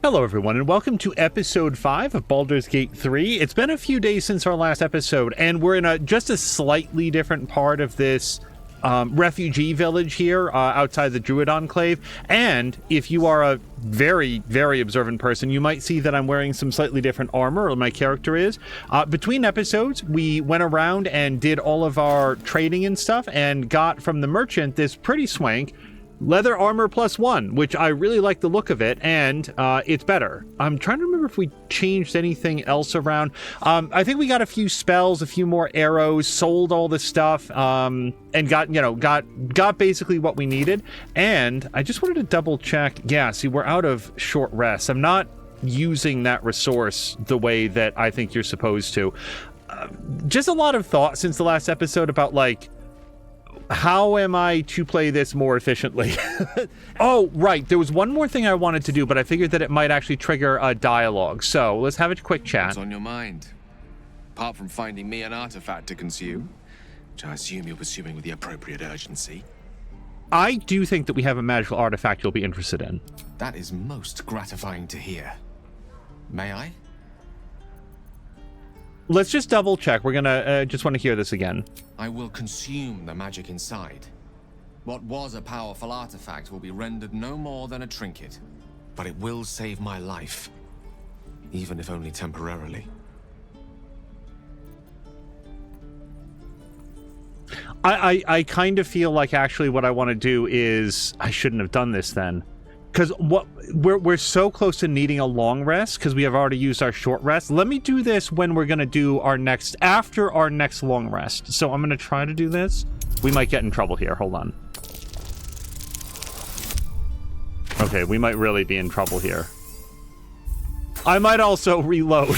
Hello everyone, and welcome to episode 5 of Baldur's Gate 3. It's been a few days since our last episode, and we're in just a slightly different part of this refugee village here outside the Druid Enclave. And if you are a very, very observant person, you might see that I'm wearing some slightly different armor, or my character is. Between episodes, we went around and did all of our trading and stuff, and got from the merchant this pretty swank leather armor +1, which I really like the look of it, and it's better. I'm trying to remember if we changed anything else around. I think we got a few spells, a few more arrows, sold all the stuff, and got basically what we needed. And I just wanted to double check. Yeah, see, we're out of short rest. I'm not using that resource the way that I think you're supposed to. Just a lot of thought since the last episode about, like, how am I to play this more efficiently? Oh, right. There was one more thing I wanted to do, but I figured that it might actually trigger a dialogue. So let's have a quick chat. What's on your mind? Apart from finding me an artifact to consume, which I assume you're pursuing with the appropriate urgency. I do think that we have a magical artifact you'll be interested in. That is most gratifying to hear. May I? Let's just double check. We're gonna just want to hear this again. I will consume the magic inside. What was a powerful artifact will be rendered no more than a trinket, but it will save my life, even if only temporarily. I kind of feel like actually what I want to do is I shouldn't have done this then. Because we're so close to needing a long rest because we have already used our short rest. Let me do this when we're going to do after our next long rest. So I'm going to try to do this. We might get in trouble here. Hold on. Okay, we might really be in trouble here. I might also reload.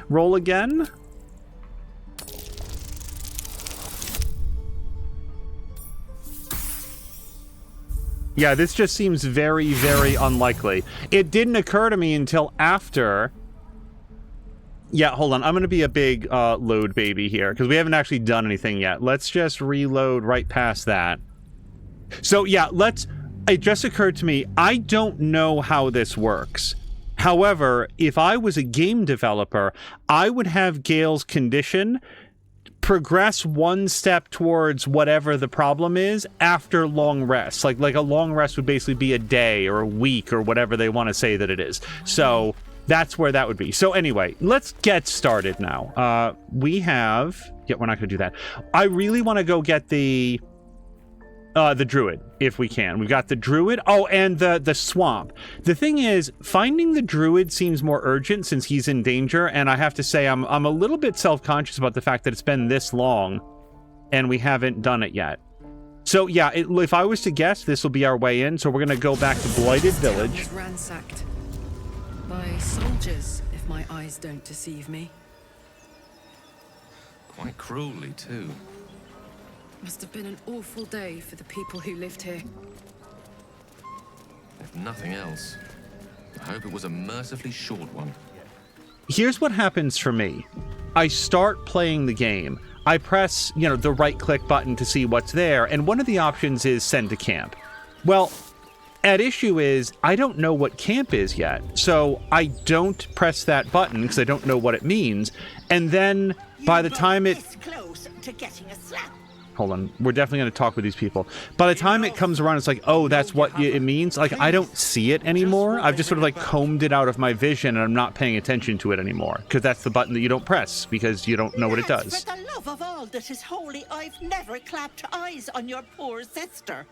Roll again. Yeah, this just seems very, very unlikely. It didn't occur to me until after... Yeah, hold on. I'm going to be a big load baby here, because we haven't actually done anything yet. Let's just reload right past that. So, yeah, it just occurred to me, I don't know how this works. However, if I was a game developer, I would have Gale's condition progress one step towards whatever the problem is after long rest. Like a long rest would basically be a day or a week or whatever they want to say that it is. So that's where that would be. So anyway, let's get started now. We're not going to do that. I really want to go get the druid, if we can. We've got the druid. Oh, and the swamp. The thing is, finding the druid seems more urgent since he's in danger, and I have to say I'm a little bit self-conscious about the fact that it's been this long, and we haven't done it yet. So yeah, if I was to guess, this will be our way in, so we're going to go back to Blighted Village. Ransacked by soldiers, if my eyes don't deceive me. Quite cruelly, too. Must have been an awful day for the people who lived here. If nothing else, I hope it was a mercifully short one. Here's what happens for me. I start playing the game. I press, the right-click button to see what's there, and one of the options is send to camp. Well, at issue is, I don't know what camp is yet, so I don't press that button because I don't know what it means, and then by the time it... close to getting a slap. Hold on, we're definitely going to talk with these people. By the time it comes around, it's like, oh, that's what it means. Like, I don't see it anymore. I've just sort of like combed it out of my vision, and I'm not paying attention to it anymore. Because that's the button that you don't press, because you don't know what it does. For the love of all that is holy, I've never clapped eyes on your poor sister.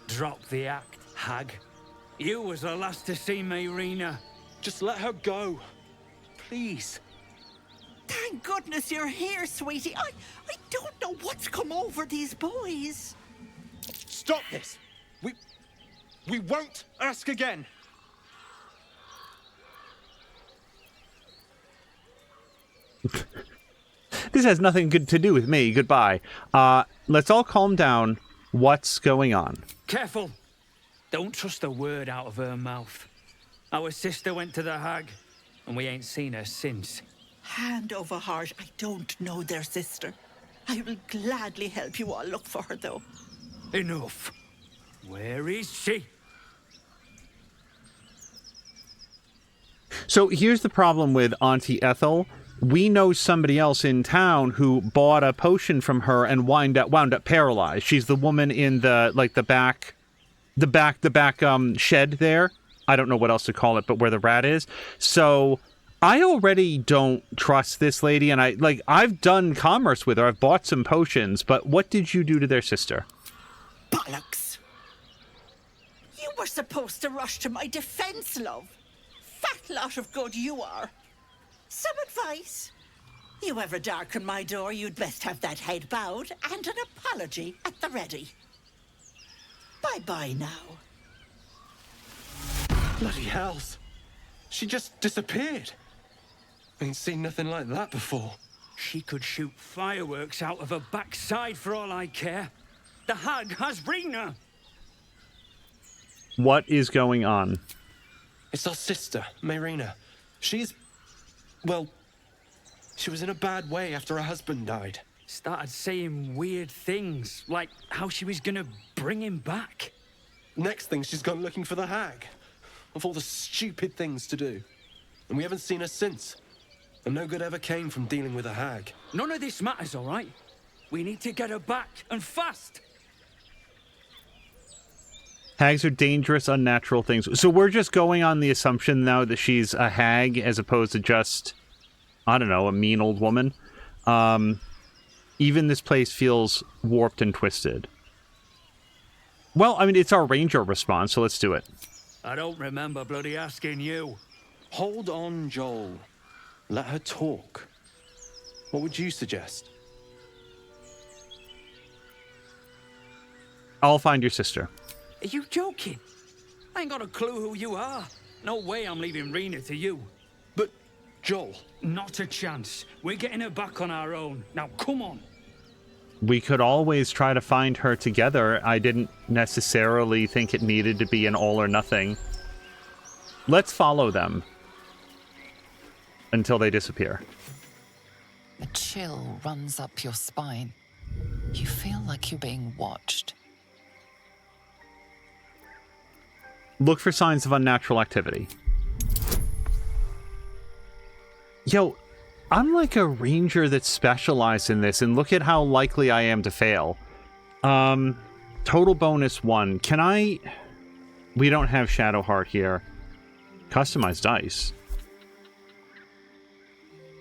Drop the act, hag. You was the last to see me, Rena. Just let her go. Please. Thank goodness you're here, sweetie. I don't know what's come over these boys. Stop this. We won't ask again. This has nothing good to do with me. Goodbye. Let's all calm down. What's going on? Careful. Don't trust a word out of her mouth. Our sister went to the hag, and we ain't seen her since. Hand over heart, I don't know their sister. I will gladly help you all look for her, though. Enough. Where is she? So here's the problem with Auntie Ethel. We know somebody else in town who bought a potion from her and wound up paralyzed. She's the woman in the back shed there. I don't know what else to call it, but where the rat is. So I already don't trust this lady, and I've done commerce with her. I've bought some potions, but what did you do to their sister? Bollocks! You were supposed to rush to my defense, love. Fat lot of good you are. Some advice? You ever darken my door, you'd best have that head bowed and an apology at the ready. Bye-bye now. Bloody hells. She just disappeared. Ain't seen nothing like that before. She could shoot fireworks out of her backside for all I care. The hag has bring her. What is going on? It's our sister, Mayrina. Well, she was in a bad way after her husband died. Started saying weird things, like how she was gonna bring him back. Next thing, she's gone looking for the hag. Of all the stupid things to do. And we haven't seen her since. And no good ever came from dealing with a hag. None of this matters, all right? We need to get her back, and fast. Hags are dangerous, unnatural things. So we're just going on the assumption now that she's a hag as opposed to just, I don't know, a mean old woman. Even this place feels warped and twisted. Well, I mean, it's our ranger response, so let's do it. I don't remember bloody asking you. Hold on, Joel. Let her talk. What would you suggest? I'll find your sister. Are you joking? I ain't got a clue who you are. No way I'm leaving Rena to you. But, Joel... Not a chance. We're getting her back on our own. Now, come on. We could always try to find her together. I didn't necessarily think it needed to be an all or nothing. Let's follow them until they disappear. A chill runs up your spine. You feel like you're being watched. Look for signs of unnatural activity. Yo, I'm like a ranger that's specialized in this, and look at how likely I am to fail. Total bonus 1. Can I... We don't have Shadowheart here. Customize dice.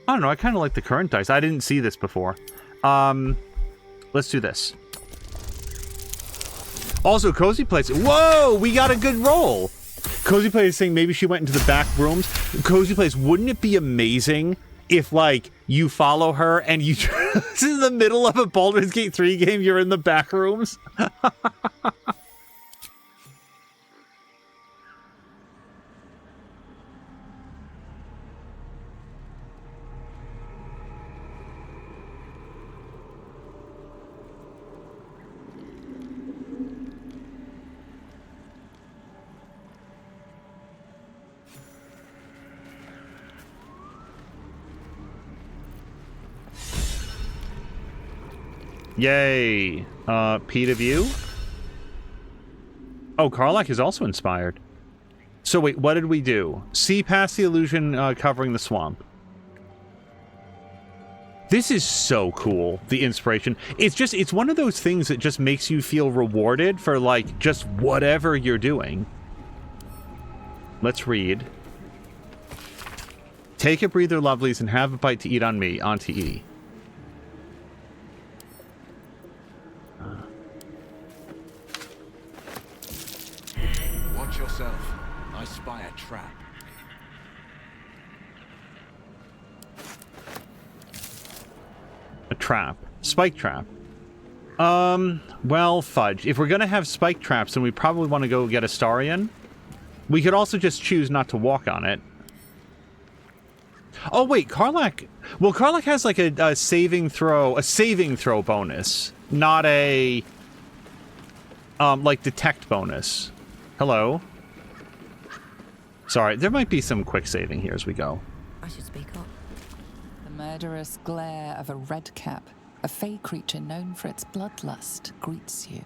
I don't know, I kind of like the current dice. I didn't see this before. Let's do this. Also, Cozy Place. Whoa, we got a good roll. Cozy Place is saying maybe she went into the back rooms. Cozy Place, wouldn't it be amazing if, like, you follow her and you... This is in the middle of a Baldur's Gate 3 game, you're in the back rooms? Yay. Pete of you? Oh, Karlach is also inspired. So wait, what did we do? See past the illusion covering the swamp. This is so cool, the inspiration. It's one of those things that just makes you feel rewarded for, like, just whatever you're doing. Let's read. Take a breather, lovelies, and have a bite to eat on me, Auntie E. Watch yourself. I spy a trap. A trap. Spike trap. Well, fudge. If we're gonna have spike traps, then we probably want to go get Astarion. We could also just choose not to walk on it. Oh, wait, Karlach... Well, Karlach has, like, a saving throw bonus. Not a... like, detect bonus. Hello? Sorry, there might be some quick saving here as we go. I should speak up. The murderous glare of a redcap, a fey creature known for its bloodlust, greets you.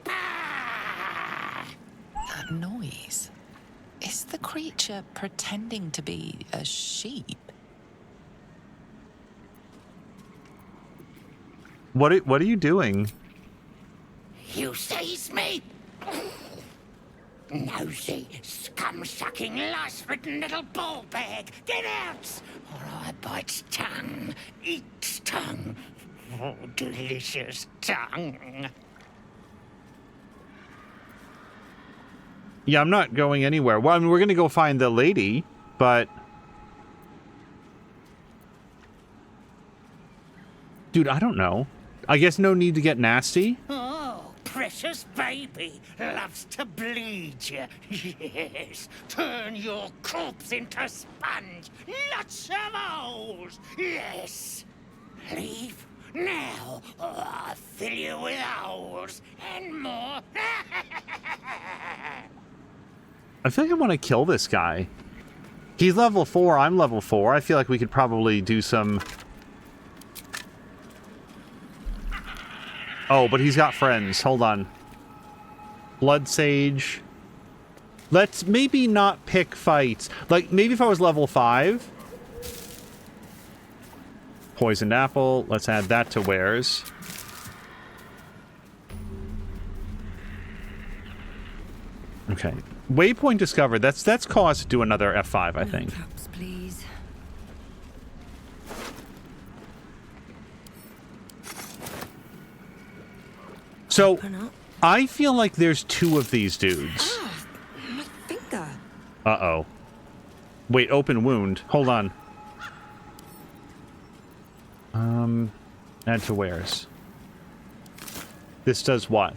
That noise. Is Was the creature pretending to be a sheep? What are you doing? You seize me! Nosy, scum-sucking, lice-ridden little ball bag! Get out! Or I bite tongue, eat tongue. Oh, delicious tongue. Yeah, I'm not going anywhere. Well, I mean, we're gonna go find the lady, but... Dude, I don't know. I guess no need to get nasty. Oh, precious baby loves to bleed you. Yes, turn your corpse into sponge. Lots of holes. Yes. Leave now, or I'll fill you with holes and more. I feel like I want to kill this guy. He's level 4, I'm level 4. I feel like we could probably do some... Oh, but he's got friends. Hold on. Blood Sage. Let's maybe not pick fights. Like, maybe if I was level 5. Poisoned Apple. Let's add that to wares. Okay. Waypoint discovered. That's cause to do another F5, I think. Traps, please. So, I feel like there's 2 of these dudes. Ah, my finger. Uh-oh. Wait, open wound. Hold on. Add to wares. This does what?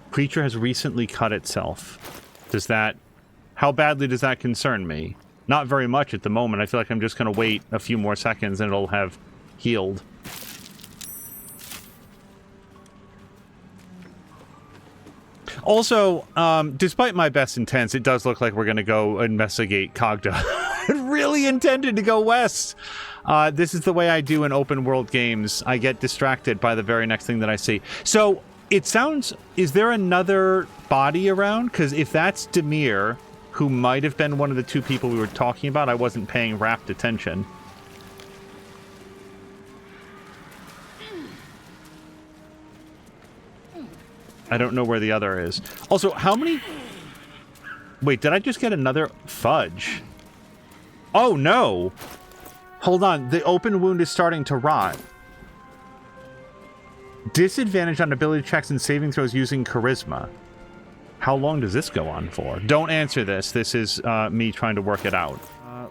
Creature has recently cut itself. Does that... How badly does that concern me? Not very much at the moment. I feel like I'm just going to wait a few more seconds and it'll have healed. Also, despite my best intents, it does look like we're going to go investigate Kagha. I really intended to go west. This is the way I do in open world games. I get distracted by the very next thing that I see. So, it sounds... Is there another body around? Because if that's Demir, who might have been one of the 2 people we were talking about, I wasn't paying rapt attention. I don't know where the other is. Also, how many... Wait, did I just get another fudge? Oh, no! Hold on, the open wound is starting to rot. Disadvantage on ability checks and saving throws using charisma. How long does this go on for? Don't answer this. This is me trying to work it out.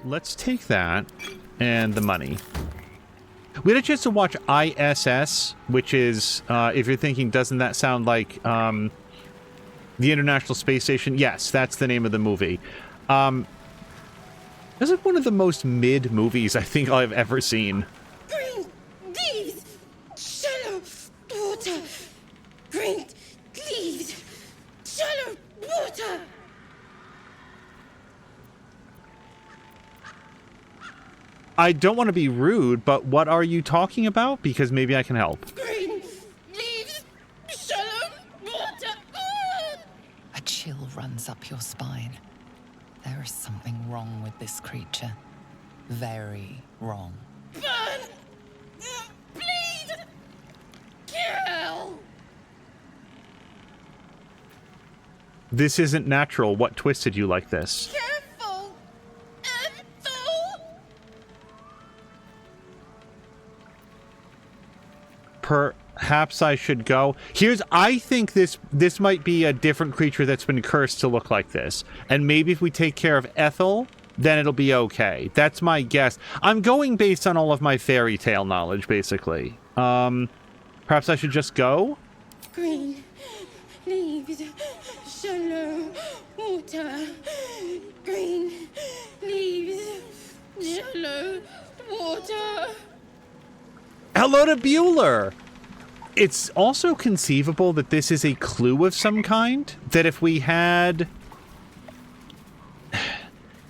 Let's take that and the money. We had a chance to watch ISS, which is, if you're thinking, doesn't that sound like the International Space Station? Yes, that's the name of the movie. This is one of the most mid movies I think I've ever seen. Green leaves, shallow water. Green leaves, shallow water. I don't want to be rude, but what are you talking about? Because maybe I can help. Green leaves, shallow water. Ah! A chill runs up your spine. There is something wrong with this creature. Very wrong. Burn! Bleed! Kill! This isn't natural. What twisted you like this? Careful! Ethel! Perhaps I should go. I think this might be a different creature that's been cursed to look like this. And maybe if we take care of Ethel, then it'll be okay. That's my guess. I'm going based on all of my fairy tale knowledge, basically. Perhaps I should just go? Green leaves, shallow water. Green leaves, shallow water. Hello to Bueller! It's also conceivable that this is a clue of some kind. That if we had...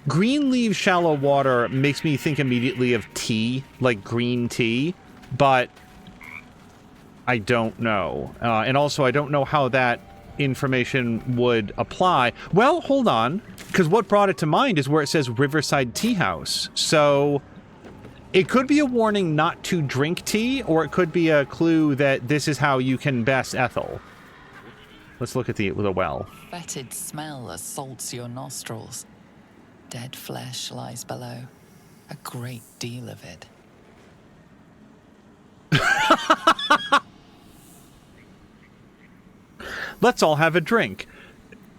Green leaves, shallow water makes me think immediately of tea, like green tea, but I don't know. And also, I don't know how that information would apply. Well, hold on, because what brought it to mind is where it says Riverside Teahouse. So it could be a warning not to drink tea, or it could be a clue that this is how you can best Ethel. Let's look at the well. Fetid smell assaults your nostrils. Dead flesh lies below. A great deal of it. Let's all have a drink.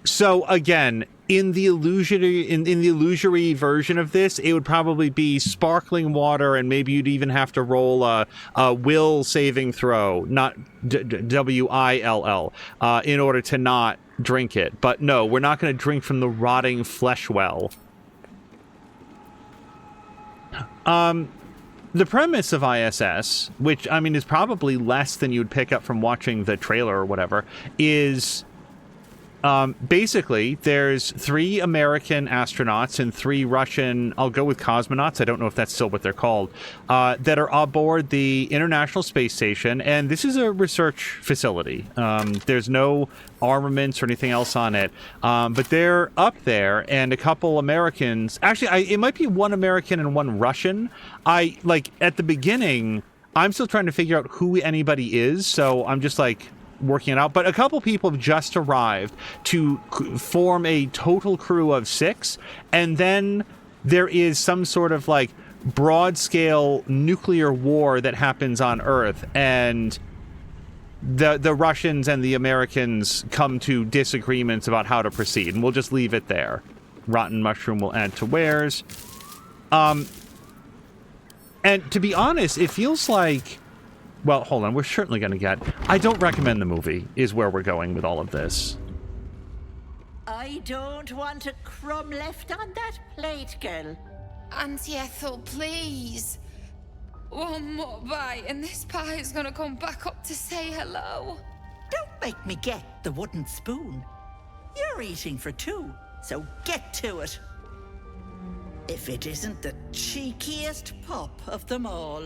So again, in the illusory version of this, it would probably be sparkling water, and maybe you'd even have to roll a will saving throw, not WILL, in order to not drink it. But no, we're not going to drink from the rotting flesh well. The premise of ISS, which, I mean, is probably less than you'd pick up from watching the trailer or whatever, is basically there's 3 American astronauts and 3 Russian, I'll go with cosmonauts, I don't know if that's still what they're called, that are aboard the International Space Station, and this is a research facility. There's no armaments or anything else on it, but they're up there, and a couple Americans, actually, it might be 1 American and 1 Russian. At the beginning, I'm still trying to figure out who anybody is, so I'm just working it out, but a couple people have just arrived to form a total crew of 6, and then there is some sort of broad-scale nuclear war that happens on Earth, and the Russians and the Americans come to disagreements about how to proceed, and we'll just leave it there. Rotten mushroom will add to wares. And to be honest, it feels like, well, hold on, we're certainly going to get... I don't recommend the movie, is where we're going with all of this. I don't want a crumb left on that plate, girl. Auntie Ethel, please. One more bite and this pie is gonna come back up to say hello. Don't make me get the wooden spoon. You're eating for 2, so get to it. If it isn't the cheekiest pup of them all.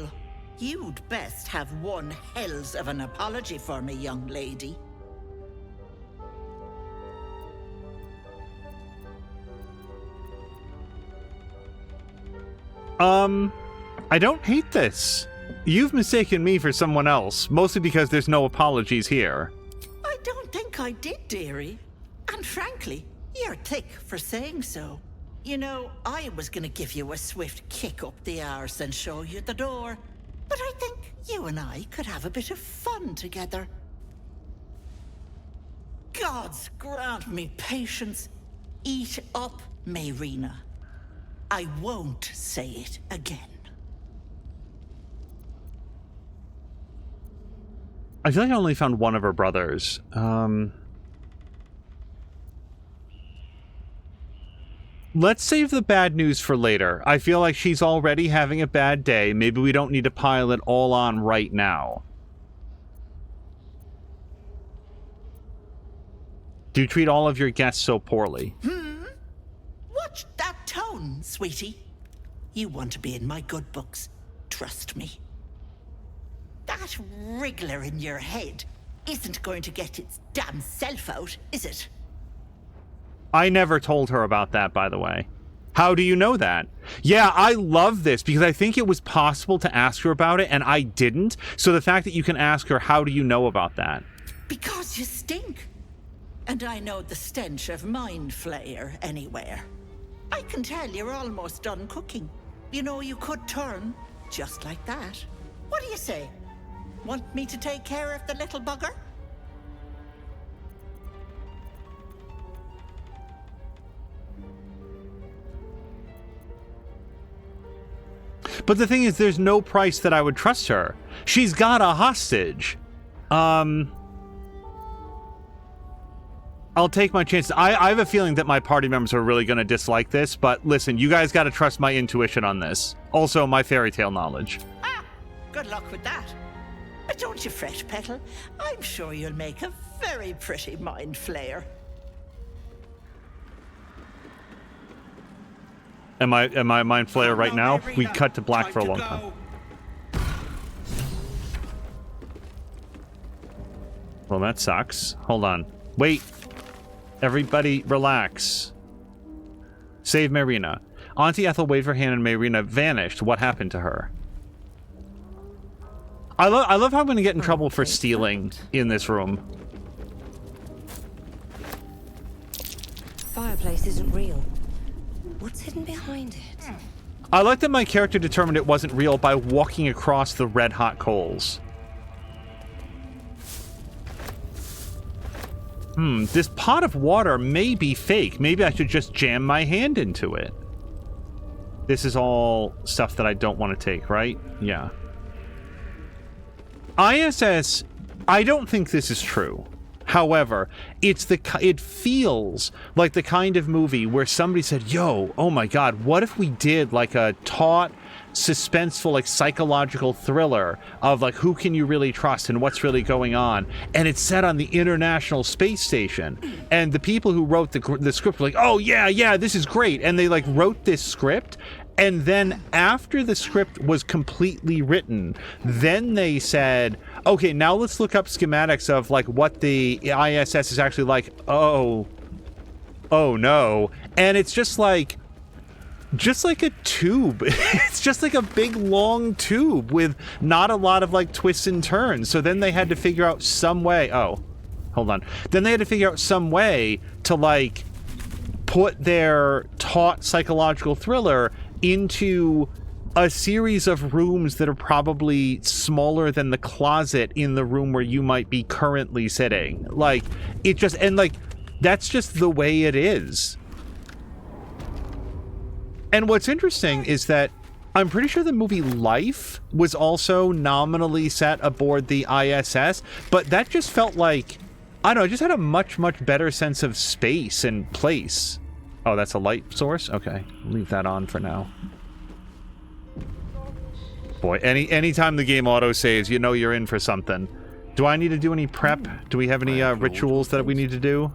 You'd best have one hells of an apology for me, young lady. I don't hate this. You've mistaken me for someone else, mostly because there's no apologies here. I don't think I did, dearie. And frankly, you're thick for saying so. You know, I was gonna give you a swift kick up the arse and show you the door. But I think you and I could have a bit of fun together. Gods grant me patience. Eat up, Mayrina. I won't say it again. I feel like I only found one of her brothers. Let's save the bad news for later. I feel like she's already having a bad day. Maybe we don't need to pile it all on right now. Do you treat all of your guests so poorly? Watch that tone, sweetie. You want to be in my good books. Trust me. That wriggler in your head isn't going to get its damn self out, is it? I never told her about that, by the way. How do you know that? Yeah, I love this because I think it was possible to ask her about it and I didn't. So the fact that you can ask her, how do you know about that? Because you stink. And I know the stench of mind flayer anywhere. I can tell you're almost done cooking. You know, you could turn just like that. What do you say? Want me to take care of the little bugger? But the thing is, there's no price that I would trust her. She's got a hostage. I'll take my chances. I have a feeling that my party members are really going to dislike this, but listen, you guys got to trust my intuition on this. Also, my fairy tale knowledge. Ah, good luck with that. But don't you fret, Petal. I'm sure you'll make a very pretty mind flayer. Am I mind flayer right now? We cut to black for a long time. Well, that sucks. Hold on. Wait. Everybody relax. Save Marina. Auntie Ethel waved her hand and Marina vanished. What happened to her? I love how I'm going to get in trouble for stealing in this room. Fireplace isn't real. What's hidden behind it? I like that my character determined it wasn't real by walking across the red-hot coals. This pot of water may be fake. Maybe I should just jam my hand into it. This is all stuff that I don't want to take, right? Yeah. ISS, I don't think this is true. However, it feels like the kind of movie where somebody said, yo, oh my god, what if we did like a taut, suspenseful, like psychological thriller of like who can you really trust and what's really going on, and it's set on the International Space Station, and the people who wrote the script were like, oh yeah, this is great, and they like wrote this script, and then after the script was completely written, then they said, okay, now let's look up schematics of like what the ISS is actually like. Oh no. And it's just like a tube. It's just like a big long tube with not a lot of like twists and turns. So then they had to figure out some way. Oh, hold on. Then they had to figure out some way to like put their taut psychological thriller into a series of rooms that are probably smaller than the closet in the room where you might be currently sitting. Like, it just, and like, that's just the way it is. And what's interesting is that I'm pretty sure the movie Life was also nominally set aboard the ISS, but that just felt like, I don't know, it just had a much, much better sense of space and place. Oh, that's a light source? Okay, leave that on for now. Boy, anytime the game auto-saves, you know you're in for something. Do I need to do any prep? Do we have any rituals that we need to do?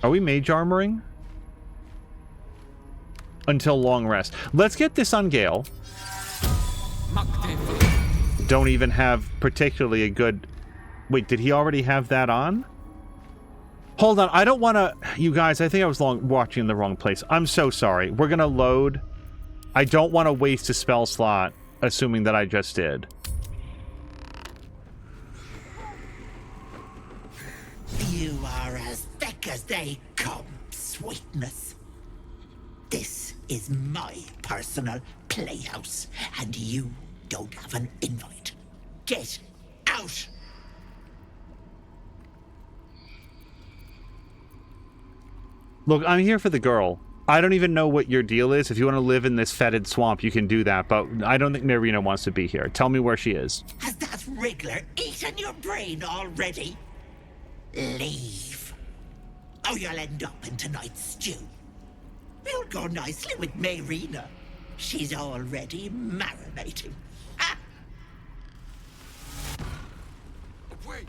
Are we mage armoring? Until long rest. Let's get this on Gale. Don't even have particularly a good... Wait, did he already have that on? Hold on, I don't want to... You guys, I think I was watching in the wrong place. I'm so sorry. We're going to load. I don't want to waste a spell slot, assuming that I just did. You are as thick as they come, sweetness. This is my personal playhouse, and you don't have an invite. Get out! Look, I'm here for the girl. I don't even know what your deal is. If you want to live in this fetid swamp, you can do that, but I don't think Marina wants to be here. Tell me where she is. Has that wriggler eaten your brain already? Leave. Or you'll end up in tonight's stew. You'll go nicely with Marina. She's already marinating. Ah. Away!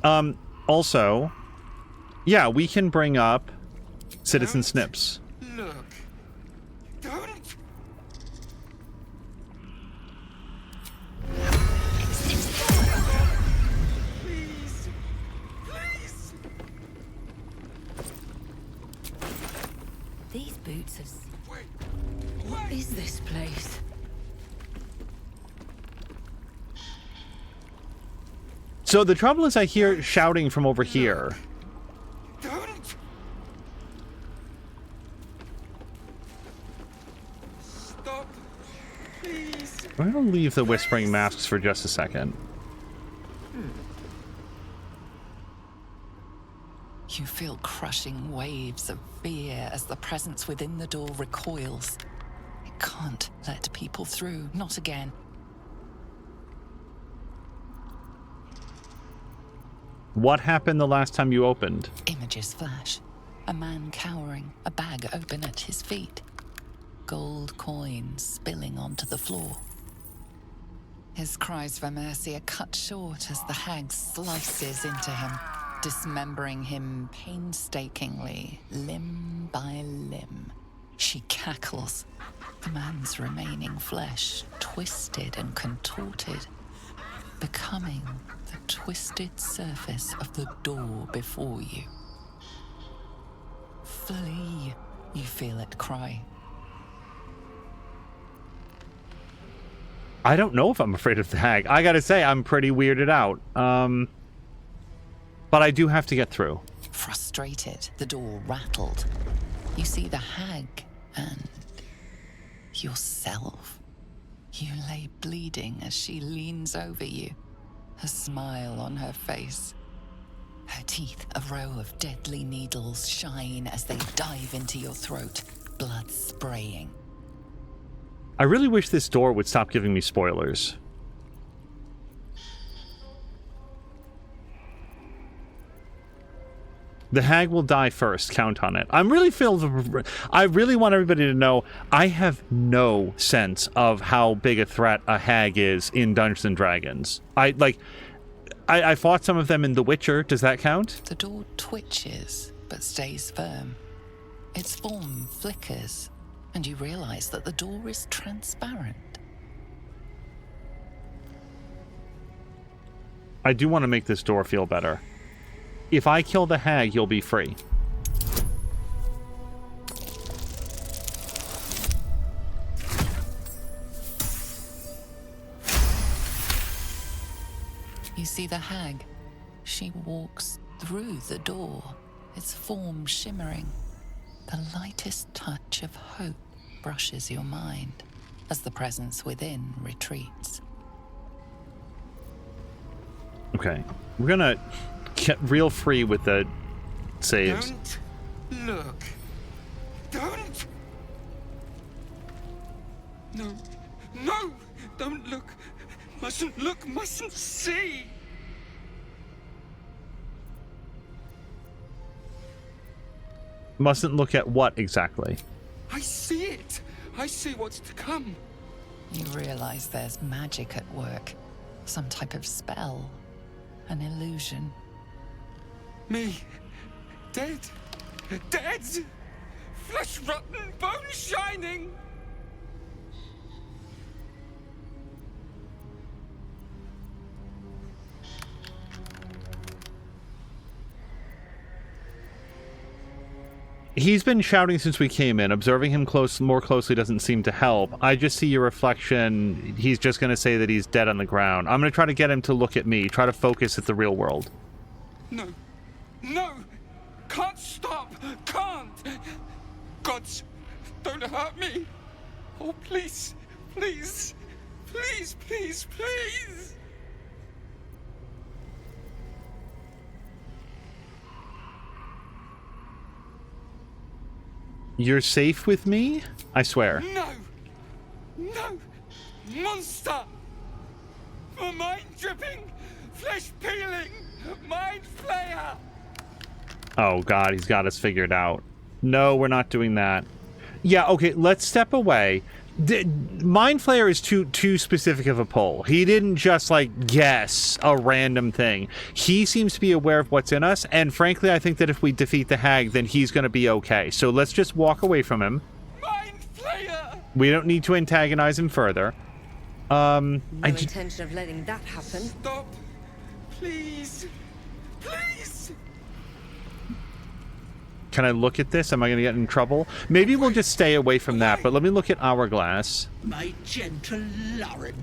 Away! Also... Yeah, we can bring up Citizen Snips. Look. Don't. Please. Please. These boots have... What is this place? So the trouble is I hear shouting from over here. Don't. Stop. Please. I'm gonna leave the whispering masks for just a second. You feel crushing waves of fear as the presence within the door recoils. It can't let people through, not again. What happened the last time you opened? Images flash. A man cowering, a bag open at his feet. Gold coins spilling onto the floor. His cries for mercy are cut short as the hag slices into him, dismembering him painstakingly, limb by limb. She cackles, the man's remaining flesh twisted and contorted, becoming the twisted surface of the door before you. Flee, you feel it cry. I don't know if I'm afraid of the hag. I gotta say, I'm pretty weirded out. But I do have to get through. Frustrated, the door rattled. You see the hag and yourself. You lay bleeding as she leans over you, a smile on her face. Her teeth, a row of deadly needles, shine as they dive into your throat, blood spraying. I really wish this door would stop giving me spoilers. The hag will die first. Count on it. I really want everybody to know I have no sense of how big a threat a hag is in Dungeons and Dragons. I fought some of them in The Witcher. Does that count? The door twitches, but stays firm. Its form flickers, and you realize that the door is transparent. I do want to make this door feel better. If I kill the hag, you'll be free. You see the hag. She walks through the door, its form shimmering. The lightest touch of hope brushes your mind as the presence within retreats. Okay. We're gonna get real free with the saves. Don't look. Don't. No. No! Don't look. Mustn't look, mustn't see. Mustn't look at what exactly? I see it. I see what's to come. You realize there's magic at work. Some type of spell. An illusion. Me. Dead. Dead. Flesh rotten, bone shining. He's been shouting since we came in. Observing him more closely doesn't seem to help. I just see your reflection. He's just going to say that he's dead on the ground. I'm going to try to get him to look at me. Try to focus at the real world. No. No! Can't stop! Can't! Gods, don't hurt me! Oh, please, please, please, please, please! You're safe with me? I swear. No! No! Monster! For mind dripping, flesh peeling, mind flayer! Oh god, he's got us figured out. No, we're not doing that. Yeah, okay, let's step away. Mind Flayer is too specific of a pull. He didn't just, like, guess a random thing. He seems to be aware of what's in us, and frankly, I think that if we defeat the hag, then he's gonna be okay. So let's just walk away from him. Mind Flayer! We don't need to antagonize him further. No intention of letting that happen. Stop! Please! Please! Can I look at this? Am I going to get in trouble? Maybe we'll just stay away from that, but let me look at Hourglass. My gentle Lauren.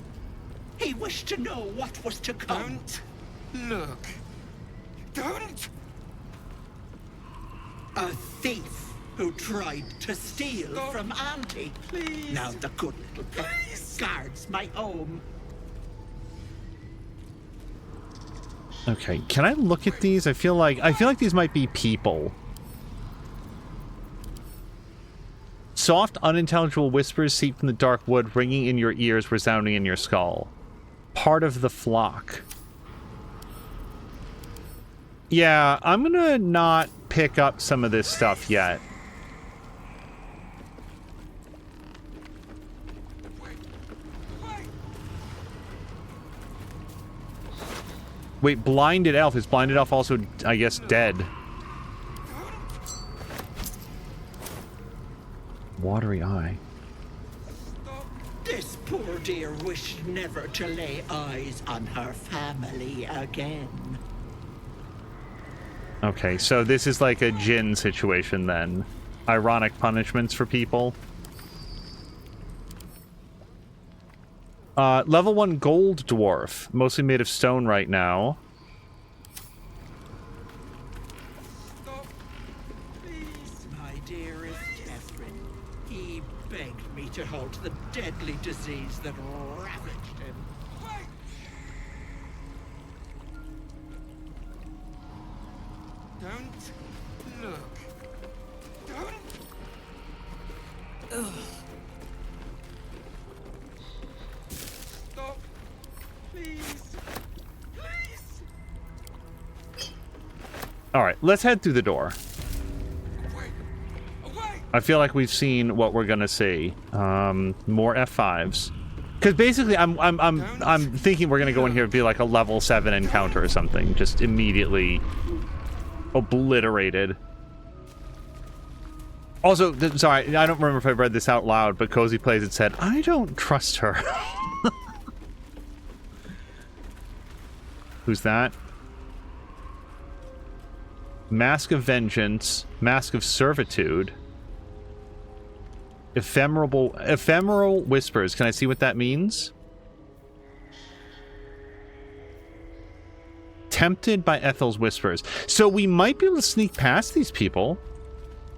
He wished to know what was to come. Don't look. Don't! A thief who tried to steal from Auntie. Please! Now the good little boy guards my home. Okay, can I look at these? I feel like these might be people. Soft, unintelligible whispers seep from the dark wood, ringing in your ears, resounding in your skull. Part of the flock. Yeah, I'm gonna not pick up some of this stuff yet. Wait, Blinded Elf. Is Blinded Elf also, I guess, dead? Watery eye. This poor dear wished never to lay eyes on her family again. Okay, so this is like a Jinn situation then. Ironic punishments for people. Level 1 gold dwarf. Mostly made of stone right now. Stop, please. My dearest Catherine, he begged me to halt the deadly disease that ravaged him. Wait! Don't look. Don't. Ugh. Stop. Please. Please. All right, let's head through the door. Away. Away. I feel like we've seen what we're gonna see. More F5s. Because basically, I'm thinking we're gonna go in here and be like a level 7 encounter or something, just immediately obliterated. Also, sorry, I don't remember if I read this out loud, but Cozy Plays it said, I don't trust her. Who's that? Mask of Vengeance, Mask of Servitude, Ephemeral Whispers. Can I see what that means? Tempted by Ethel's Whispers. So we might be able to sneak past these people.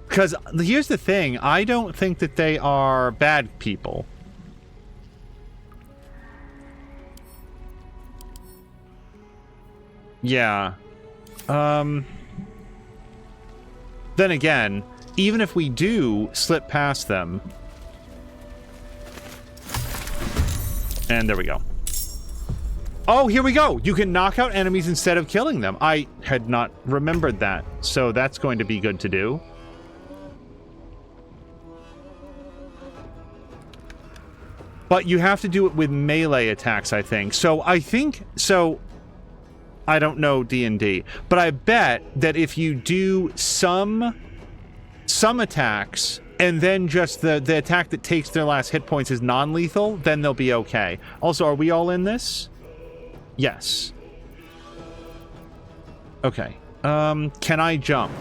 Because here's the thing, I don't think that they are bad people. Yeah. Then again, even if we do slip past them... And there we go. Oh, here we go! You can knock out enemies instead of killing them. I had not remembered that, so that's going to be good to do. But you have to do it with melee attacks, I think. So I don't know D&D, but I bet that if you do some attacks and then just the attack that takes their last hit points is non-lethal, then they'll be okay. Also, are we all in this? Yes. Okay. Can I jump?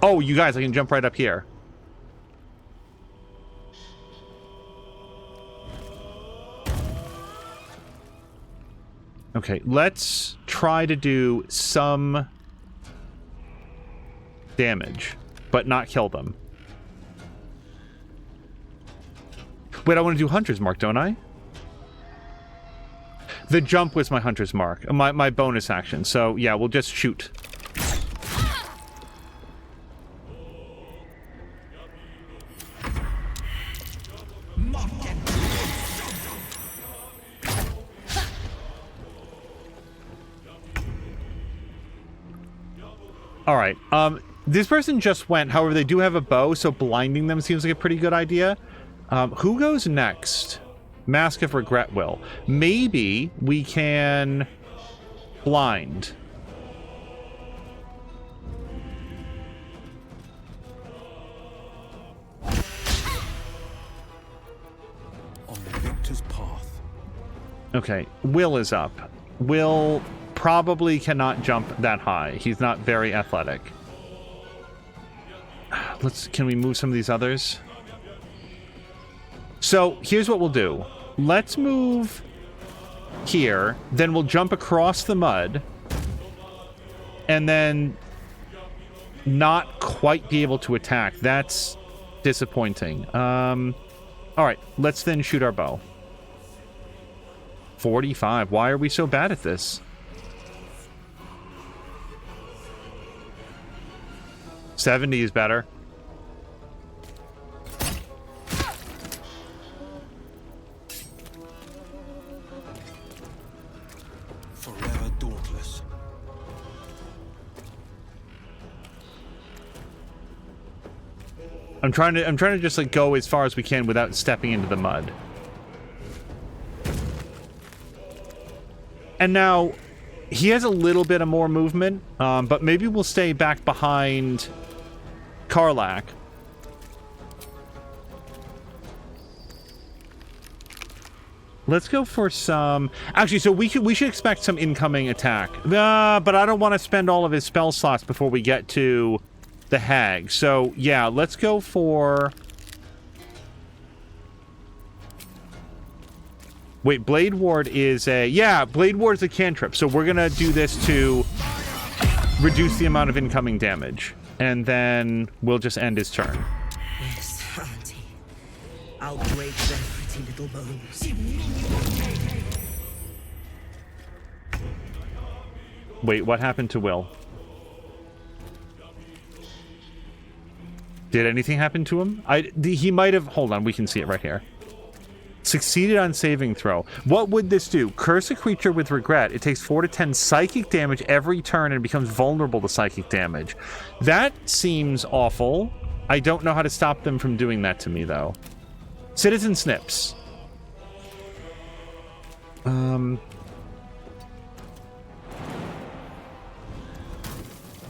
Oh, you guys, I can jump right up here. Okay, let's try to do some damage, but not kill them. Wait, I want to do Hunter's Mark, don't I? The jump was my Hunter's Mark, my bonus action. So, yeah, we'll just shoot. All right. This person just went. However, they do have a bow, so blinding them seems like a pretty good idea. Who goes next? Mask of Regret will. Maybe we can blind. On the victor's path. Okay, Will is up. Will probably cannot jump that high. He's not very athletic. Can we move some of these others? So, here's what we'll do. Let's move here, then we'll jump across the mud, and then not quite be able to attack. That's disappointing. Alright, let's then shoot our bow. 45. Why are we so bad at this? 70 is better. Forever dauntless. I'm trying to just like go as far as we can without stepping into the mud. And now he has a little bit of more movement, but maybe we'll stay back behind Karlach. Let's go for some... Actually, so we should expect some incoming attack. But I don't want to spend all of his spell slots before we get to the hag. So, yeah, let's go for... Wait, Blade Ward is a... Yeah, Blade Ward is a cantrip. So we're going to do this to reduce the amount of incoming damage. And then we'll just end his turn. Yes, Auntie. I'll break their pretty little bones. Wait, what happened to Will? Did anything happen to him? He might have... Hold on, we can see it right here. Succeeded on saving throw. What would this do? Curse a creature with regret. It takes 4 to 10 psychic damage every turn and becomes vulnerable to psychic damage. That seems awful. I don't know how to stop them from doing that to me, though. Citizen Snips.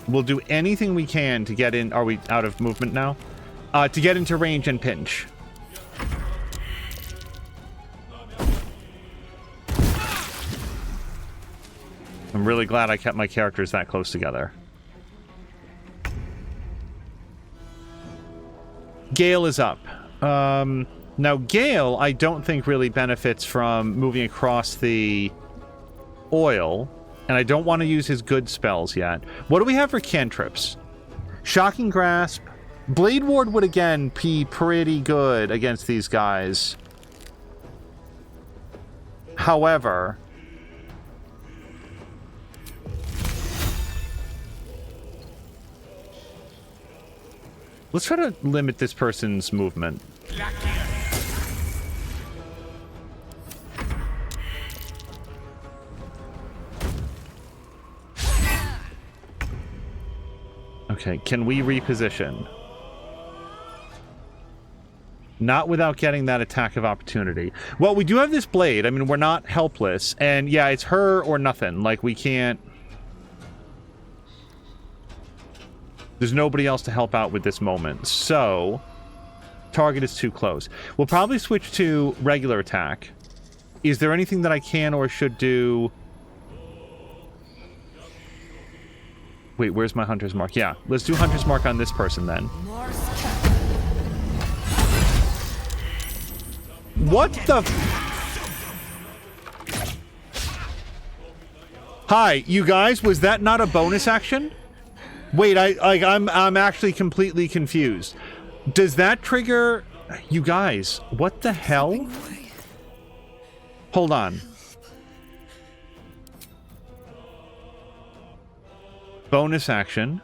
We'll do anything we can to get in... Are we out of movement now? To get into range and pinch. I'm really glad I kept my characters that close together. Gale is up. Now, Gale, I don't think really benefits from moving across the oil, and I don't want to use his good spells yet. What do we have for cantrips? Shocking Grasp. Blade Ward would, again, be pretty good against these guys. However... Let's try to limit this person's movement. Okay, can we reposition? Not without getting that attack of opportunity. Well, we do have this blade. I mean, we're not helpless. And yeah, it's her or nothing. Like, we can't... There's nobody else to help out with this moment. So, target is too close. We'll probably switch to regular attack. Is there anything that I can or should do? Wait, where's my Hunter's Mark? Yeah, let's do Hunter's Mark on this person then. What the... Hi, you guys, was that not a bonus action? Wait, I'm actually completely confused. Does that trigger... You guys, what the hell? Hold on. Bonus action.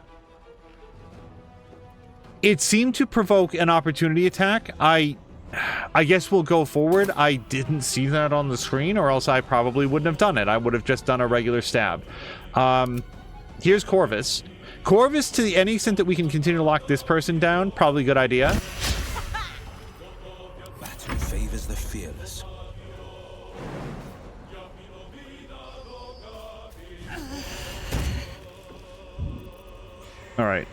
It seemed to provoke an opportunity attack. I guess we'll go forward. I didn't see that on the screen, or else I probably wouldn't have done it. I would have just done a regular stab. Here's Corvus. Corvus, to any extent that we can continue to lock this person down, probably a good idea. Battle favors the fearless. All right.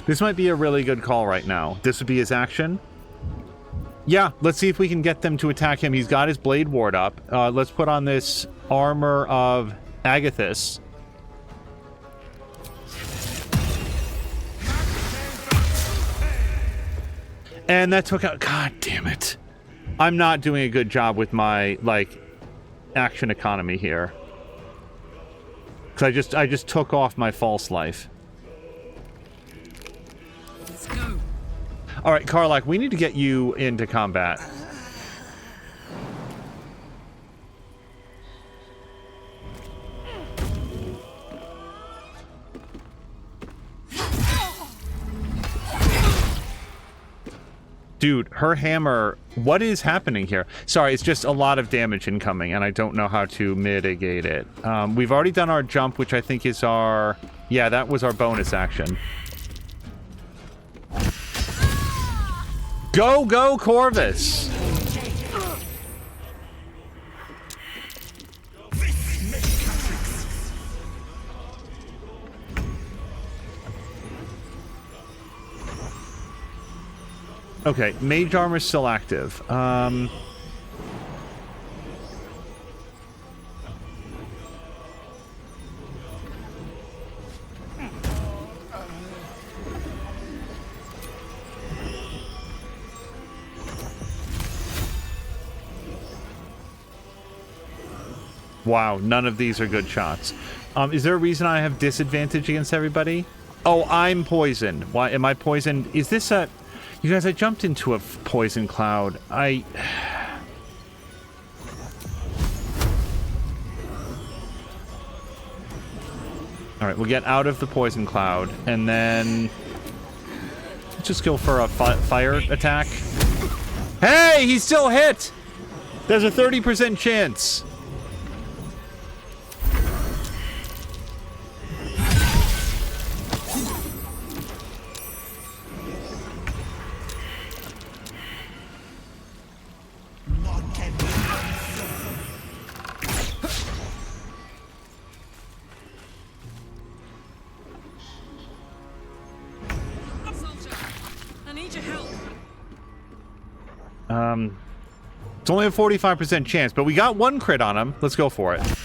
This might be a really good call right now. This would be his action. Yeah, let's see if we can get them to attack him. He's got his Blade Ward up. Let's put on this Armor of Agathis. And that took out... God damn it. I'm not doing a good job with my, like, action economy here. Because I just took off my false life. Let's go. All right, Karlach, we need to get you into combat. Dude, her hammer... What is happening here? Sorry, it's just a lot of damage incoming, and I don't know how to mitigate it. We've already done our jump, which I think is our... Yeah, that was our bonus action. Go, go, Corvus! Okay, mage armor's still active. Wow, none of these are good shots. Is there a reason I have disadvantage against everybody? Oh, I'm poisoned. Why am I poisoned? Is this a... You guys, I jumped into a poison cloud. Alright, we'll get out of the poison cloud, and then... Let's just go for a fire attack. Hey, he still hit! There's a 30% chance. It's only a 45% chance, but we got one crit on him. Let's go for it. That's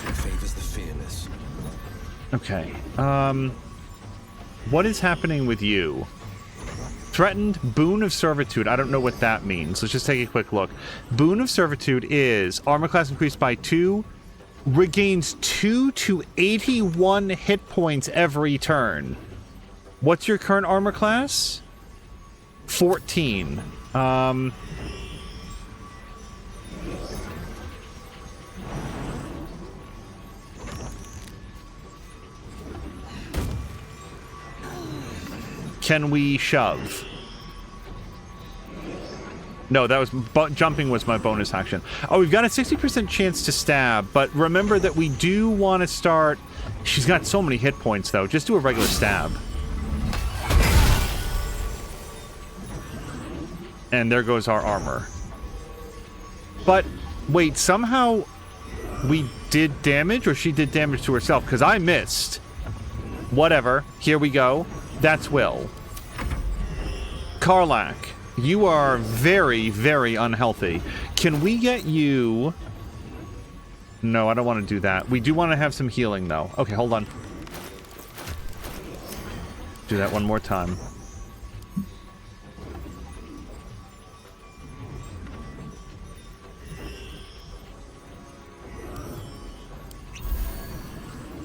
what favors the fearless. Okay. What is happening with you? Threatened Boon of Servitude. I don't know what that means. Let's just take a quick look. Boon of Servitude is armor class increased by 2, regains 2 to 81 hit points every turn. What's your current armor class? 14. Can we shove? No, that was jumping was my bonus action. Oh, we've got a 60% chance to stab, but remember that we do want to start... She's got so many hit points, though. Just do a regular stab. And there goes our armor. But, wait, somehow we did damage, or she did damage to herself? Because I missed. Whatever. Here we go. That's Will. Karlach, you are very, very unhealthy. Can we get you... No, I don't want to do that. We do want to have some healing, though. Okay, hold on. Do that one more time.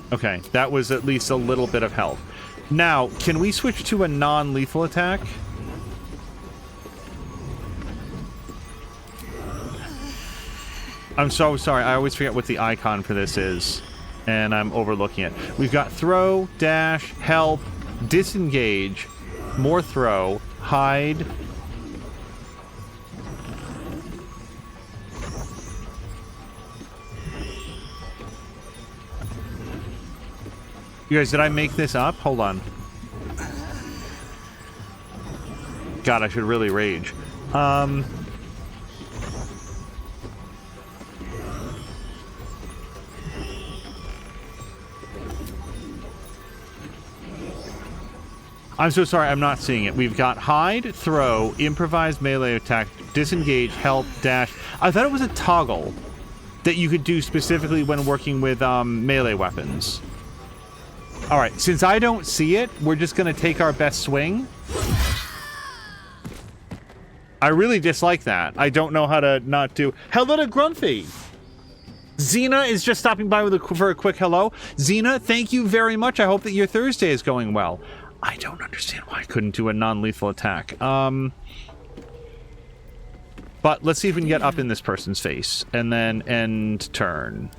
Okay, that was at least a little bit of health. Now, can we switch to a non-lethal attack? I'm so sorry, I always forget what the icon for this is, and I'm overlooking it. We've got throw, dash, help, disengage, more throw, hide. You guys, did I make this up? Hold on. God, I should really rage. I'm so sorry, I'm not seeing it. We've got hide, throw, improvised melee attack, disengage, help, dash. I thought it was a toggle that you could do specifically when working with melee weapons. All right, since I don't see it, we're just going to take our best swing. I really dislike that. I don't know how to not do... Hello to Grumpy! Xena is just stopping by for a quick hello. Xena, thank you very much. I hope that your Thursday is going well. I don't understand why I couldn't do a non-lethal attack. But let's see if we can get up in this person's face. And then end turn.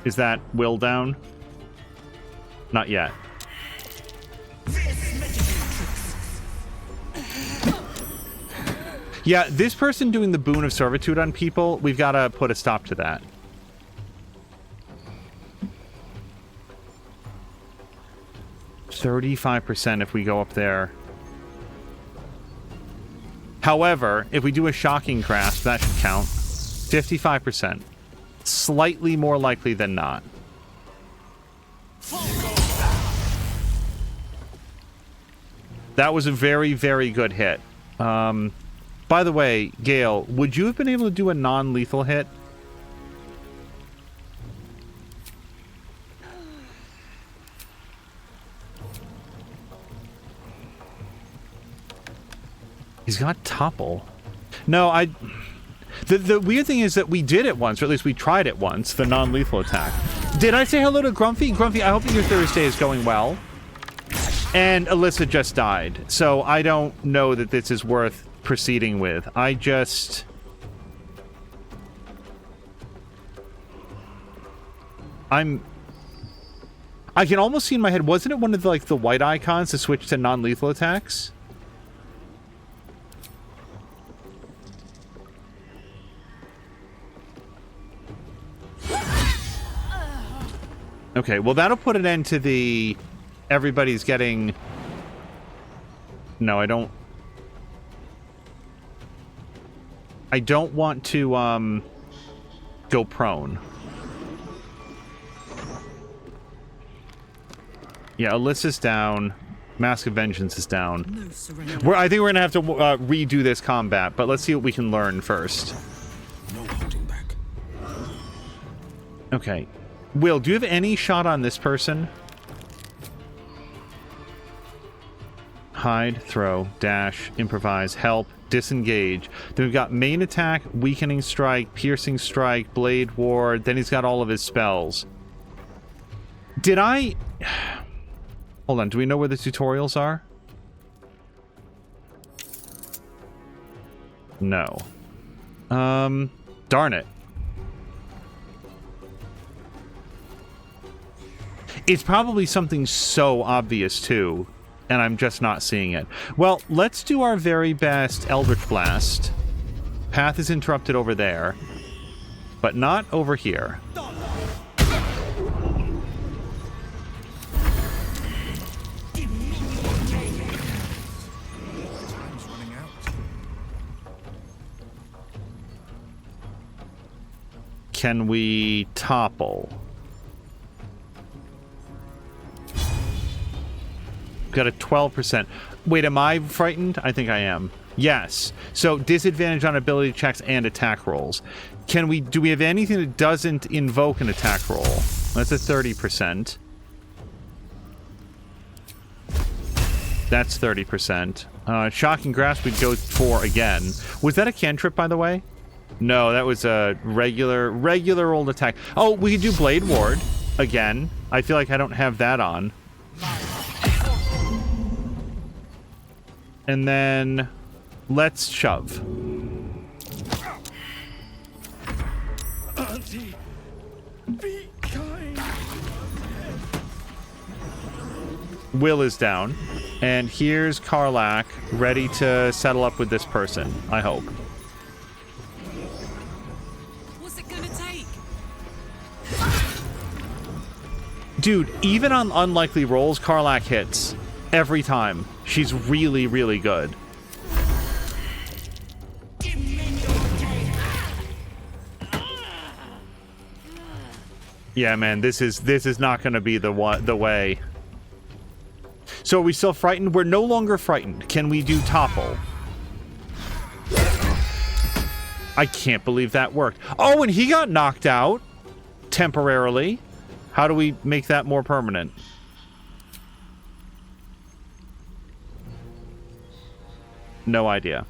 Is that Will down? Not yet. Yeah, this person doing the Boon of Servitude on people, we've got to put a stop to that. %35% if we go up there. However, if we do a shocking grasp, that should count. 55%. Slightly more likely than not. That was a very, very good hit. By the way, Gale, would you have been able to do a non-lethal hit? He's got topple. No, The weird thing is that we did it once, or at least we tried it once, the non-lethal attack. Did I say hello to Grumpy? Grumpy, I hope that your Thursday is going well. And Alyssa just died, so I don't know that this is worth proceeding with. I can almost see in my head, wasn't it one of the, like, the white icons to switch to non-lethal attacks? Okay, well, that'll put an end to the... Everybody's getting... No, I don't want to, go prone. Yeah, Alyssa's down. Mask of Vengeance is down. I think we're gonna have to redo this combat, but let's see what we can learn first. No holding back. Okay. Will, do you have any shot on this person? Hide, throw, dash, improvise, help, disengage. Then we've got main attack, weakening strike, piercing strike, blade ward. Then he's got all of his spells. Did I... Hold on, do we know where the tutorials are? No. Darn it. It's probably something so obvious, too, and I'm just not seeing it. Well, let's do our very best Eldritch Blast. Path is interrupted over there, but not over here. Can we topple? Got a 12%. Wait, am I frightened? I think I am. Yes. So disadvantage on ability checks and attack rolls. Do we have anything that doesn't invoke an attack roll? That's a 30%. That's 30%. Shocking Grasp we'd go for again. Was that a cantrip, by the way? No, that was a regular old attack. Oh, we could do Blade Ward again. I feel like I don't have that on. And then let's shove. Auntie, be kind. Will is down. And here's Karlach ready to settle up with this person, I hope. What's it gonna take? Dude, even on unlikely rolls, Karlach hits. Every time. She's really, really good. Yeah, man, this is not going to be the way. So are we still frightened? We're no longer frightened. Can we do topple? I can't believe that worked. Oh, and he got knocked out temporarily. How do we make that more permanent? No idea.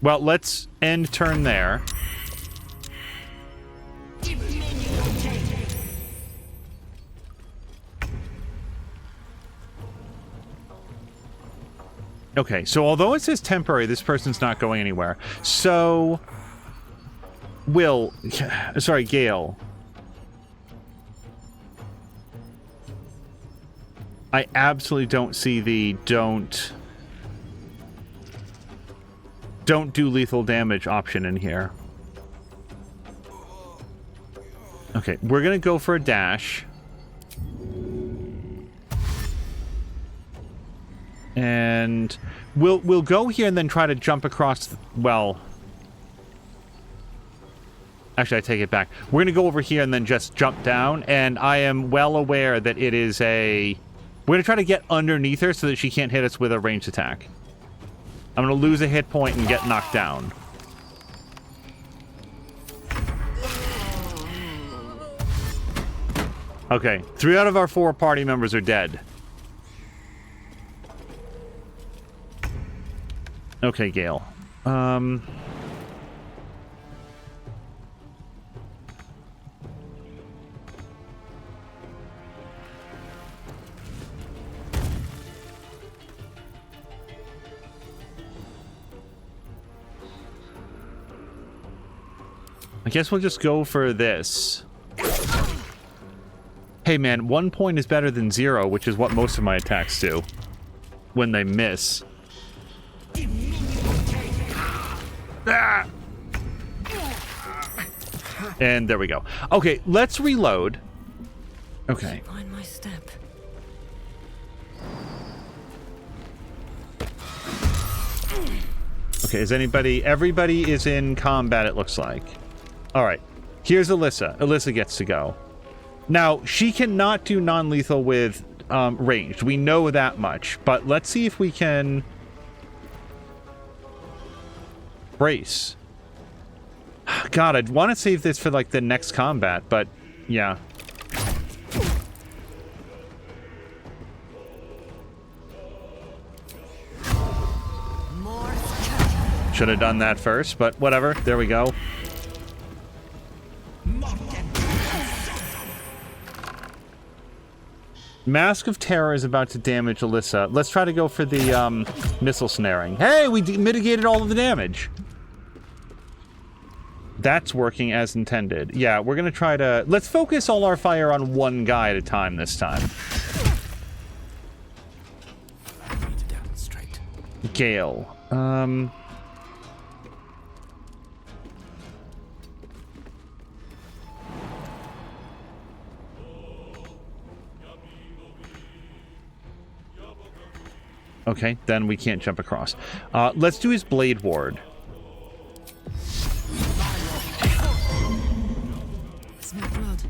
Well, let's end turn there. Okay, so although it says temporary, this person's not going anywhere. So, Gale. I absolutely don't see the don't do lethal damage option in here. Okay, we're gonna go for a dash. And we'll go here and then try to jump across, well... Actually, I take it back. We're going to go over here and then just jump down, and I am well aware that it is a... We're going to try to get underneath her so that she can't hit us with a ranged attack. I'm going to lose a hit point and get knocked down. Okay, 3 out of our 4 party members are dead. Okay, Gale. I guess we'll just go for this. Hey man, 1 point is better than 0, which is what most of my attacks do. When they miss. Ah! And there we go. Okay, let's reload. Okay. Mind my step. Okay, is anybody... Everybody is in combat, it looks like. Alright. Here's Alyssa. Alyssa gets to go. Now, she cannot do non-lethal with ranged. We know that much. But let's see if we can... Brace. God, I'd want to save this for, like, the next combat, but... Yeah. Should have done that first, but whatever. There we go. Mask of Terror is about to damage Alyssa. Let's try to go for the missile snaring. Hey, we mitigated all of the damage. That's working as intended. Yeah, we're going to try to... Let's focus all our fire on one guy at a time this time. Gale. Okay, then we can't jump across. Let's do his Blade Ward. Smell blood.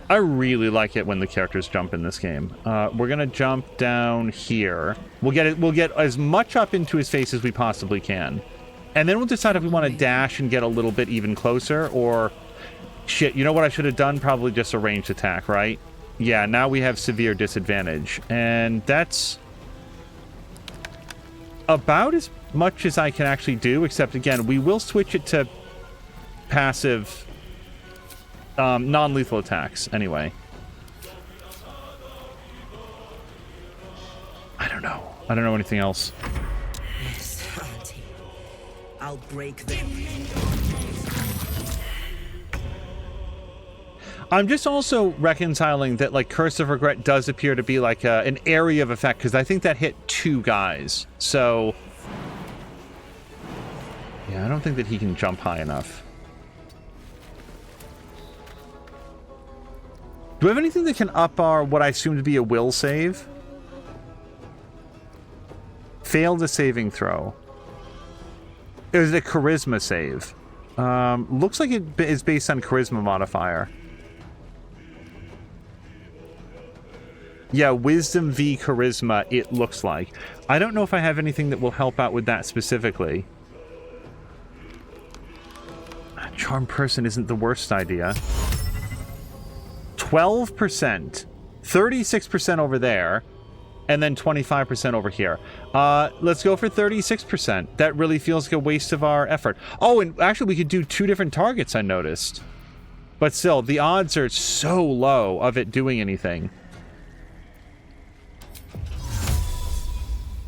I really like it when the characters jump in this game. We're gonna jump down here. We'll get as much up into his face as we possibly can. And then we'll decide if we want to dash and get a little bit even closer, or... Shit, you know what I should have done? Probably just a ranged attack, right? Yeah, now we have severe disadvantage, and that's about as much as I can actually do, except, again, we will switch it to passive, non-lethal attacks, anyway. I don't know. I don't know anything else. Yes, Auntie. I'll break them. I'm just also reconciling that, like, Curse of Regret does appear to be, like, an area of effect, because I think that hit 2 guys. So, yeah, I don't think that he can jump high enough. Do we have anything that can up our, what I assume to be a will save? Failed a saving throw. It was a charisma save. Looks like it is based on charisma modifier. Yeah, Wisdom v Charisma, it looks like. I don't know if I have anything that will help out with that specifically. Charm Person isn't the worst idea. 12%. 36% over there. And then 25% over here. Let's go for 36%. That really feels like a waste of our effort. Oh, and actually we could do 2 different targets, I noticed. But still, the odds are so low of it doing anything.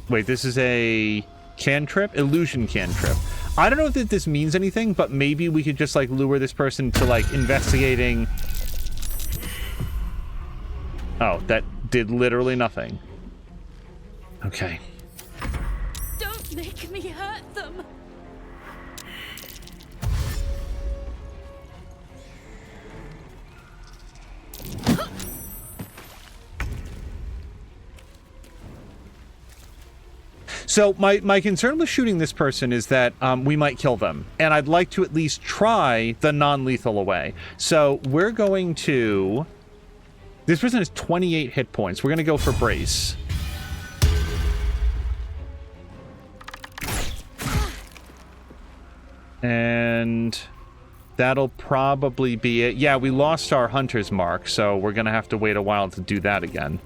Wait, this is a cantrip? Illusion cantrip. I don't know if this means anything, but maybe we could just, like, lure this person to, like, investigating... Oh, that did literally nothing. Okay. Don't make me hurt them. So my concern with shooting this person is that we might kill them. And I'd like to at least try the non-lethal away. So we're going to... This person has 28 hit points. We're going to go for Brace. And that'll probably be it. Yeah, we lost our Hunter's Mark, so we're going to have to wait a while to do that again.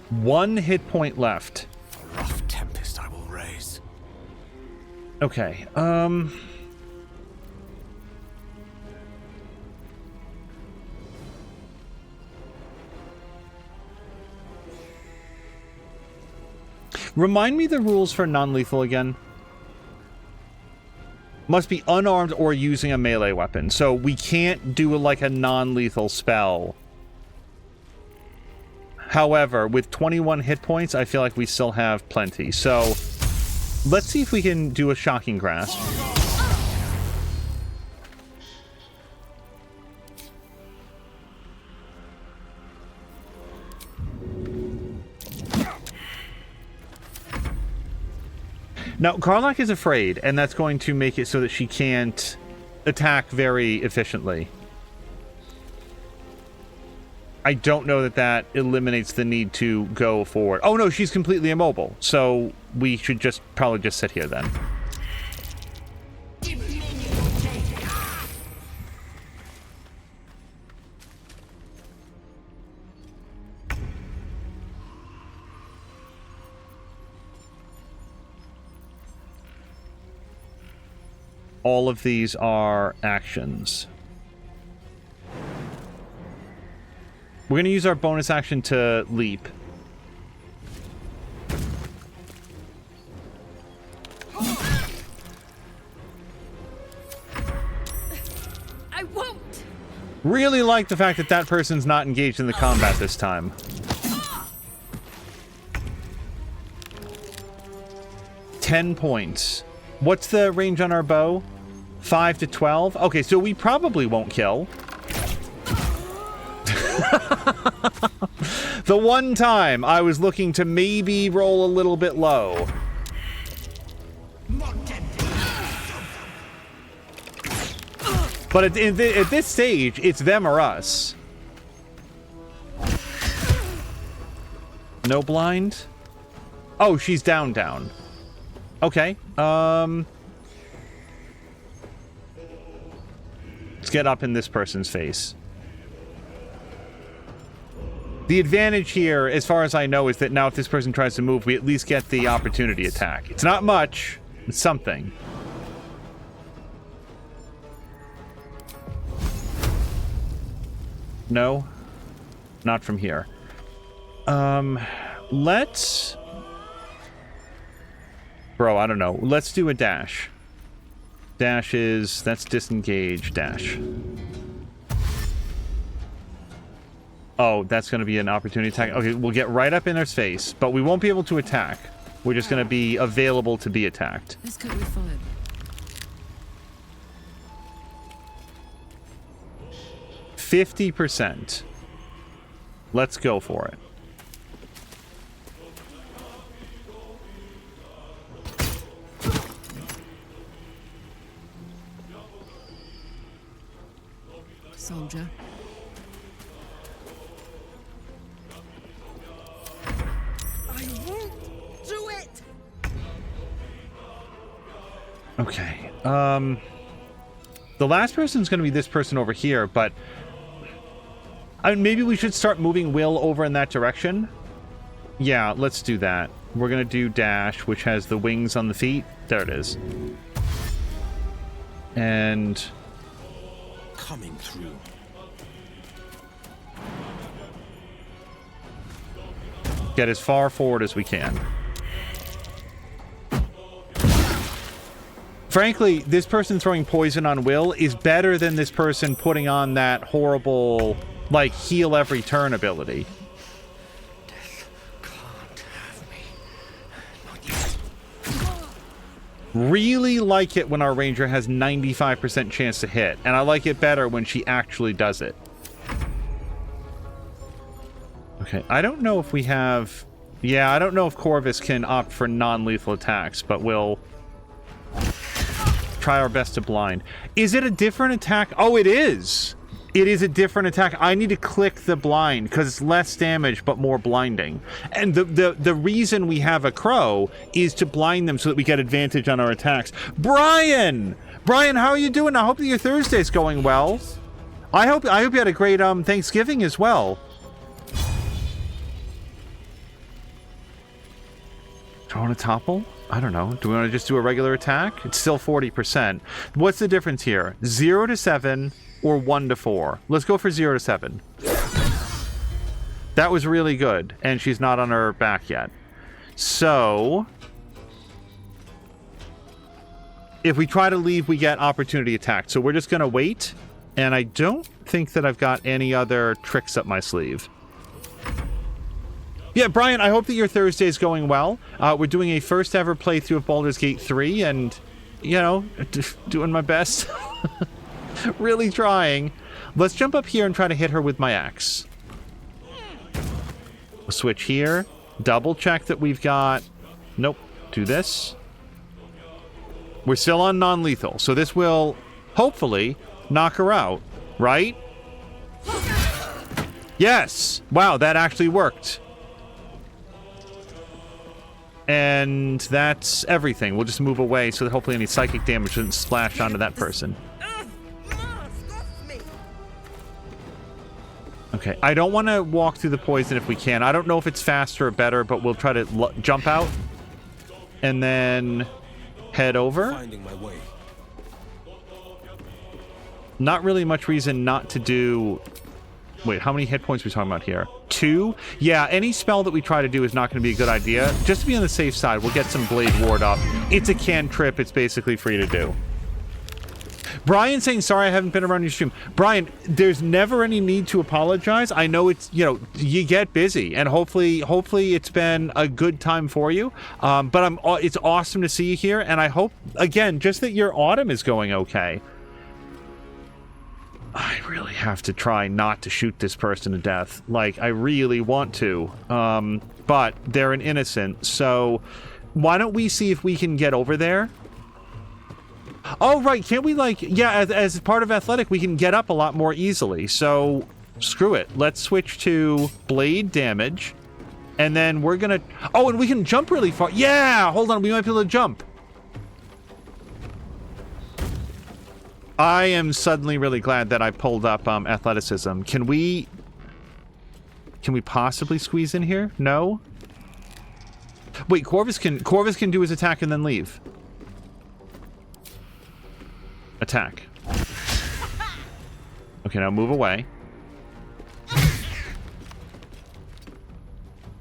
One hit point left. A rough tempest I will raise. Okay, remind me the rules for non-lethal again. Must be unarmed or using a melee weapon. So we can't do like a non-lethal spell. However, with 21 hit points, I feel like we still have plenty. So, let's see if we can do a Shocking Grasp. Now, Karlach is afraid, and that's going to make it so that she can't attack very efficiently. I don't know that that eliminates the need to go forward. Oh no, she's completely immobile. So we should just probably just sit here then. All of these are actions. We're going to use our bonus action to leap. I won't. Really like the fact that that person's not engaged in the combat this time. $10 points. What's the range on our bow? 5 to 12? Okay, so we probably won't kill. The one time I was looking to maybe roll a little bit low. But at this stage, it's them or us. No blind? Oh, she's down. Okay. Let's get up in this person's face. The advantage here, as far as I know, is that now if this person tries to move, we at least get the opportunity attack. It's not much, it's something. No, not from here. Let's... Bro, I don't know. Let's do a dash. Dash is... That's disengage, dash. Oh, that's going to be an opportunity attack. Okay, we'll get right up in their face, but we won't be able to attack. We're just going to be available to be attacked. This could be fun. 50%. Let's go for it. Soldier. I won't do it. Okay. The last person's going to be this person over here, but maybe we should start moving Will over in that direction. Yeah, let's do that. We're going to do dash, which has the wings on the feet. There it is. And coming through. Get as far forward as we can. Frankly, this person throwing poison on Will is better than this person putting on that horrible like, heal every turn ability. Really like it when our ranger has 95% chance to hit, and I like it better when she actually does it. Okay, I don't know if we have... Yeah, I don't know if Corvus can opt for non-lethal attacks, but we'll try our best to blind. Is it a different attack? Oh, it is! It is a different attack. I need to click the blind, because it's less damage, but more blinding. And the reason we have a crow is to blind them so that we get advantage on our attacks. Brian! Brian, how are you doing? I hope that your Thursday's going well. I hope you had a great Thanksgiving as well. Do I want to topple? I don't know. Do we want to just do a regular attack? It's still 40%. What's the difference here? 0 to 7 or 1 to 4? Let's go for 0 to 7. That was really good. And she's not on her back yet. So... if we try to leave, we get opportunity attack. So we're just going to wait. And I don't think that I've got any other tricks up my sleeve. Yeah, Brian, I hope that your Thursday is going well. We're doing a first ever playthrough of Baldur's Gate 3 and, you know, doing my best. Really trying. Let's jump up here and try to hit her with my axe. We'll switch here. Double check that we've got... Nope. Do this. We're still on non-lethal, so this will, hopefully, knock her out, right? Yes! Wow, that actually worked. And that's everything. We'll just move away so that hopefully any psychic damage doesn't splash onto that person. Okay, I don't want to walk through the poison if we can. I don't know if it's faster or better, but we'll try to jump out and then head over. Finding my way. Not really much reason not to do... Wait, how many hit points are we talking about here? 2? Yeah, any spell that we try to do is not going to be a good idea. Just to be on the safe side, we'll get some Blade Ward up. It's a cantrip. It's basically free to do. Brian saying, sorry I haven't been around your stream. Brian, there's never any need to apologize. I know it's, you know, you get busy, and hopefully it's been a good time for you. But it's awesome to see you here, and I hope, again, just that your autumn is going okay. I really have to try not to shoot this person to death. Like, I really want to. But they're an innocent, so why don't we see if we can get over there? Oh, right, can't we, like... Yeah, as part of Athletic, we can get up a lot more easily, so screw it. Let's switch to blade damage, and then we're gonna... Oh, and we can jump really far. Yeah! Hold on, we might be able to jump. I am suddenly really glad that I pulled up athleticism. Can we possibly squeeze in here? No? Wait, Corvus can do his attack and then leave. Attack. Okay, now move away.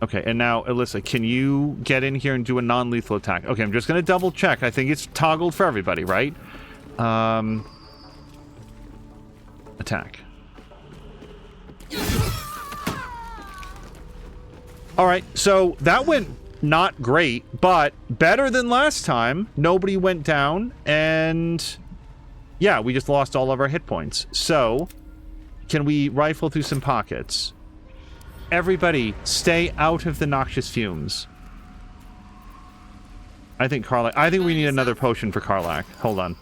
Okay, and now, Alyssa, can you get in here and do a non-lethal attack? Okay, I'm just going to double check. I think it's toggled for everybody, right? Attack. Alright, so that went not great, but better than last time. Nobody went down, and yeah, we just lost all of our hit points. So, can we rifle through some pockets? Everybody, stay out of the noxious fumes. I think we need another potion for Karlach. Hold on.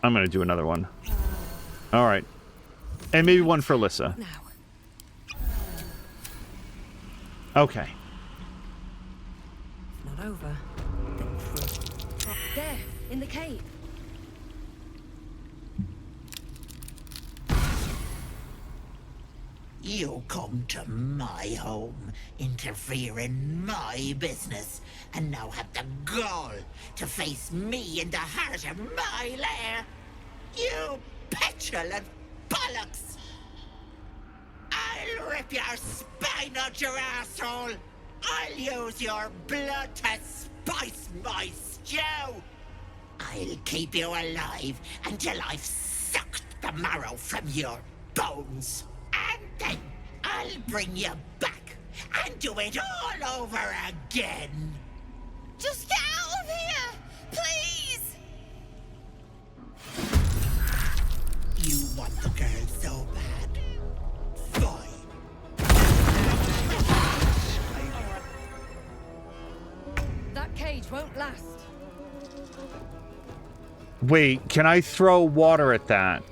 I'm going to do another one. All right. And maybe one for Alyssa. Okay. Not over. Then through. There, in the cave. You come to my home, interfere in my business, and now have the gall to face me in the heart of my lair. You petulant bollocks! I'll rip your spine out your asshole! I'll use your blood to spice my stew. I'll keep you alive until I've sucked the marrow from your bones. And then I'll bring you back and do it all over again. Just get out of here! Please! You want the girl so bad. Fine. That cage won't last. Wait, can I throw water at that?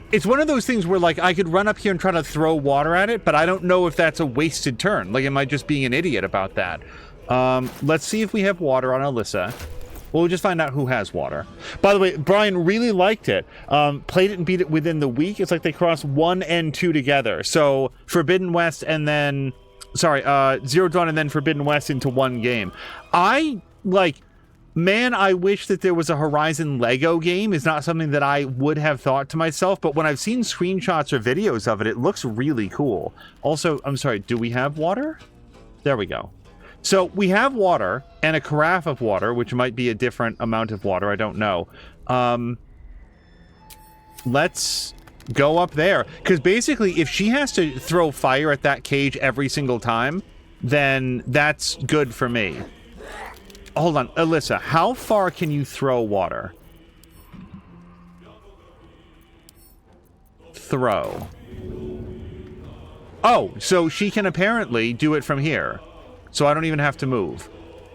It's one of those things where, like, I could run up here and try to throw water at it, but I don't know if that's a wasted turn. Like, am I just being an idiot about that? Let's see if we have water on Alyssa. We'll just find out who has water. By the way, Brian really liked it. Played it and beat it within the week. It's like they crossed 1 and 2 together. So, Forbidden West and then... Sorry, Zero Dawn and then Forbidden West into one game. Man, I wish that there was a Horizon Lego game. Is not something that I would have thought to myself, but when I've seen screenshots or videos of it, it looks really cool. Also, I'm sorry, do we have water? There we go. So we have water and a carafe of water, which might be a different amount of water. I don't know. Let's go up there. Because basically, if she has to throw fire at that cage every single time, then that's good for me. Hold on, Alyssa, how far can you throw water? Throw. Oh, so she can apparently do it from here. So I don't even have to move.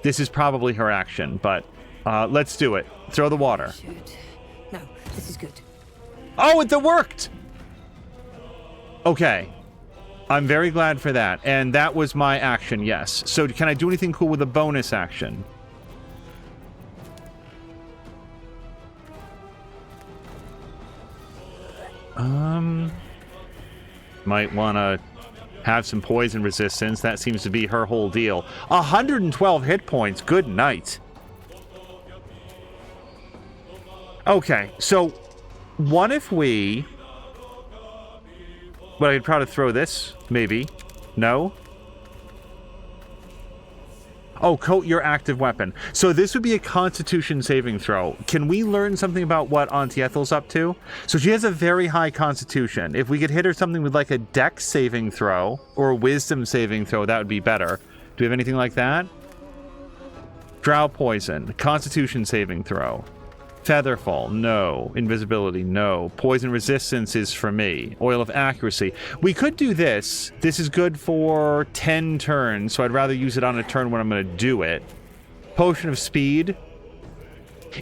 This is probably her action, but let's do it. Throw the water. Shoot. No, this is good. Oh, it worked! Okay. I'm very glad for that. And that was my action, yes. So can I do anything cool with a bonus action? Might want to have some poison resistance. That seems to be her whole deal. 112 hit points. Good night. Okay, so what if we... But I'd try to throw this, maybe. No? Oh, coat your active weapon. So this would be a Constitution saving throw. Can we learn something about what Auntie Ethel's up to? So she has a very high Constitution. If we could hit her something with like a Dex saving throw or a Wisdom saving throw, that would be better. Do we have anything like that? Drow poison. Constitution saving throw. Featherfall, no. Invisibility, no. Poison resistance is for me. Oil of accuracy. We could do this. This is good for 10 turns, so I'd rather use it on a turn when I'm going to do it. Potion of speed.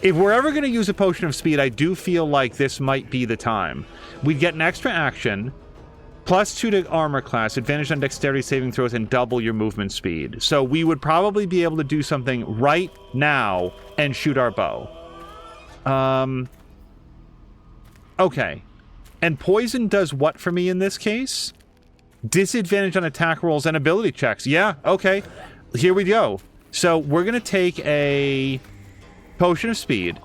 If we're ever going to use a potion of speed, I do feel like this might be the time. We'd get an extra action, +2 to armor class, advantage on dexterity saving throws, and double your movement speed. So we would probably be able to do something right now and shoot our bow. Okay. And poison does what for me in this case? Disadvantage on attack rolls and ability checks. Yeah, okay. Here we go. So we're going to take a potion of speed.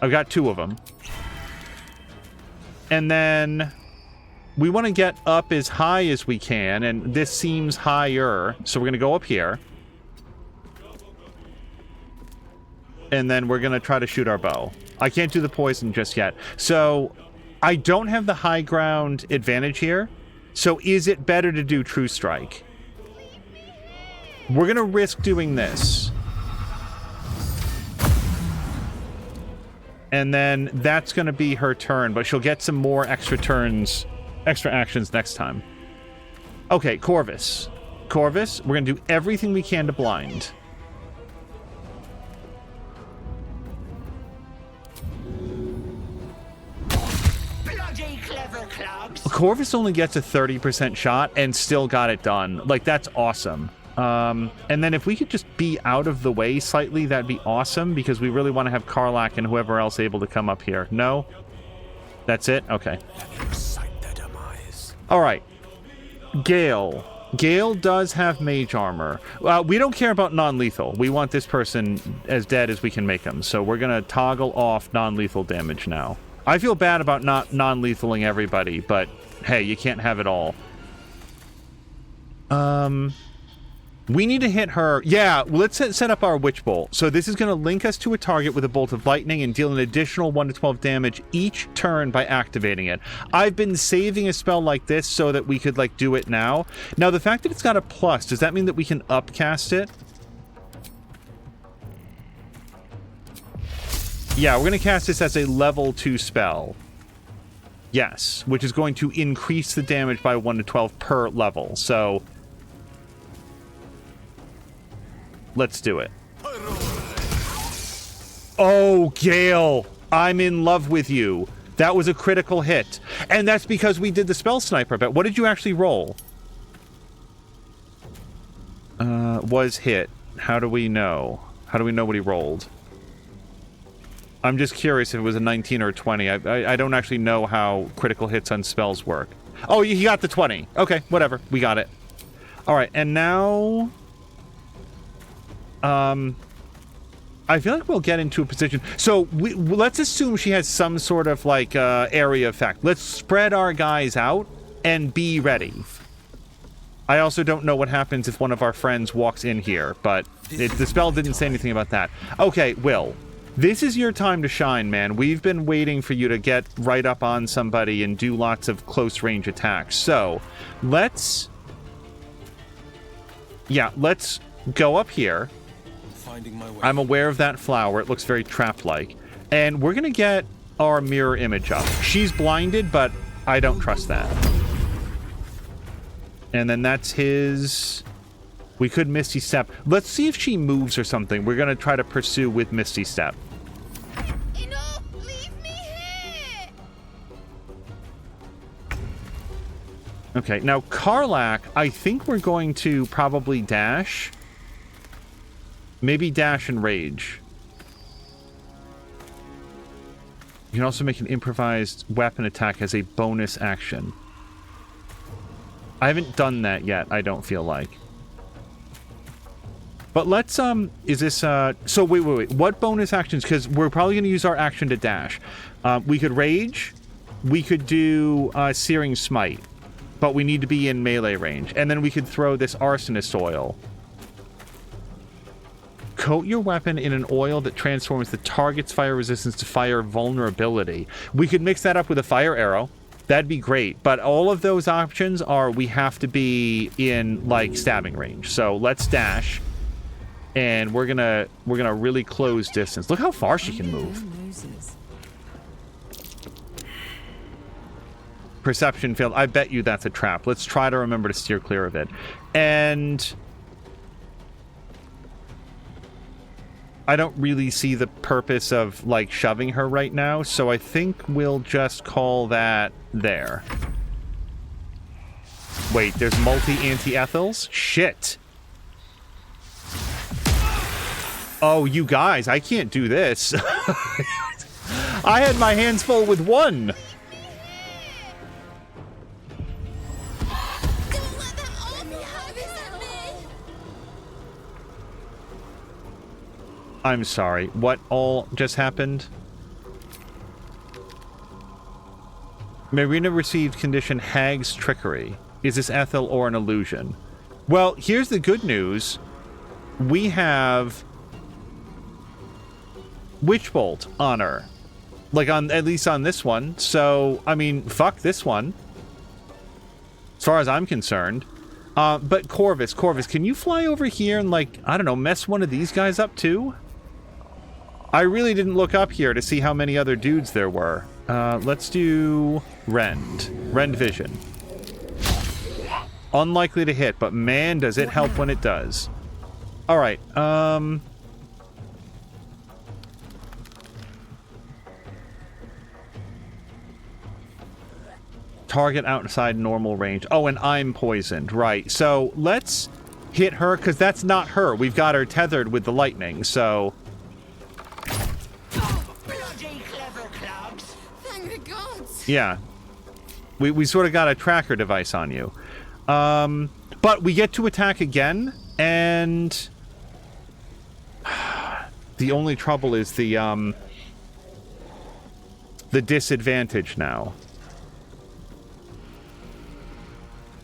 I've got 2 of them. And then we want to get up as high as we can, and this seems higher. So we're going to go up here. And then we're going to try to shoot our bow. I can't do the poison just yet. So I don't have the high ground advantage here. So is it better to do True Strike? We're going to risk doing this. And then that's going to be her turn, but she'll get some more extra turns, extra actions next time. Okay, Corvus. Corvus, we're going to do everything we can to blind. Corvus only gets a 30% shot and still got it done. Like, that's awesome. And then if we could just be out of the way slightly, that'd be awesome, because we really want to have Karlach and whoever else able to come up here. No? That's it? Okay. Alright. Gale. Gale does have mage armor. We don't care about non-lethal. We want this person as dead as we can make them. So we're going to toggle off non-lethal damage now. I feel bad about not non-lethaling everybody, but hey, you can't have it all. We need to hit her. Yeah, let's set up our Witch Bolt. So this is going to link us to a target with a bolt of lightning and deal an additional 1 to 12 damage each turn by activating it. I've been saving a spell like this so that we could, like, do it now. Now, the fact that it's got a plus, does that mean that we can upcast it? Yeah, we're going to cast this as a level 2 spell. Yes, which is going to increase the damage by 1 to 12 per level. So let's do it. Oh, Gale, I'm in love with you. That was a critical hit. And that's because we did the spell sniper bet. What did you actually roll? Was hit. How do we know? How do we know what he rolled? I'm just curious if it was a 19 or a 20. I don't actually know how critical hits on spells work. Oh, he got the 20. Okay, whatever. We got it. All right, and now... I feel like we'll get into a position. So let's assume she has some sort of like area effect. Let's spread our guys out and be ready. I also don't know what happens if one of our friends walks in here, but the spell didn't say anything about that. Okay, Will, this is your time to shine, man. We've been waiting for you to get right up on somebody and do lots of close range attacks. So let's go up here. I'm aware of that flower. It looks very trap-like. And we're going to get our mirror image up. She's blinded, but I don't trust that. And then that's his... We could Misty Step. Let's see if she moves or something. We're going to try to pursue with Misty Step. Enough! Leave me here! Okay, now Karlach, I think we're going to probably dash... Maybe dash and rage. You can also make an improvised weapon attack as a bonus action. I haven't done that yet, I don't feel like. But let's, is this, so wait. What bonus actions? Because we're probably going to use our action to dash. We could rage. We could do, Searing Smite. But we need to be in melee range. And then we could throw this Arsonist Oil. Coat your weapon in an oil that transforms the target's fire resistance to fire vulnerability. We could mix that up with a fire arrow. That'd be great. But all of those options are we have to be in like stabbing range. So let's dash. And we're gonna really close distance. Look how far she can move. Perception failed. I bet you that's a trap. Let's try to remember to steer clear of it. And I don't really see the purpose of, like, shoving her right now, so I think we'll just call that there. Wait, there's multi-anti-ethels? Shit. Oh, you guys, I can't do this. I had my hands full with one. I'm sorry. What all just happened? Marina received condition Hag's Trickery. Is this Ethel or an illusion? Well, here's the good news. We have Witch Bolt on her. Like, at least on this one. So, I mean, fuck this one. As far as I'm concerned. But Corvus, can you fly over here and, like, I don't know, mess one of these guys up too? I really didn't look up here to see how many other dudes there were. Let's do Rend. Rend Vision. Unlikely to hit, but man, does it help when it does. Alright, target outside normal range. Oh, and I'm poisoned. Right, so let's hit her, because that's not her. We've got her tethered with the lightning, so... Yeah. We sort of got a tracker device on you. But we get to attack again, and... The only trouble is the the disadvantage now.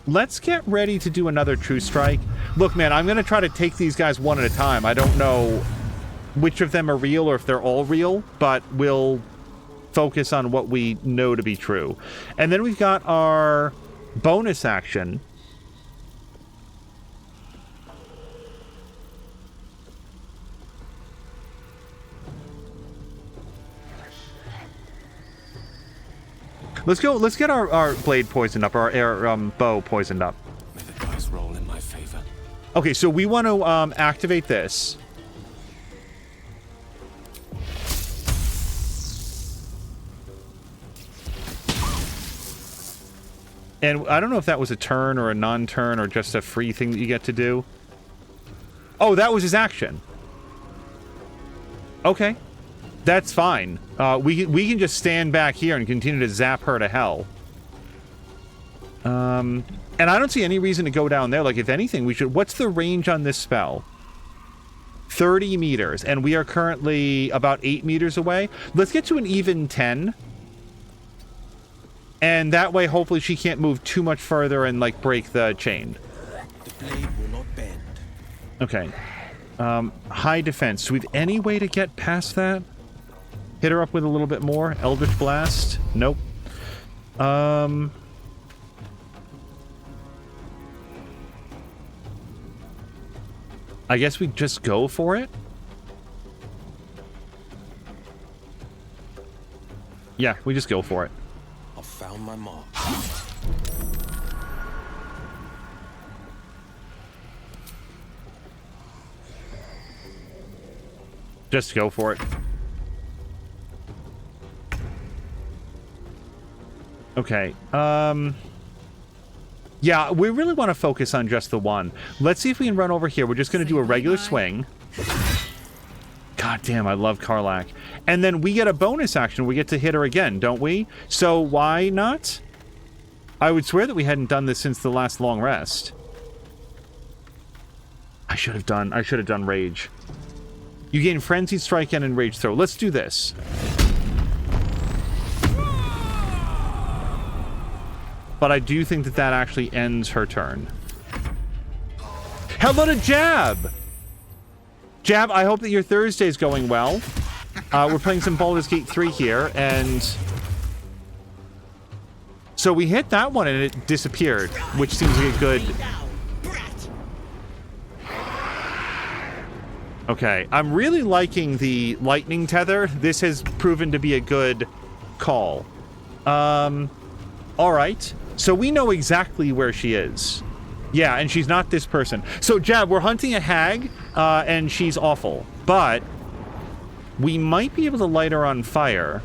Let's get ready to do another True Strike. Look, man, I'm going to try to take these guys one at a time. I don't know which of them are real or if they're all real, but we'll focus on what we know to be true. And then we've got our bonus action. Let's go. Let's get our blade poisoned up, our bow poisoned up. May the dice roll in my favor. Okay, so we want to activate this. And I don't know if that was a turn or a non-turn or just a free thing that you get to do. Oh, that was his action. Okay. That's fine. We can just stand back here and continue to zap her to hell. And I don't see any reason to go down there. Like, if anything, we should... What's the range on this spell? 30 meters. And we are currently about 8 meters away. Let's get to an even 10. And that way, hopefully, she can't move too much further and, like, break the chain. The blade will not bend. Okay. High defense. So we have any way to get past that? Hit her up with a little bit more. Eldritch Blast. Nope. I guess we just go for it. Yeah, we just go for it. I found my mark. Just go for it. Okay. Yeah, we really want to focus on just the one. Let's see if we can run over here. We're just going to do a regular swing. God damn, I love Karlach. And then we get a bonus action. We get to hit her again, don't we? So why not? I would swear that we hadn't done this since the last long rest. I should have done Rage. You gain Frenzied Strike and Enraged Throw. Let's do this. But I do think that that actually ends her turn. How about a Jab? Jab, I hope that your Thursday's going well. We're playing some Baldur's Gate 3 here, and... So we hit that one and it disappeared, which seems like a good... Okay, I'm really liking the lightning tether. This has proven to be a good call. Alright. So we know exactly where she is. Yeah, and she's not this person. So, Jab, we're hunting a hag, and she's awful. But we might be able to light her on fire.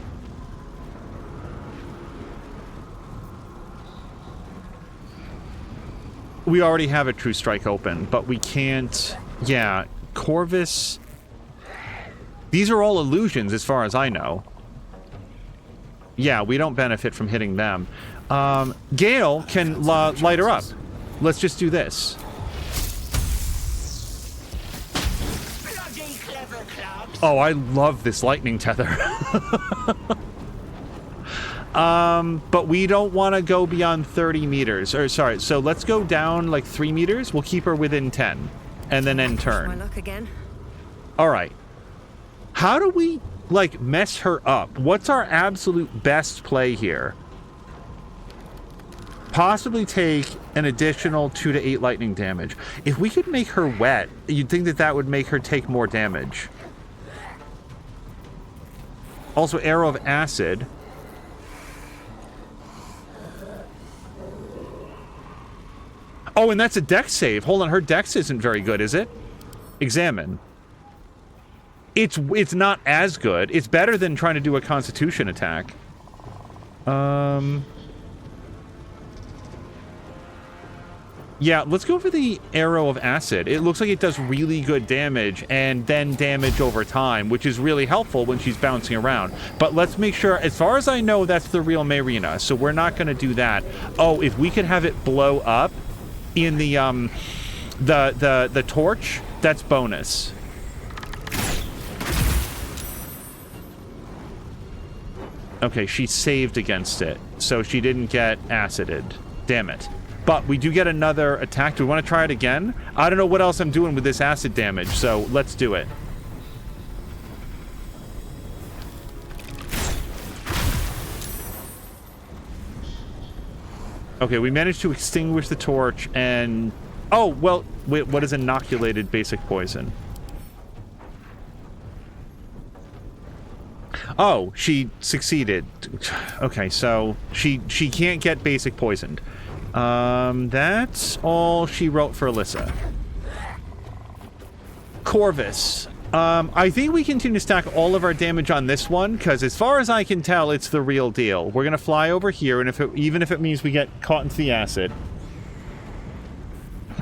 We already have a True Strike open, but we can't... Yeah, Corvus... These are all illusions, as far as I know. Yeah, we don't benefit from hitting them. Gale can light her up. Let's just do this. Oh, I love this lightning tether. But we don't want to go beyond 30 meters. Or, sorry, so let's go down like 3 meters. We'll keep her within 10. And then end turn. My luck again. All right. How do we, like, mess her up? What's our absolute best play here? Possibly take an additional 2 to 8 lightning damage. If we could make her wet, you'd think that that would make her take more damage. Also, Arrow of Acid. Oh, and that's a dex save. Hold on, her dex isn't very good, is it? Examine. It's not as good. It's better than trying to do a Constitution attack. Yeah, let's go for the Arrow of Acid. It looks like it does really good damage and then damage over time, which is really helpful when she's bouncing around. But let's make sure, as far as I know, that's the real Marina, so we're not going to do that. Oh, if we could have it blow up in the torch, that's bonus. Okay, she saved against it, so she didn't get acided. Damn it. But we do get another attack. Do we want to try it again? I don't know what else I'm doing with this acid damage, so let's do it. Okay, we managed to extinguish the torch and... Oh, well, wait, what is inoculated basic poison? Oh, she succeeded. Okay, so she can't get basic poisoned. That's all she wrote for Alyssa. Corvus. I think we continue to stack all of our damage on this one, because as far as I can tell, it's the real deal. We're going to fly over here, and even if it means we get caught into the acid.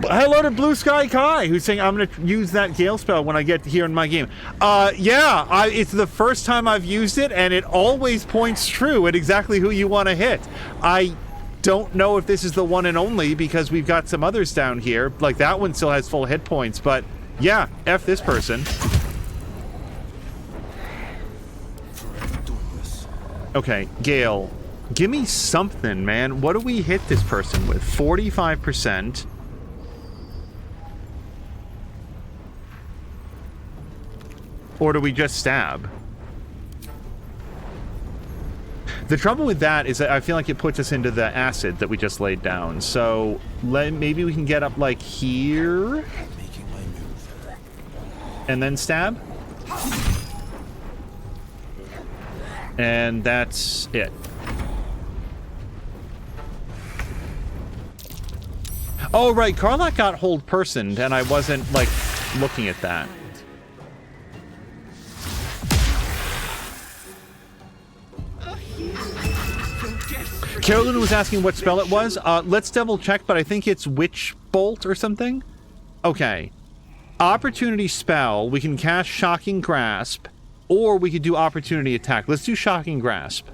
Hello to Blue Sky Kai, who's saying I'm going to use that Gale spell when I get here in my game. Yeah, it's the first time I've used it, and it always points true at exactly who you want to hit. I don't know if this is the one and only, because we've got some others down here. Like, that one still has full hit points, but yeah, F this person. Okay, Gale, give me something, man. What do we hit this person with? 45%. Or do we just stab? The trouble with that is that I feel like it puts us into the acid that we just laid down. So maybe we can get up like here. And then stab. And that's it. Oh, right. Karlach got hold personed, and I wasn't, like, looking at that. Carolyn was asking what spell it was. Let's double check, but I think it's Witch Bolt or something. Okay. Opportunity spell. We can cast Shocking Grasp, or we could do Opportunity Attack. Let's do Shocking Grasp.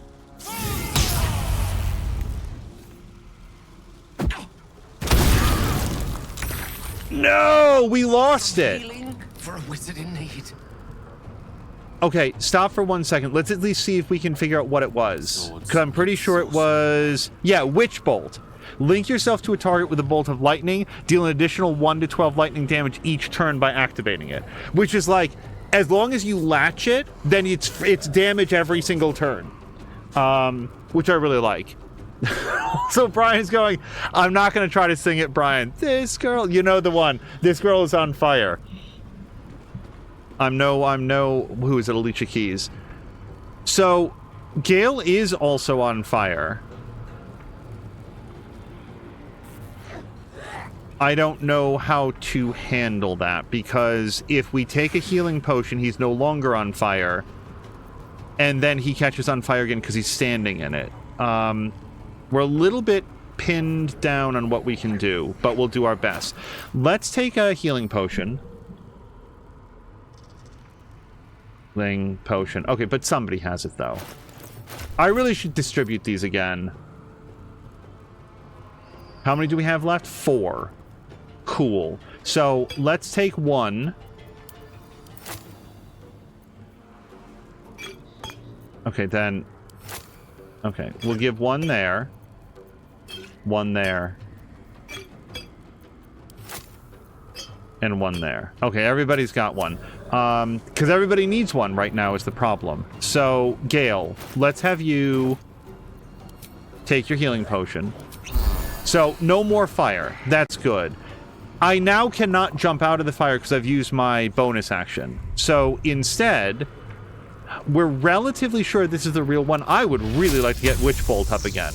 No, we lost it. For a wizard in need. Okay, stop for 1 second. Let's at least see if we can figure out what it was. Because I'm pretty sure it was... Yeah, Witch Bolt. Link yourself to a target with a bolt of lightning. Deal an additional 1 to 12 lightning damage each turn by activating it. Which is like, as long as you latch it, then it's damage every single turn. Which I really like. So Brian's going, I'm not going to try to sing it, Brian. This girl, you know the one. This girl is on fire. I'm no, who is it, Alicia Keys. So, Gale is also on fire. I don't know how to handle that, because if we take a healing potion, he's no longer on fire, and then he catches on fire again because he's standing in it. We're a little bit pinned down on what we can do, but we'll do our best. Let's take a healing potion. Potion. Okay, but somebody has it, though. I really should distribute these again. How many do we have left? 4. Cool. So, let's take 1. Okay, then... Okay, we'll give 1 there. 1 there. And 1 there. Okay, everybody's got 1. Because everybody needs 1 right now is the problem. So, Gale, let's have you take your healing potion. So, no more fire. That's good. I now cannot jump out of the fire because I've used my bonus action. So, instead, we're relatively sure this is the real one. I would really like to get Witch Bolt up again.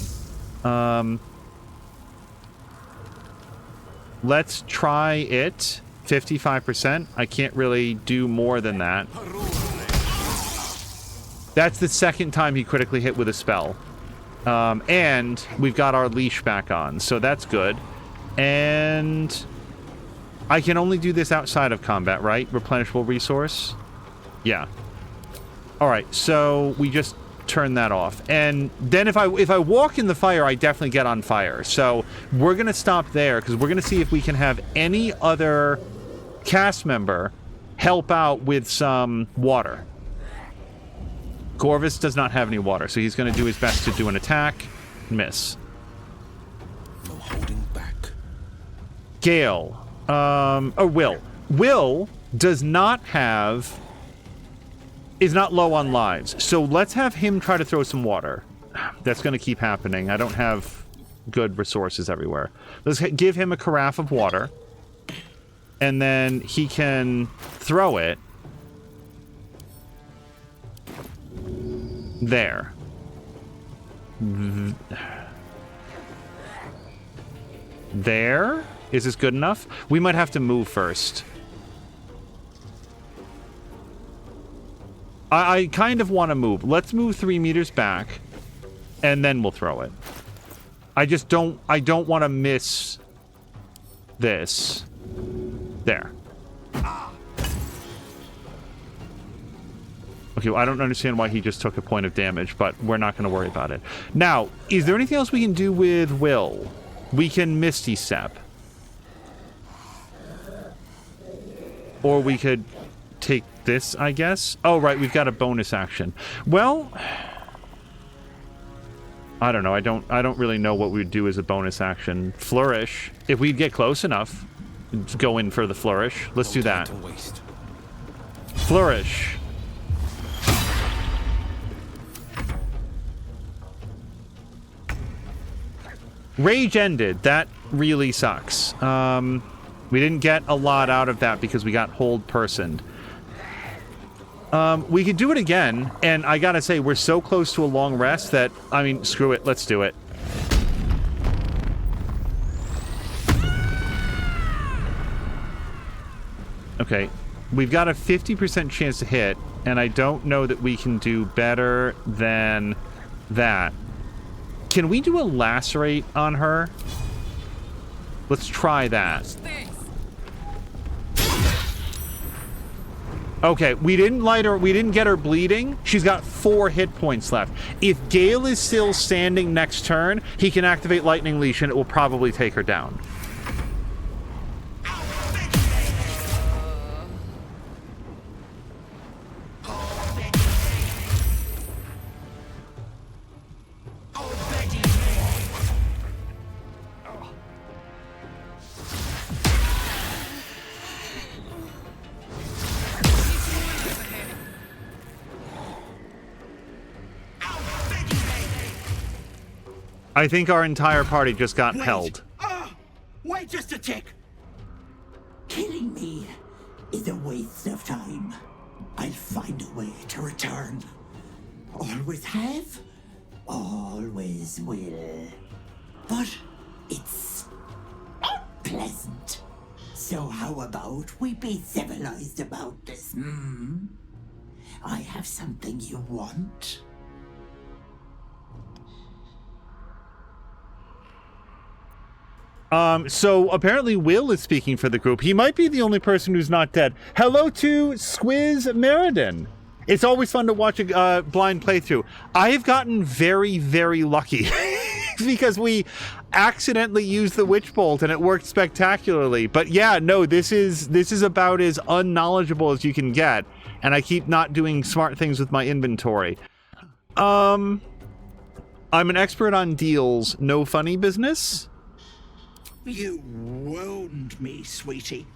Let's try it. 55%. I can't really do more than that. That's the second time he critically hit with a spell. And we've got our leash back on, so that's good. And I can only do this outside of combat, right? Replenishable resource? Yeah. Alright, so we just turn that off. And then if I walk in the fire, I definitely get on fire. So we're going to stop there, because we're going to see if we can have any other cast member help out with some water. Corvus does not have any water, so he's going to do his best to do an attack. Miss. No holding back. Gale. Will. Will does not have... is not low on lives. So let's have him try to throw some water. That's going to keep happening. I don't have good resources everywhere. Let's give him a carafe of water. And then he can throw it. There. There? Is this good enough? We might have to move first. I kind of want to move. Let's move 3 meters back, and then we'll throw it. I don't want to miss this. There. Okay, well, I don't understand why he just took a point of damage, but we're not going to worry about it. Now, is there anything else we can do with Will? We can Misty Step. Or we could take this, I guess. Oh, right, we've got a bonus action. Well, I don't know. I don't really know what we would do as a bonus action. Flourish. If we get close enough, go in for the flourish. Let's do that. Flourish. Rage ended. That really sucks. We didn't get a lot out of that because we got hold personed. We could do it again, and I gotta say, we're so close to a long rest that, I mean, screw it, let's do it. Okay, we've got a 50% chance to hit, and I don't know that we can do better than that. Can we do a lacerate on her? Let's try that. Okay, we didn't light her, we didn't get her bleeding. She's got 4 hit points left. If Gale is still standing next turn, he can activate Lightning Leash and it will probably take her down. I think our entire party just got held. Wait just a tick! Killing me is a waste of time. I'll find a way to return. Always have, always will. But it's unpleasant. So how about we be civilized about this, hmm? I have something you want. So apparently Will is speaking for the group. He might be the only person who's not dead. Hello to Squiz Meriden. It's always fun to watch a blind playthrough. I have gotten very, very lucky because we accidentally used the Witch Bolt and it worked spectacularly. But yeah, no, this is about as unknowledgeable as you can get, and I keep not doing smart things with my inventory. I'm an expert on deals, no funny business. You wound me, sweetie.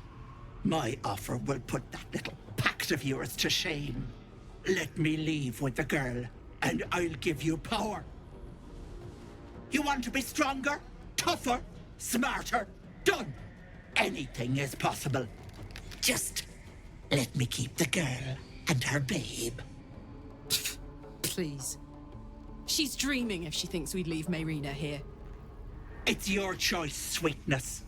My offer will put that little pact of yours to shame. Let me leave with the girl, and I'll give you power. You want to be stronger, tougher, smarter? Done. Anything is possible. Just let me keep the girl and her babe. Please. She's dreaming if she thinks we'd leave Mayrina here. It's your choice, sweetness.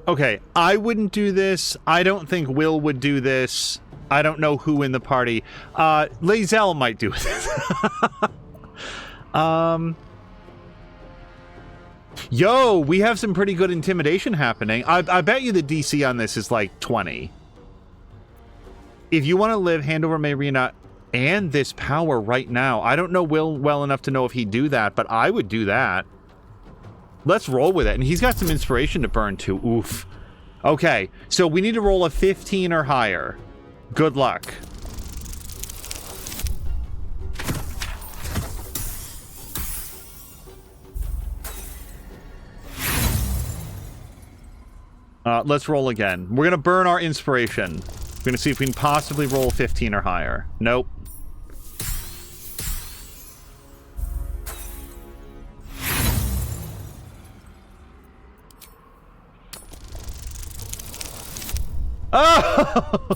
Okay, I wouldn't do this. I don't think Will would do this. I don't know who in the party. Lae'zel might do this. Yo, we have some pretty good intimidation happening. I bet you the DC on this is like 20. If you want to live hand over Mayrina and this power right now, I don't know Will well enough to know if he'd do that, but I would do that. Let's roll with it. And he's got some inspiration to burn too. Oof. Okay, so we need to roll a 15 or higher. Good luck. Let's roll again. We're gonna burn our inspiration. We're gonna see if we can possibly roll 15 or higher. Nope. Oh!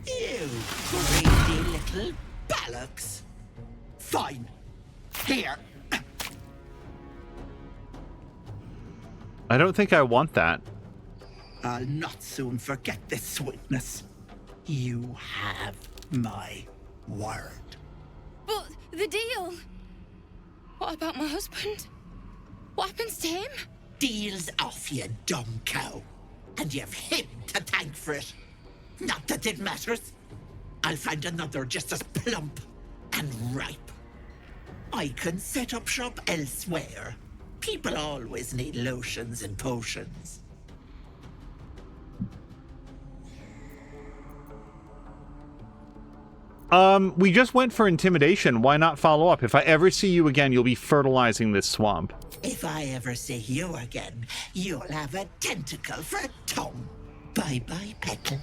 You greedy little bollocks. Fine. Here. I don't think I want that. I'll not soon forget this sweetness. You have my word. But the deal. What about my husband? What happens to him? Deal's off, you dumb cow. And you've him to thank for it. Not that it matters. I'll find another just as plump and ripe. I can set up shop elsewhere. People always need lotions and potions. We just went for intimidation. Why not follow up? If I ever see you again, you'll be fertilizing this swamp. If I ever see you again, you'll have a tentacle for a tongue. Bye-bye, Petal.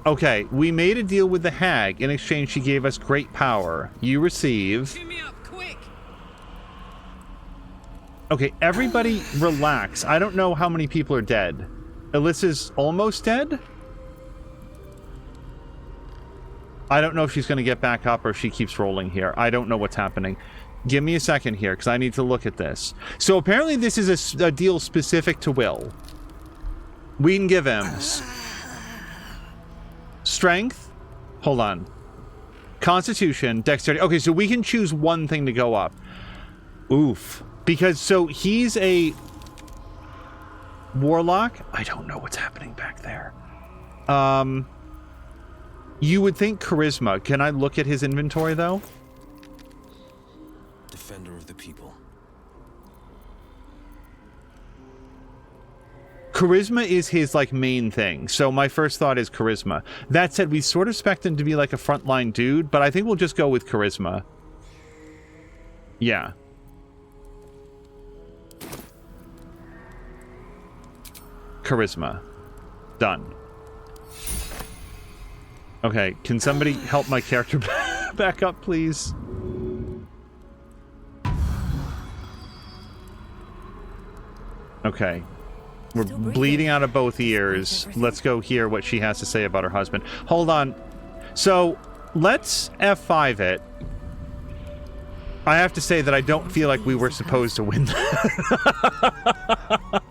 Okay, we made a deal with the hag. In exchange, she gave us great power. You receive... Cheer me up, quick! Okay, everybody relax. I don't know how many people are dead. Alyssa's almost dead? I don't know if she's going to get back up or if she keeps rolling here. I don't know what's happening. Give me a second here, because I need to look at this. So apparently this is a deal specific to Will. We can give him... Strength? Hold on. Constitution, dexterity. Okay, so we can choose one thing to go up. Oof. Because, so he's a... Warlock? I don't know what's happening back there. You would think charisma. Can I look at his inventory, though? Defender of the people. Charisma is his, like, main thing. So my first thought is charisma. That said, we sort of expect him to be, like, a frontline dude, but I think we'll just go with charisma. Yeah. Charisma. Done. Okay, can somebody help my character back up, please? Okay. We're bleeding out of both ears. Let's go hear what she has to say about her husband. Hold on. So, let's F5 it. I have to say that I don't feel like we were supposed to win that.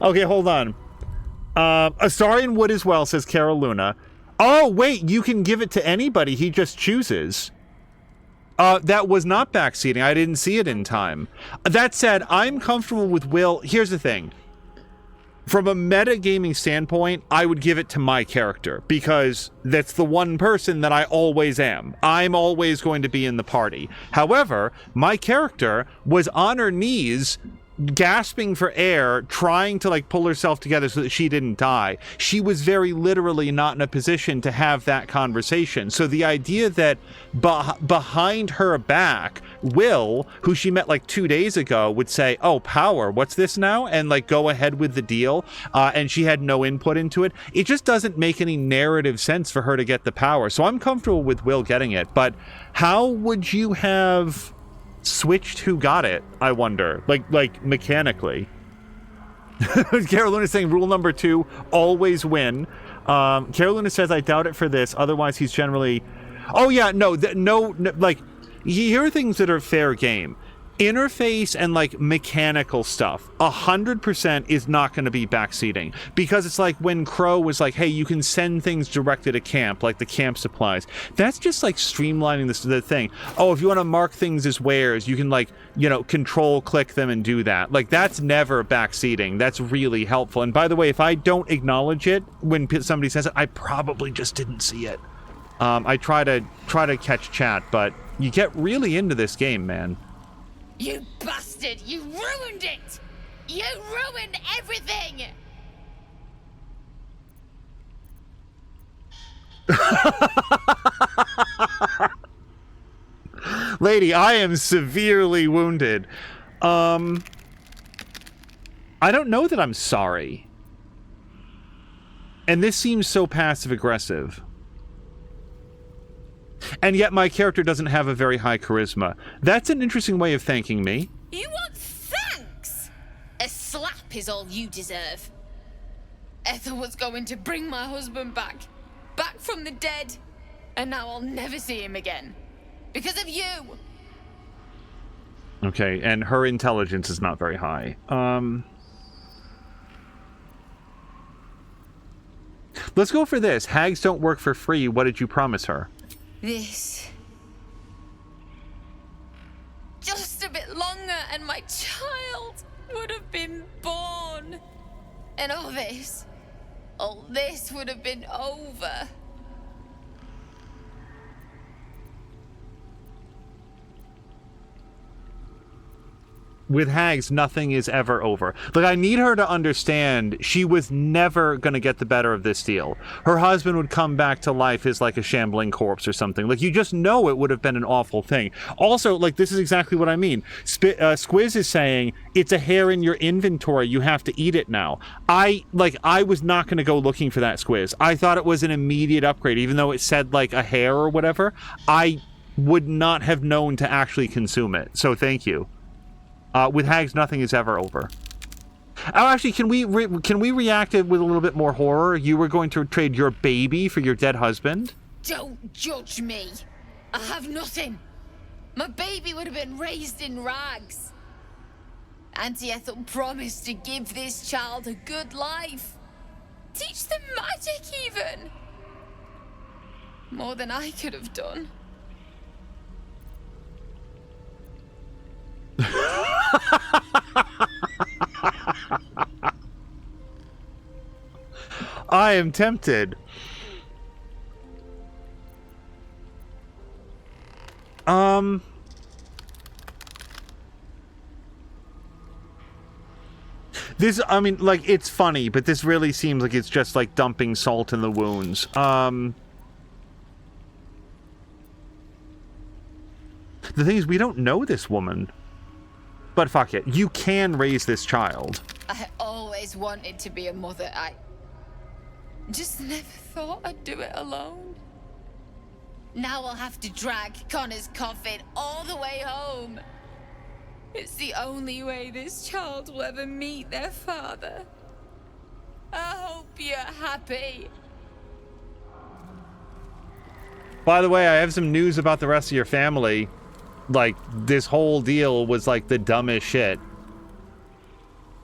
Okay, hold on. Astarian would as well, says Cara Luna. Oh, wait, you can give it to anybody. He just chooses. That was not backseating. I didn't see it in time. That said, I'm comfortable with Will. Here's the thing. From a metagaming standpoint, I would give it to my character because that's the one person that I always am. I'm always going to be in the party. However, my character was on her knees gasping for air, trying to like pull herself together so that she didn't die. She was very literally not in a position to have that conversation. So the idea that behind her back, Will, who she met like 2 days ago, would say, oh, power, what's this now? And like go ahead with the deal. And she had no input into it. It just doesn't make any narrative sense for her to get the power. So I'm comfortable with Will getting it. But how would you have switched who got it, I wonder? Like mechanically. Carolina is saying rule number 2, always win. Carolina says, I doubt it for this, otherwise he's generally... Oh yeah, no, like, here are things that are fair game. Interface and like mechanical stuff 100% is not going to be backseating, because it's like when Crow was like, hey, you can send things directed to camp, like the camp supplies. That's just like streamlining the thing. Oh, if you want to mark things as wares, you can like, you know, control click them and do that. Like that's never backseating. That's really helpful. And by the way, if I don't acknowledge it when somebody says it, I probably just didn't see it. I try to catch chat, but you get really into this game, man. You bastard! You ruined it! You ruined everything! Lady, I am severely wounded. I don't know that I'm sorry. And this seems so passive-aggressive. And yet my character doesn't have a very high charisma. That's an interesting way of thanking me. You want thanks? A slap is all you deserve. Ethel was going to bring my husband back from the dead, and now I'll never see him again. Because of you! Okay, and her intelligence is not very high. Let's go for this. Hags don't work for free. What did you promise her? This. Just a bit longer and my child would have been born. And all this would have been over. With hags, nothing is ever over. Like, I need her to understand she was never going to get the better of this deal. Her husband would come back to life as, like, a shambling corpse or something. Like, you just know it would have been an awful thing. Also, like, this is exactly what I mean. Squiz is saying, it's a hair in your inventory. You have to eat it now. I was not going to go looking for that, Squiz. I thought it was an immediate upgrade, even though it said, like, a hair or whatever. I would not have known to actually consume it. So thank you. With hags, nothing is ever over. Oh, actually, can we react it with a little bit more horror? You were going to trade your baby for your dead husband? Don't judge me. I have nothing. My baby would have been raised in rags. Auntie Ethel promised to give this child a good life. Teach them magic, even. More than I could have done. I am tempted. This, I mean, like, it's funny, but this really seems like it's just like dumping salt in the wounds. The thing is, we don't know this woman. But fuck it, you can raise this child. I always wanted to be a mother. I just never thought I'd do it alone. Now I'll have to drag Connor's coffin all the way home. It's the only way this child will ever meet their father. I hope you're happy. By the way, I have some news about the rest of your family. Like, this whole deal was like the dumbest shit.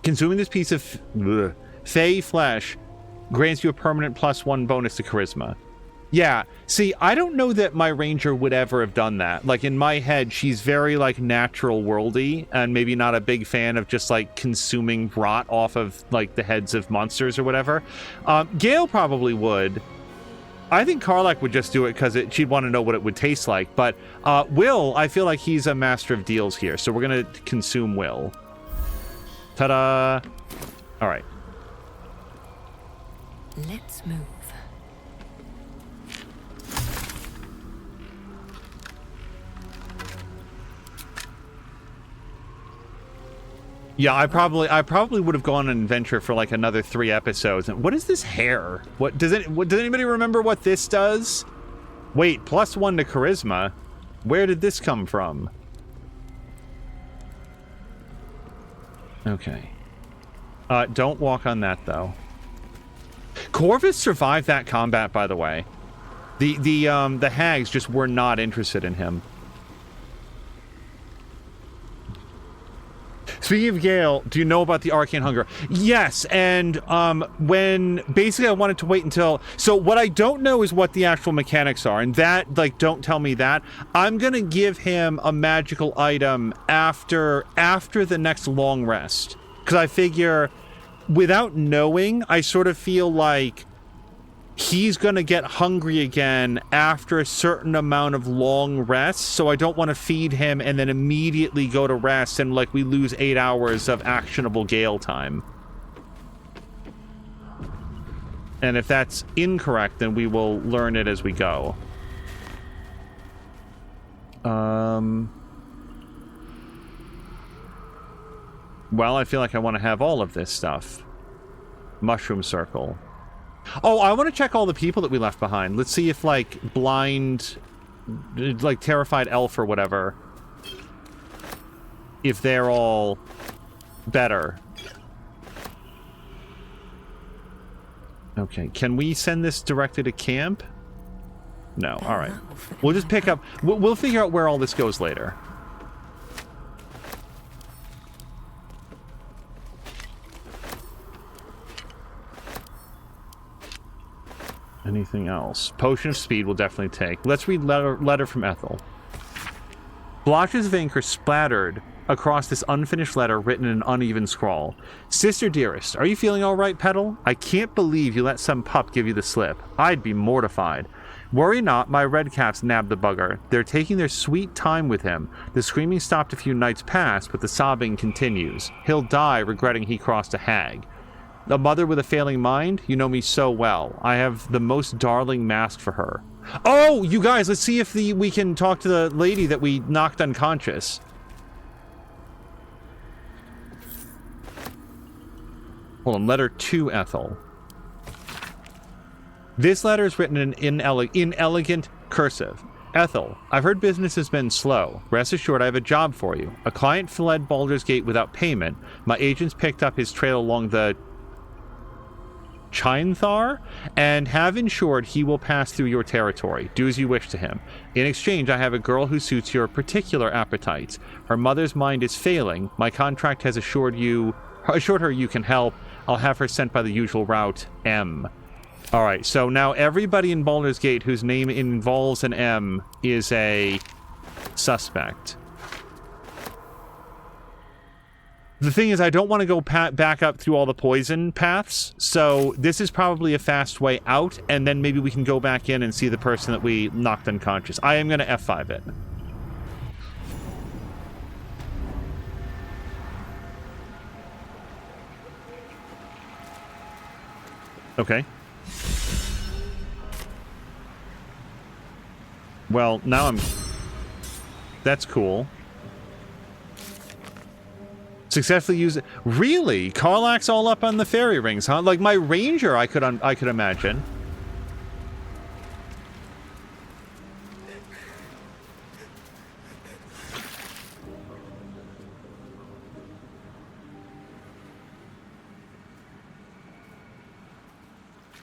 Consuming this piece of fey flesh grants you a permanent +1 bonus to charisma. Yeah, see, I don't know that my ranger would ever have done that. Like, in my head, she's very, like, natural worldy, and maybe not a big fan of just, like, consuming rot off of, like, the heads of monsters or whatever. Gale probably would. I think Karlach would just do it because she'd want to know what it would taste like. But Will, I feel like he's a master of deals here. So we're going to consume Will. Ta-da! All right. Let's move. Yeah, I probably would have gone on an adventure for like another 3 episodes. And what is this hair? Does anybody remember what this does? Wait, +1 to charisma. Where did this come from? Okay. Don't walk on that though. Corvus survived that combat, by the way. The hags just were not interested in him. Speaking of Gale, do you know about the Arcane Hunger? Yes, and when basically I wanted to wait until... So what I don't know is what the actual mechanics are, and that, like, don't tell me that. I'm gonna give him a magical item after the next long rest. Because I figure, without knowing, I sort of feel like he's gonna get hungry again after a certain amount of long rest, so I don't want to feed him and then immediately go to rest and, like, we lose 8 hours of actionable Gale time. And if that's incorrect, then we will learn it as we go. Well, I feel like I want to have all of this stuff. Mushroom circle. Oh, I want to check all the people that we left behind. Let's see if, like, blind... like, terrified elf or whatever... if they're all... better. Okay, can we send this directly to camp? No, alright. We'll just pick up... We'll figure out where all this goes later. Anything else? Potion of speed we'll definitely take. Let's read letter from Ethel. Blotches of ink are splattered across this unfinished letter written in an uneven scrawl. Sister dearest, are you feeling all right, Petal? I can't believe you let some pup give you the slip. I'd be mortified. Worry not, my redcaps nabbed the bugger. They're taking their sweet time with him. The screaming stopped a few nights past, but the sobbing continues. He'll die regretting he crossed a hag. A mother with a failing mind? You know me so well. I have the most darling mask for her. Oh, you guys, let's see if we can talk to the lady that we knocked unconscious. Hold on, letter to Ethel. This letter is written in inelegant cursive. Ethel, I've heard business has been slow. Rest assured I have a job for you. A client fled Baldur's Gate without payment. My agents picked up his trail along the Chinthar and have ensured he will pass through your territory. Do as you wish to him. In exchange, I have a girl who suits your particular appetites. Her mother's mind is failing. My contract has assured her you can help. I'll have her sent by the usual route, M. Alright, so now everybody in Baldur's Gate whose name involves an M is a suspect. The thing is, I don't want to go back up through all the poison paths, so this is probably a fast way out, and then maybe we can go back in and see the person that we knocked unconscious. I am going to F5 it. Okay. Well, now I'm... That's cool. Successfully use it. Really? Karlach's all up on the fairy rings, huh? Like my ranger, I could imagine.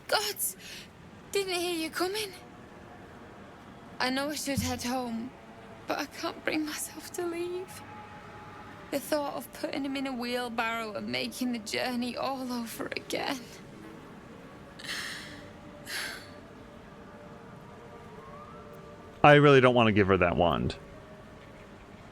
Gods, didn't hear you coming. I know I should head home, but I can't bring myself to leave. The thought of putting him in a wheelbarrow and making the journey all over again. I really don't want to give her that wand.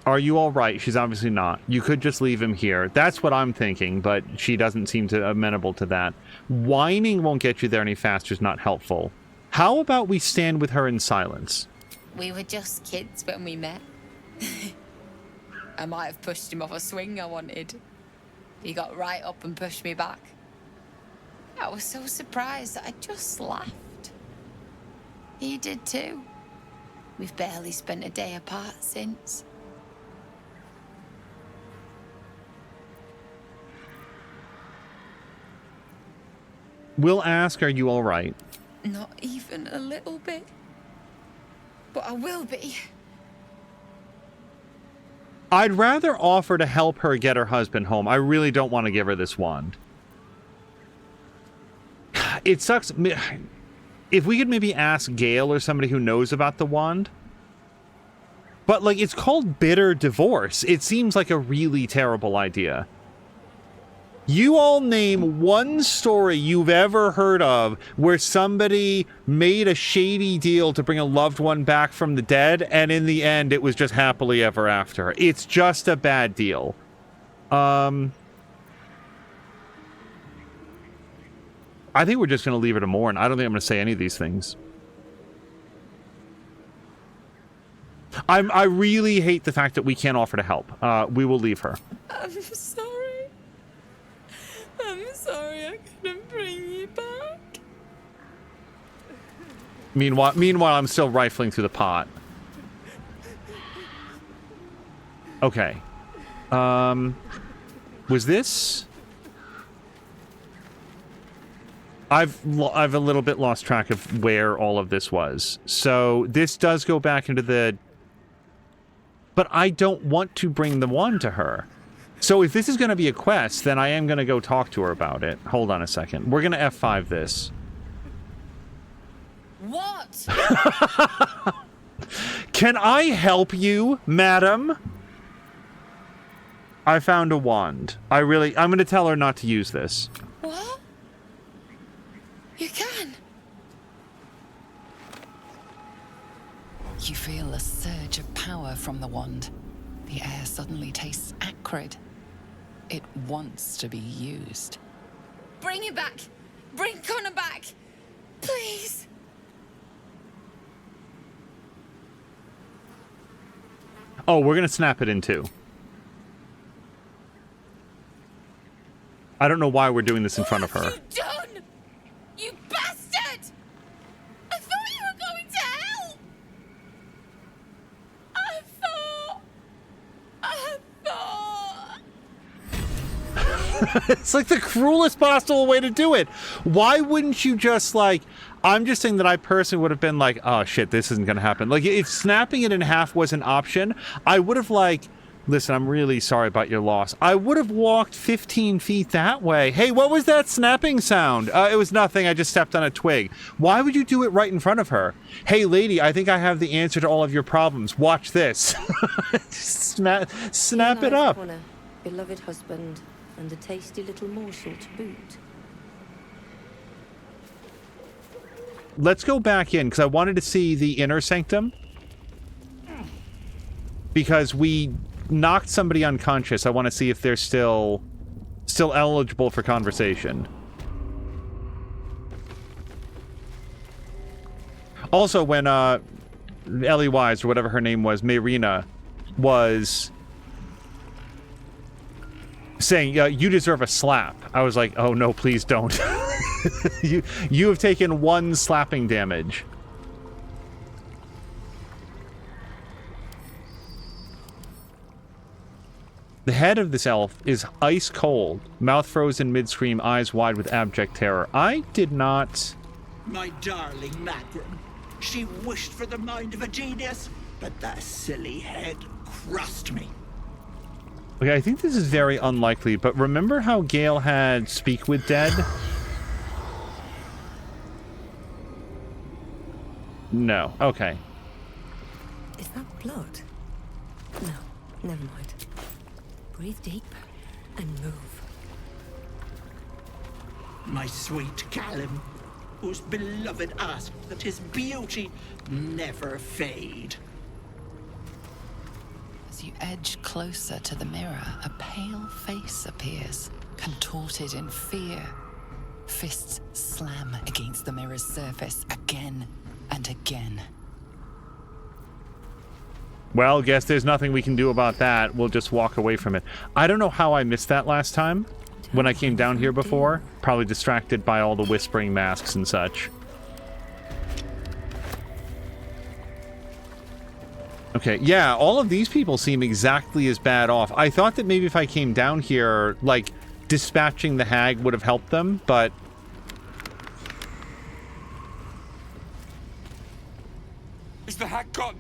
Are you all right? She's obviously not. You could just leave him here. That's what I'm thinking, but she doesn't seem to amenable to that. Whining won't get you there any faster, is not helpful. How about we stand with her in silence? We were just kids when we met. I might have pushed him off a swing I wanted. He got right up and pushed me back. I was so surprised that I just laughed. He did too. We've barely spent a day apart since. We'll ask, are you all right? Not even a little bit. But I will be. I'd rather offer to help her get her husband home. I really don't want to give her this wand. It sucks. If we could maybe ask Gale or somebody who knows about the wand. But, like, it's called bitter divorce. It seems like a really terrible idea. You all name one story you've ever heard of where somebody made a shady deal to bring a loved one back from the dead, and in the end it was just happily ever after. It's just a bad deal. I think we're just going to leave her to mourn. I don't think I'm going to say any of these things. I really hate the fact that we can't offer to help. We will leave her. I'm sorry. I'm sorry I couldn't bring you back. Meanwhile, I'm still rifling through the pot. Okay. Was this? I've a little bit lost track of where all of this was. So this does go back into the... But I don't want to bring the wand to her. So if this is going to be a quest, then I am going to go talk to her about it. Hold on a second. We're going to F5 this. What? Can I help you, madam? I found a wand. I'm going to tell her not to use this. What? You can. You feel a surge of power from the wand. The air suddenly tastes acrid. It wants to be used. Bring it back. Bring Connor back. Please. Oh, we're going to snap it in two. I don't know why we're doing this in front of her. What have you done? You bastard! I thought you were going to hell! I thought... It's like the cruelest possible way to do it. Why wouldn't you just, like... I'm just saying that I personally would have been like, oh shit, this isn't going to happen. Like, if snapping it in half was an option, I would have like... Listen, I'm really sorry about your loss. I would have walked 15 feet that way. Hey, what was that snapping sound? It was nothing. I just stepped on a twig. Why would you do it right in front of her? Hey, lady, I think I have the answer to all of your problems. Watch this. Snap it up. Connor, beloved husband, and a tasty little morsel to boot. Let's go back in, because I wanted to see the inner sanctum. Because we... knocked somebody unconscious. I want to see if they're still eligible for conversation. Also, when Ellie Wise, or whatever her name was, Mayrina, was saying, you deserve a slap, I was like, oh no, please don't. you have taken 1 slapping damage. The head of this elf is ice cold, mouth frozen mid-scream, eyes wide with abject terror. I did not... My darling Magrum. She wished for the mind of a genius, but that silly head crushed me. Okay, I think this is very unlikely, but remember how Gale had Speak with Dead? No. Okay. Is that blood? No, never mind. Breathe deep and move. My sweet Callum, whose beloved asked that his beauty never fade. As you edge closer to the mirror, a pale face appears, contorted in fear. Fists slam against the mirror's surface again and again. Well, guess there's nothing we can do about that. We'll just walk away from it. I don't know how I missed that last time when I came down here before. Probably distracted by all the whispering masks and such. Okay, yeah, all of these people seem exactly as bad off. I thought that maybe if I came down here, like, dispatching the hag would have helped them, but... Is the hag gone?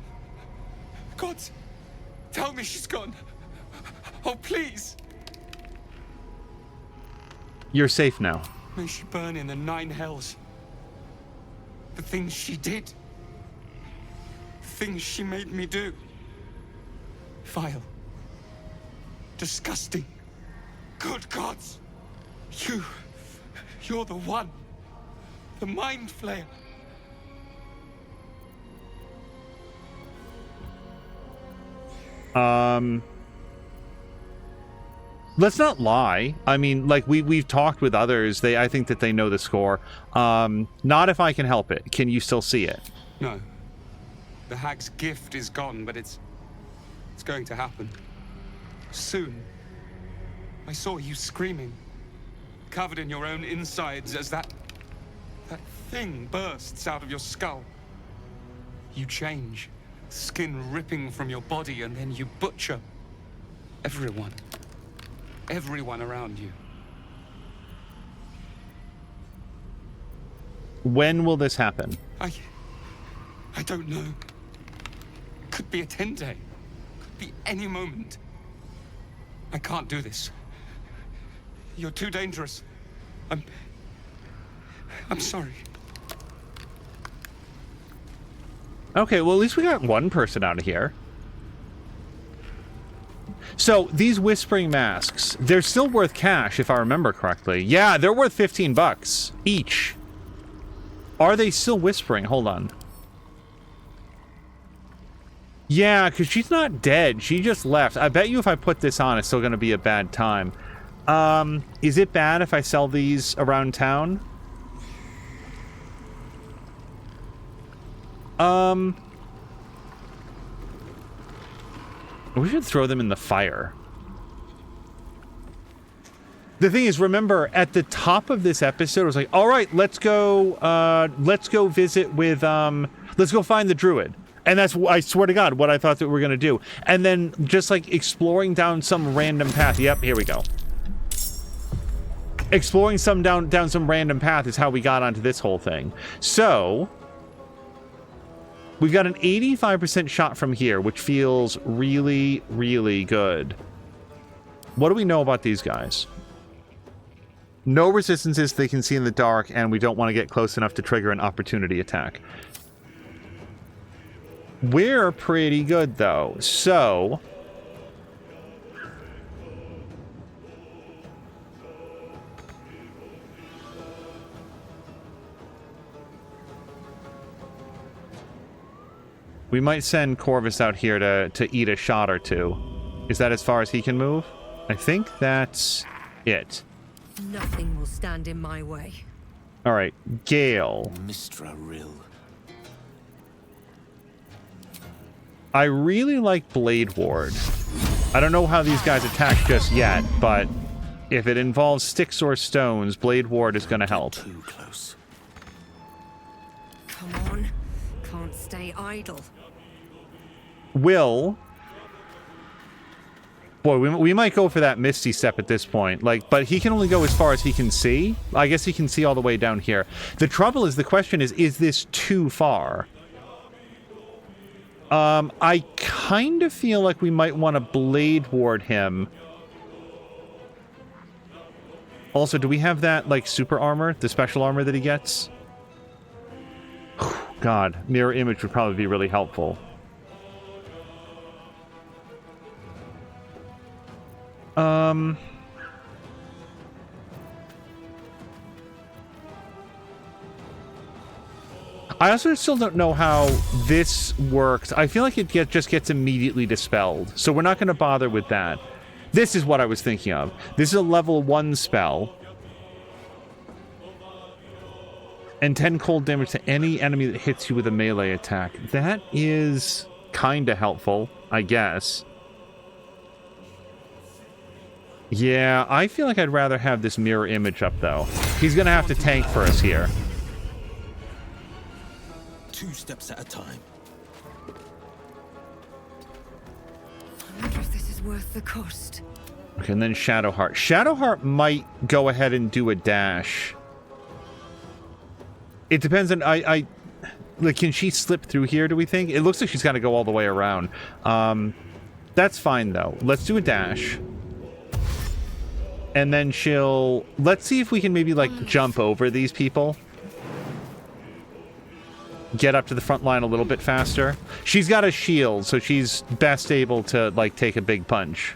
Gods, tell me she's gone. Oh, please. You're safe now. May she burn in the 9 hells. The things she did. The things she made me do. Vile. Disgusting. Good gods. You're the one. The mind flayer. Let's not lie. I mean, like, we've talked with others. I think that they know the score. Not if I can help it. Can you still see it? No. The hag's gift is gone, but it's going to happen. Soon. I saw you screaming, covered in your own insides as that thing bursts out of your skull. You change, skin ripping from your body, and then you butcher, Everyone. Everyone around you. When will this happen? I don't know. Could be a 10-day. Could be any moment. I can't do this. You're too dangerous. I'm sorry. Okay, well, at least we got one person out of here. So, these whispering masks, they're still worth cash, if I remember correctly. Yeah, they're worth 15 bucks each. Are they still whispering? Hold on. Yeah, because she's not dead. She just left. I bet you if I put this on, it's still going to be a bad time. Is it bad if I sell these around town? We should throw them in the fire. The thing is, remember, at the top of this episode, it was like, all right, let's go visit with, let's go find the druid. And that's, I swear to God, what I thought that we were going to do. And then just, like, exploring down some random path. Yep, here we go. Exploring down some random path is how we got onto this whole thing. So, we've got an 85% shot from here, which feels really, really good. What do we know about these guys? No resistances they can see in the dark, and we don't want to get close enough to trigger an opportunity attack. We're pretty good, though. So, we might send Corvus out here to eat a shot or two. Is that as far as he can move? I think that's it. Nothing will stand in my way. All right, Gale. Mistra Rill. I really like Blade Ward. I don't know how these guys attack just yet, but if it involves sticks or stones, Blade Ward is going to help. Too close. Come on. Can't stay idle. Will. Boy, we might go for that Misty Step at this point. Like, but he can only go as far as he can see. I guess he can see all the way down here. The trouble is, the question is this too far? I kind of feel like we might want to Blade Ward him. Also, do we have that, like, super armor? The special armor that he gets? God, mirror image would probably be really helpful. I also still don't know how this works. I feel like it just gets immediately dispelled, so we're not going to bother with that. This is what I was thinking of. This is a level 1 spell. And 10 cold damage to any enemy that hits you with a melee attack. That is kind of helpful, I guess. Yeah, I feel like I'd rather have this mirror image up, though. He's going to have to tank for us here. 2 steps at a time. I wonder if this is worth the cost. Okay, and then Shadowheart. Shadowheart might go ahead and do a dash. It depends on... like, can she slip through here, do we think? It looks like she's got to go all the way around. That's fine, though. Let's do a dash. And then she'll... Let's see if we can maybe, like, jump over these people. Get up to the front line a little bit faster. She's got a shield, so she's best able to, like, take a big punch.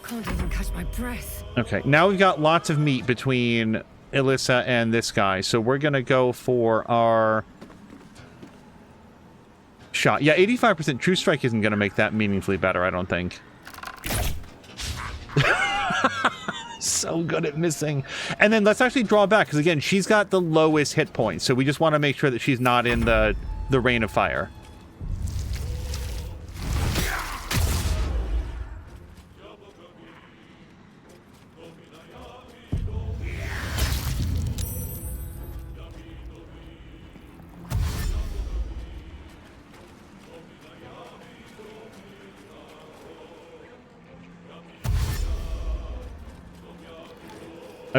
Can't even catch my breath. Okay, now we've got lots of meat between Alyssa and this guy, so we're gonna go for our shot. Yeah, 85% True Strike isn't gonna make that meaningfully better, I don't think. So good at missing. And then let's actually draw back, because again, she's got the lowest hit points, so we just want to make sure that she's not in the rain of fire.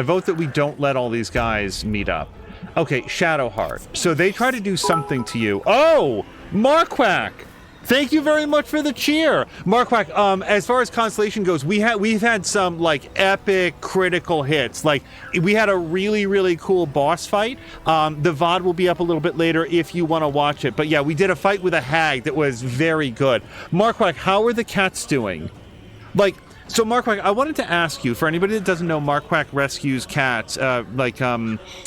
I vote that we don't let all these guys meet up. Okay, Shadowheart. So they try to do something to you. Oh! Marquack! Thank you very much for the cheer! Marquack, as far as Constellation goes, we've had some, like, epic critical hits. Like, we had a really, really cool boss fight. The VOD will be up a little bit later if you want to watch it. But yeah, we did a fight with a hag that was very good. Marquack, how are the cats doing? Like, so Marquack, I wanted to ask you, for anybody that doesn't know, Marquack rescues cats,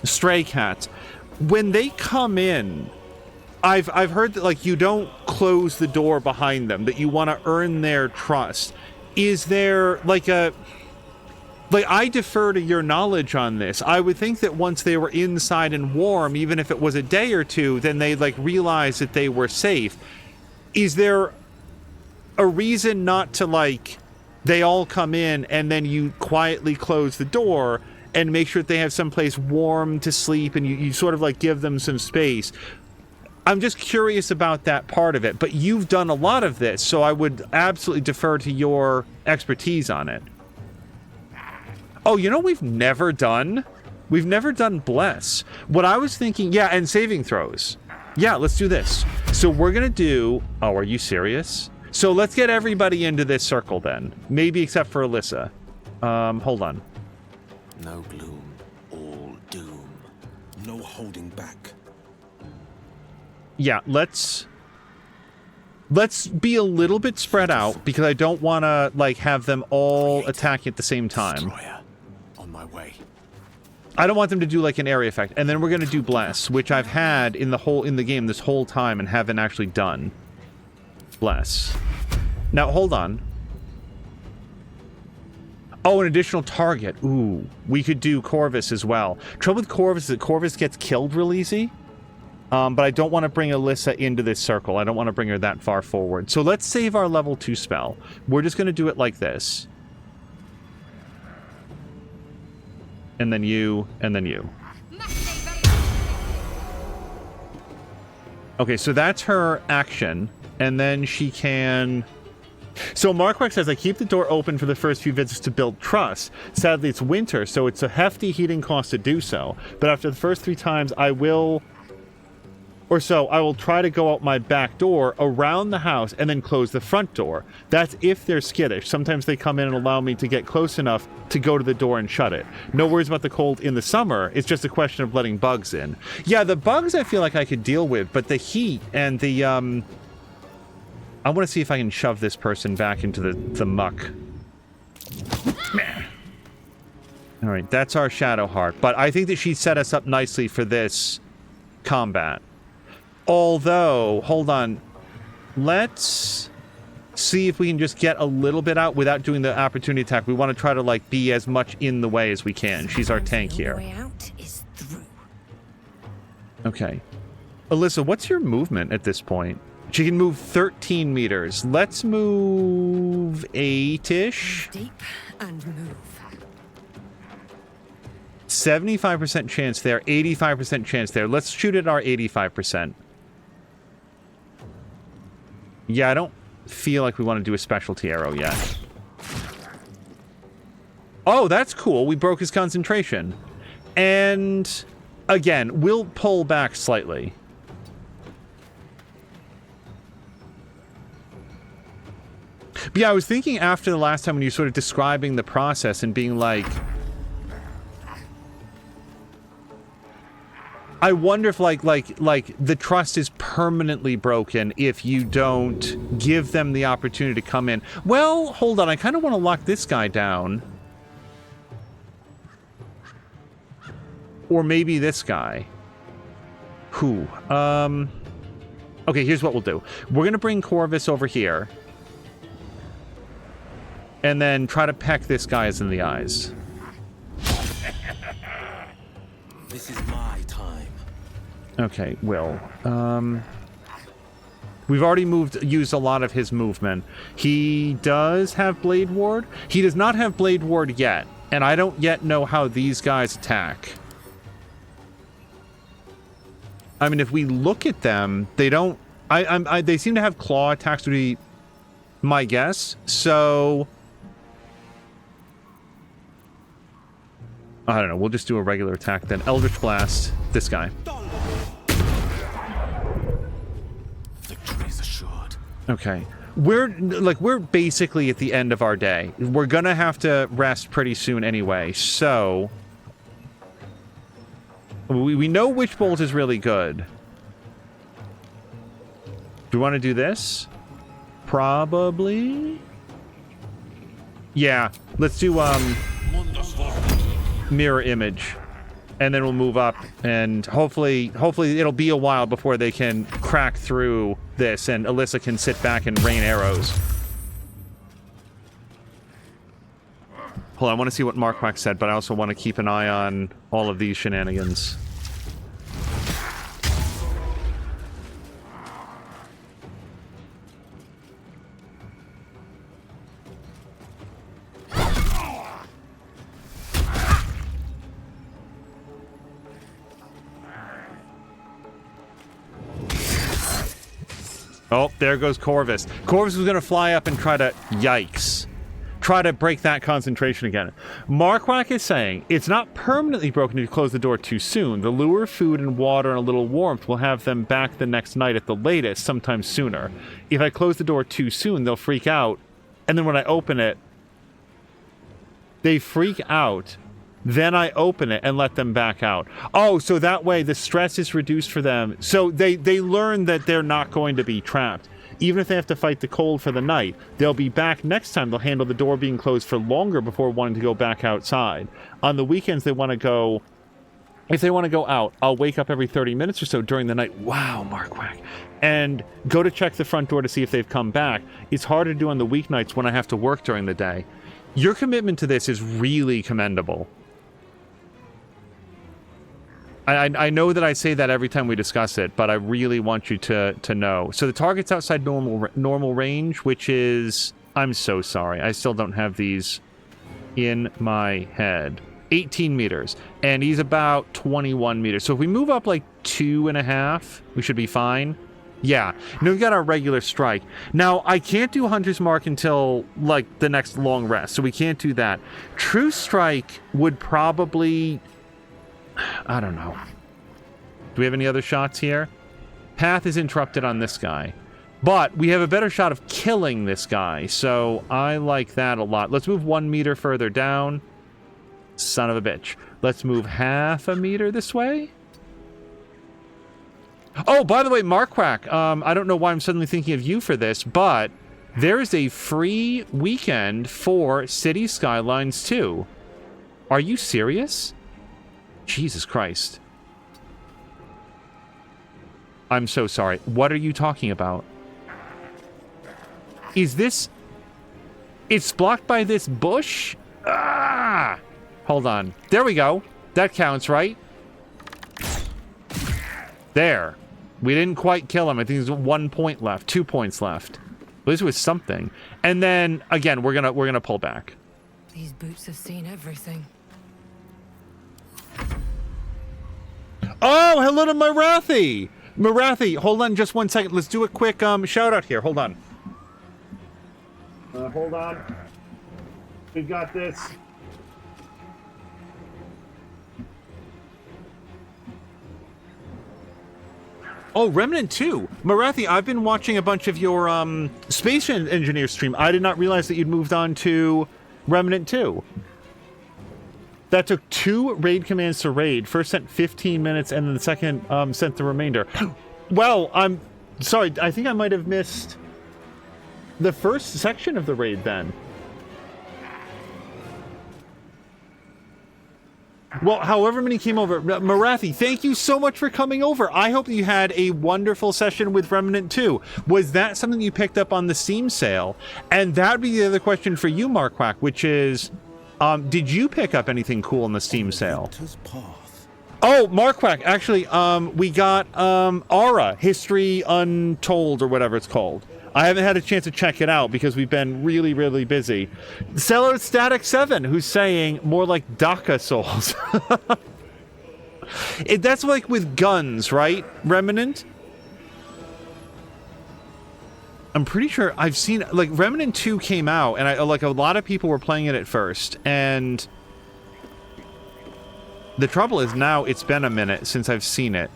stray cats. When they come in, I've heard that, like, you don't close the door behind them, that you want to earn their trust. Is there, like, I defer to your knowledge on this. I would think that once they were inside and warm, even if it was a day or two, then they'd, like, realize that they were safe. Is there a reason not to, like, they all come in and then you quietly close the door and make sure that they have someplace warm to sleep and you sort of, like, give them some space? I'm just curious about that part of it, but you've done a lot of this, so I would absolutely defer to your expertise on it. Oh, you know we've never done? We've never done Bless. What I was thinking, yeah, and saving throws. Yeah, let's do this. So we're gonna do, oh, are you serious? So let's get everybody into this circle then. Maybe except for Alyssa. Hold on. No gloom, all doom. No holding back. Yeah, let's be a little bit spread out because I don't want to, like, have them all attacking at the same time. Destroyer. On my way. I don't want them to do, like, an area effect. And then we're going to do Bless, which I've had in the game this whole time and haven't actually done. Bless. Now, hold on. Oh, an additional target. Ooh, we could do Corvus as well. Trouble with Corvus is that Corvus gets killed real easy. But I don't want to bring Alyssa into this circle. I don't want to bring her that far forward. So let's save our level 2 spell. We're just going to do it like this. And then you, and then you. Okay, so that's her action. And then she can... So Marquardt says, I keep the door open for the first few visits to build trust. Sadly, it's winter, so it's a hefty heating cost to do so. But after the first 3 times, I will try to go out my back door around the house and then close the front door. That's if they're skittish. Sometimes they come in and allow me to get close enough to go to the door and shut it. No worries about the cold in the summer. It's just a question of letting bugs in. Yeah, the bugs I feel like I could deal with, but the heat and the, I want to see if I can shove this person back into the muck. All right, that's our Shadowheart. But I think that she set us up nicely for this combat. Although, hold on. Let's see if we can just get a little bit out without doing the opportunity attack. We want to try to, like, be as much in the way as we can. She's our tank here. The way out is through. Okay. Alyssa, what's your movement at this point? She can move 13 meters. Let's move 8-ish. Deep and move. 75% chance there, 85% chance there. Let's shoot at our 85%. Yeah, I don't feel like we want to do a specialty arrow yet. Oh, that's cool. We broke his concentration. And, again, we'll pull back slightly. But yeah, I was thinking after the last time when you were sort of describing the process and being like... I wonder if, like the trust is permanently broken if you don't give them the opportunity to come in. Well, hold on. I kind of want to lock this guy down. Or maybe this guy. Who? Okay, here's what we'll do. We're going to bring Corvus over here. And then try to peck this guy in the eyes. This is my time. Okay, Will. We've already used a lot of his movement. He does have Blade Ward. He does not have Blade Ward yet, and I don't yet know how these guys attack. I mean, if we look at them, they don't... they seem to have claw attacks, would be my guess. So... I don't know. We'll just do a regular attack then. Eldritch Blast. This guy. Victory is assured. Okay. We're basically at the end of our day. We're gonna have to rest pretty soon anyway, so... We know Witch Bolt is really good. Do we want to do this? Probably? Yeah. Let's do, mirror image. And then we'll move up, and hopefully it'll be a while before they can crack through this, and Alyssa can sit back and rain arrows. Hold on, I want to see what Marquardt said, but I also want to keep an eye on all of these shenanigans. Oh, there goes Corvus. Corvus was going to fly up and try to... Yikes. Try to break that concentration again. Marquardt is saying, it's not permanently broken if you close the door too soon. The lure, food, and water and a little warmth will have them back the next night at the latest, sometime sooner. If I close the door too soon, they'll freak out. And then when I open it, they freak out. Then I open it and let them back out. Oh, so that way the stress is reduced for them. So they learn that they're not going to be trapped. Even if they have to fight the cold for the night, they'll be back next time. They'll handle the door being closed for longer before wanting to go back outside. On the weekends, they want to go... If they want to go out, I'll wake up every 30 minutes or so during the night. Wow, Marquardt. And go to check the front door to see if they've come back. It's harder to do on the weeknights when I have to work during the day. Your commitment to this is really commendable. I know that I say that every time we discuss it, but I really want you to know. So the target's outside normal range, which is... I'm so sorry. I still don't have these in my head. 18 meters. And he's about 21 meters. So if we move up like 2.5, we should be fine. Yeah. No, we got our regular strike. Now, I can't do Hunter's Mark until, like, the next long rest. So we can't do that. True Strike would probably... I don't know. Do we have any other shots here? Path is interrupted on this guy. But we have a better shot of killing this guy, so I like that a lot. Let's move 1 meter further down. Son of a bitch. Let's move 0.5 meter this way. Oh, by the way, Marquardt, I don't know why I'm suddenly thinking of you for this, but there is a free weekend for City Skylines 2. Are you serious? Jesus Christ. I'm so sorry. What are you talking about? Is this... It's blocked by this bush? Ah! Hold on. There we go. That counts, right? There. We didn't quite kill him. I think there's 1 point left. 2 points left. At least it was something. And then, again, we're gonna pull back. These boots have seen everything. Oh, hello to Marathi! Marathi, hold on just 1 second. Let's do a quick shout out here. Hold on. Hold on. We've got this. Oh, Remnant 2. Marathi, I've been watching a bunch of your Space Engineer stream. I did not realize that you'd moved on to Remnant 2. That took 2 raid commands to raid. First sent 15 minutes, and then the second sent the remainder. Well, I'm sorry. I think I might have missed the first section of the raid then. Well, however many came over. Marathi, thank you so much for coming over. I hope that you had a wonderful session with Remnant 2. Was that something you picked up on the Steam sale? And that would be the other question for you, Marquardt, which is... did you pick up anything cool in the Steam sale? Oh, Marquardt, actually, we got Aura, History Untold, or whatever it's called. I haven't had a chance to check it out because we've been really, really busy. Seller Static 7, who's saying more like DACA Souls. That's like with guns, right, Remnant? I'm pretty sure I've seen, like, Remnant 2 came out, and like a lot of people were playing it at first, and The trouble is now it's been a minute since I've seen it.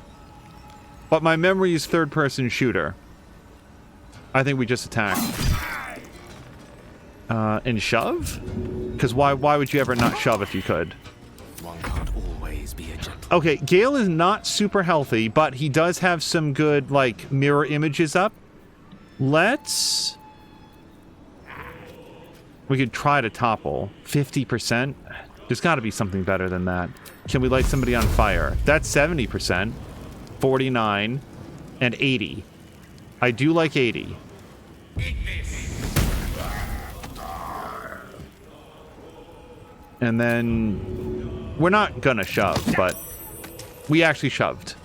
But my memory is third-person shooter. I think we just attack. And shove? Because why would you ever not shove if you could? One can't always be a gentleman. Okay, Gale is not super healthy, but he does have some good, like, mirror images up. Let's... We could try to topple. 50%? There's got to be something better than that. Can we light somebody on fire? That's 70%. 49. And 80. I do like 80. And then... We're not gonna shove, but... We actually shoved.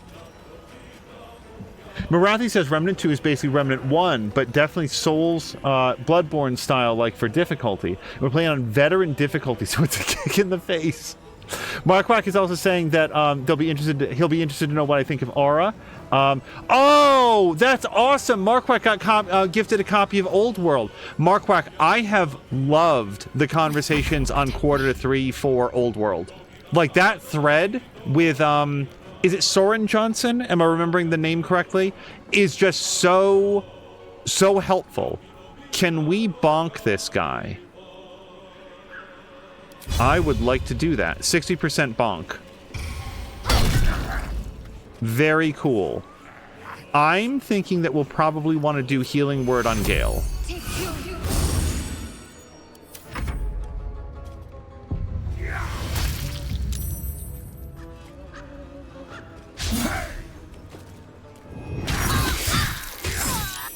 Marathi says Remnant 2 is basically Remnant 1, but definitely Souls, Bloodborne style, like, for difficulty. We're playing on veteran difficulty, so it's a kick in the face. Mark Wack is also saying that he'll be interested to know what I think of Aura. Oh, that's awesome! Mark Wack got gifted a copy of Old World. Mark Wack, I have loved the conversations on quarter to 3 for Old World. Like, that thread with, is it Soren Johnson? Am I remembering the name correctly? Is just so helpful. Can we bonk this guy? I would like to do that. 60% bonk. Very cool. I'm thinking that we'll probably want to do Healing Word on Gale.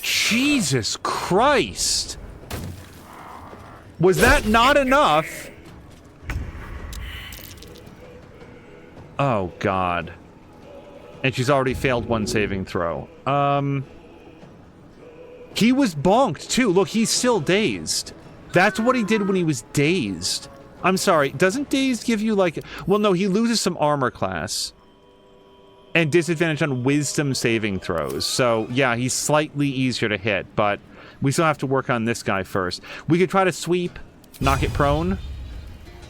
Jesus Christ! Was that not enough? Oh, God. And she's already failed one saving throw. He was bonked, too. Look, he's still dazed. That's what he did when he was dazed. I'm sorry, doesn't dazed give you, like... Well, no, he loses some armor class. And disadvantage on wisdom saving throws. So, yeah, he's slightly easier to hit, but we still have to work on this guy first. We could try to sweep, knock it prone.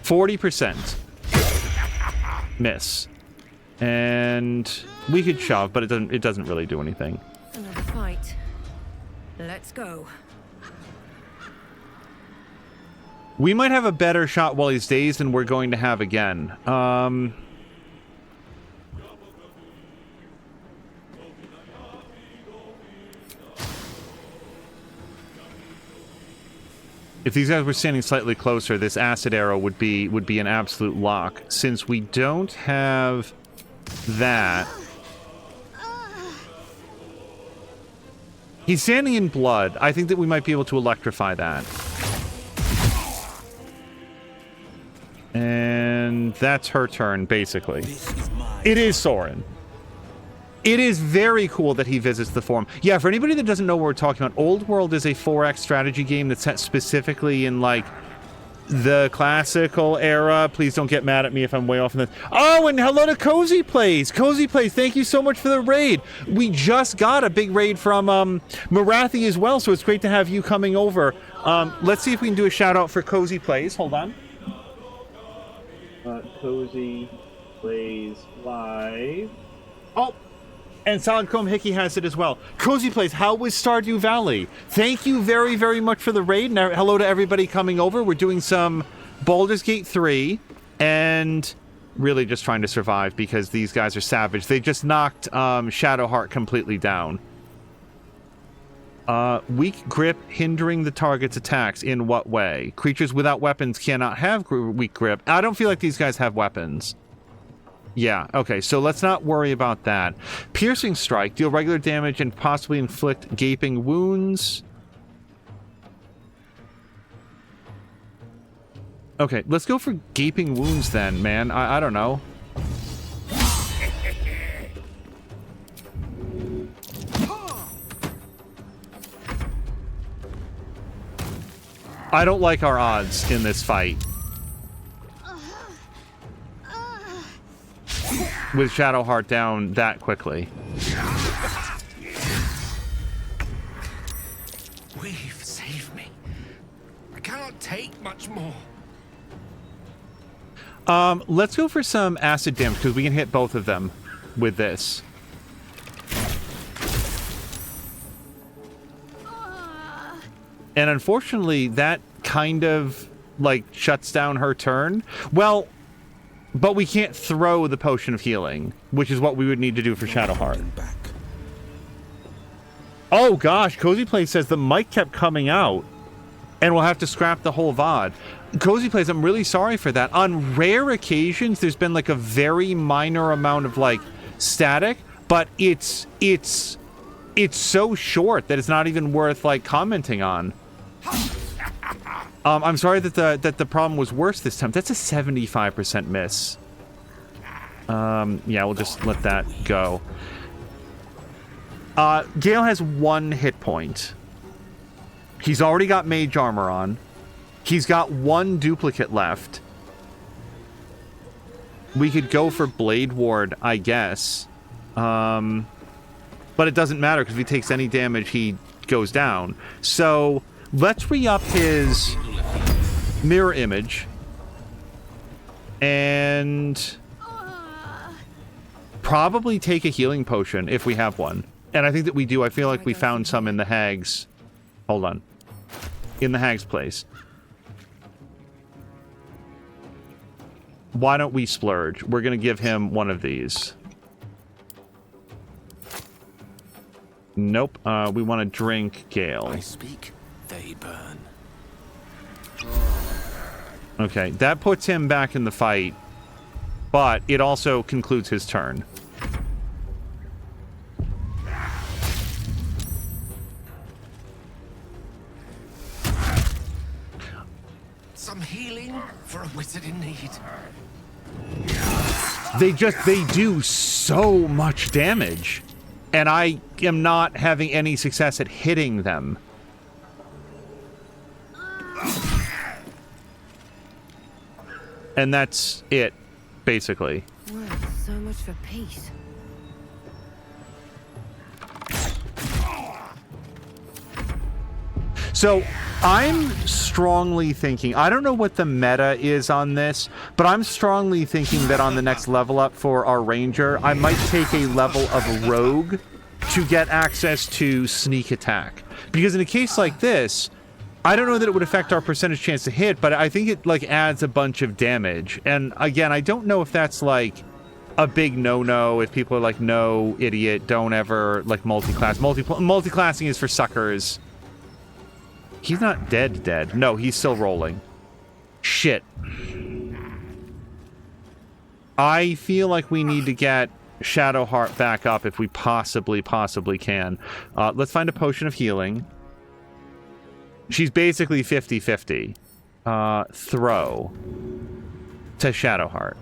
40%. Miss. And we could shove, but it doesn't really do anything. Another fight. Let's go. We might have a better shot while he's dazed than we're going to have again. If these guys were standing slightly closer, this acid arrow would be an absolute lock. Since we don't have that. He's standing in blood. I think that we might be able to electrify that. And that's her turn, basically. It is Soren. It is very cool that he visits the forum. Yeah, for anybody that doesn't know what we're talking about, Old World is a 4X strategy game that's set specifically in, like, the classical era. Please don't get mad at me if I'm way off in this. Oh, and hello to Cozy Plays. Cozy Plays, thank you so much for the raid. We just got a big raid from Marathi as well, so it's great to have you coming over. Let's see if we can do a shout-out for Cozy Plays. Hold on. Cozy Plays live. Oh! And Solid Chrome Hickey has it as well. Cozy Plays, how was Stardew Valley? Thank you very, very much for the raid. Now, hello to everybody coming over. We're doing some Baldur's Gate 3 and really just trying to survive because these guys are savage. They just knocked Shadowheart completely down. Weak grip hindering the target's attacks. In what way? Creatures without weapons cannot have weak grip. I don't feel like these guys have weapons. Yeah, okay, so let's not worry about that. Piercing Strike. Deal regular damage and possibly inflict gaping wounds. Okay, let's go for gaping wounds then, man. I don't know. I don't like our odds in this fight. With Shadowheart down that quickly. We've saved me. I cannot take much more. Let's go for some acid damage, because we can hit both of them with this. And unfortunately, that kind of, like, shuts down her turn. Well, but we can't throw the potion of healing, which is what we would need to do for Shadowheart. Oh gosh, Cozy Place says the mic kept coming out, and we'll have to scrap the whole VOD. Cozy Place, I'm really sorry for that. On rare occasions, there's been, like, a very minor amount of, like, static, but it's so short that it's not even worth, like, commenting on. I'm sorry that the problem was worse this time. That's a 75% miss. Yeah, we'll just let that go. Gale has 1 hit point. He's already got mage armor on. He's got 1 duplicate left. We could go for Blade Ward, I guess. But it doesn't matter, because if he takes any damage, he goes down. So let's re-up his mirror image. And probably take a healing potion if we have one. And I think that we do. I feel like we found some in the hag's... Hold on. In the hag's place. Why don't we splurge? We're going to give him one of these. Nope. We want to drink Gale. I speak, they burn. Okay, that puts him back in the fight, but it also concludes his turn. Some healing for a wizard in need. They do so much damage, and I am not having any success at hitting them. And that's it, basically. Well, so much for peace. So, I'm strongly thinking, I don't know what the meta is on this, but I'm strongly thinking that on the next level up for our ranger, I might take a level of rogue to get access to sneak attack. Because in a case like this, I don't know that it would affect our percentage chance to hit, but I think it, like, adds a bunch of damage. And again, I don't know if that's, like, a big no-no, if people are like, no, idiot, don't ever, like, multi-class. Multi-classing is for suckers. He's not dead. No, he's still rolling. Shit. I feel like we need to get Shadowheart back up if we possibly can. Let's find a potion of healing. She's basically 50-50. Throw to Shadowheart.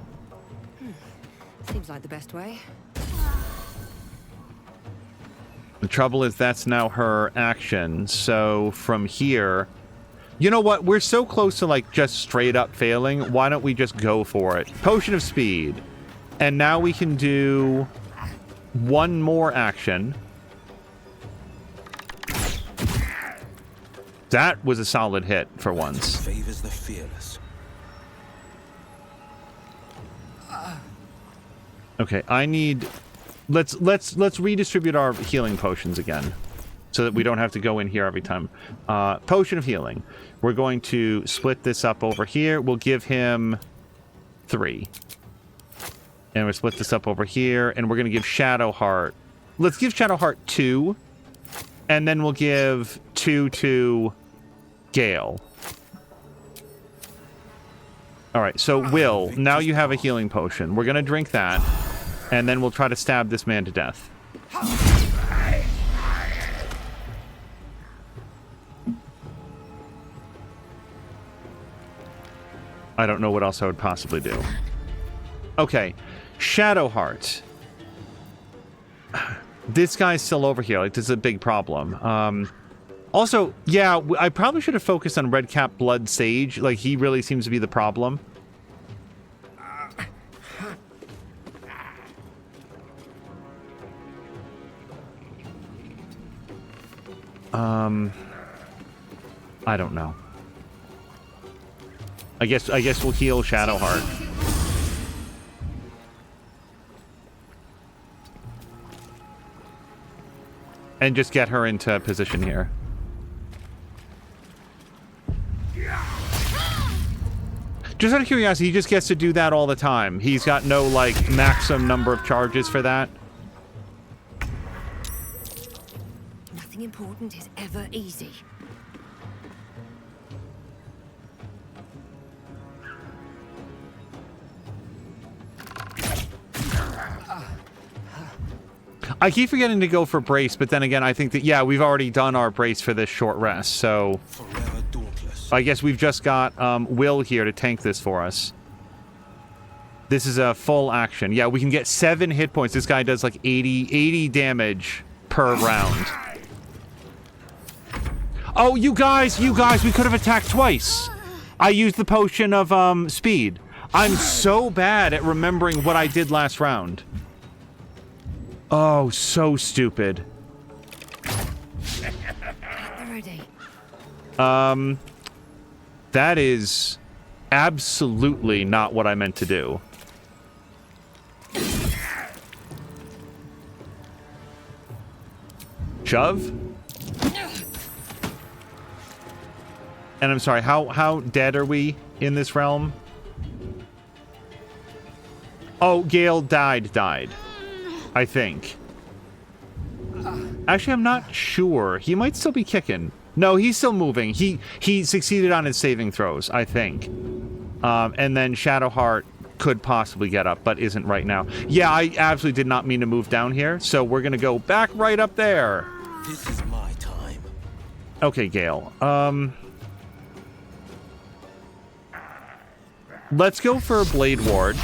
Seems like the best way. The trouble is that's now her action, so from here... You know what? We're so close to, like, just straight up failing. Why don't we just go for it? Potion of Speed. And now we can do one more action. That was a solid hit for once. Favors the fearless. Okay, I need... Let's redistribute our healing potions again, so that we don't have to go in here every time. Potion of healing. We're going to split this up over here. We'll give him 3. And we'll split this up over here, and we're going to give Shadowheart... Let's give Shadowheart 2, and then we'll give 2 to Gale. Alright, so Will, now you have a healing potion. We're going to drink that. And then we'll try to stab this man to death. I don't know what else I would possibly do. Okay. Shadowheart. This guy's still over here. Like, this is a big problem. Also, yeah, I probably should have focused on Redcap Blood Sage. Like, he really seems to be the problem. I don't know. I guess we'll heal Shadowheart. and just get her into position here. Just out of curiosity, he just gets to do that all the time. He's got no, like, maximum number of charges for that. Nothing important is ever easy. I keep forgetting to go for brace, but then again, I think that, yeah, we've already done our brace for this short rest, so... I guess we've just got Will here to tank this for us. This is a full action. Yeah, we can get 7 hit points. This guy does like 80 damage per round. Oh, you guys, we could have attacked twice. I used the potion of speed. I'm so bad at remembering what I did last round. Oh, so stupid. That is absolutely not what I meant to do. Shove? And I'm sorry, how dead are we in this realm? Oh, Gale died. I think. Actually, I'm not sure. He might still be kicking. No, he's still moving. He succeeded on his saving throws, I think. And then Shadowheart could possibly get up, but isn't right now. Yeah, I absolutely did not mean to move down here, so we're gonna go back right up there. This is my time. Okay, Gale. Let's go for Blade Ward.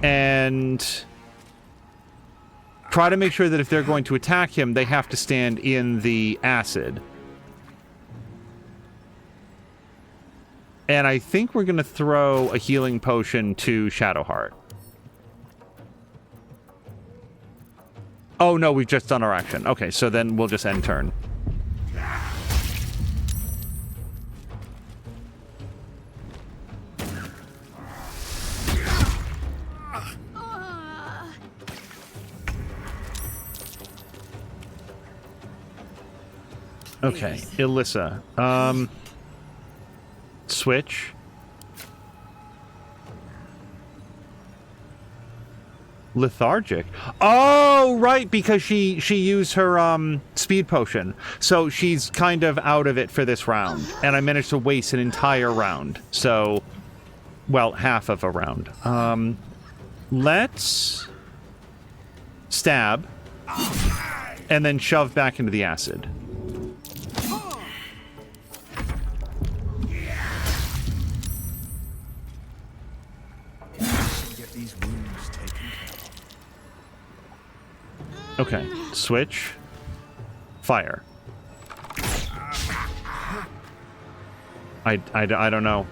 And try to make sure that if they're going to attack him, they have to stand in the acid. And I think we're going to throw a healing potion to Shadowheart. Oh, no, we've just done our action. Okay, so then we'll just end turn. Okay, Alyssa. Switch. Lethargic. Oh, right, because she used her speed potion. So she's kind of out of it for this round. And I managed to waste an entire round. So, well, half of a round. Let's stab and then shove back into the acid. Okay, switch, fire. I don't know.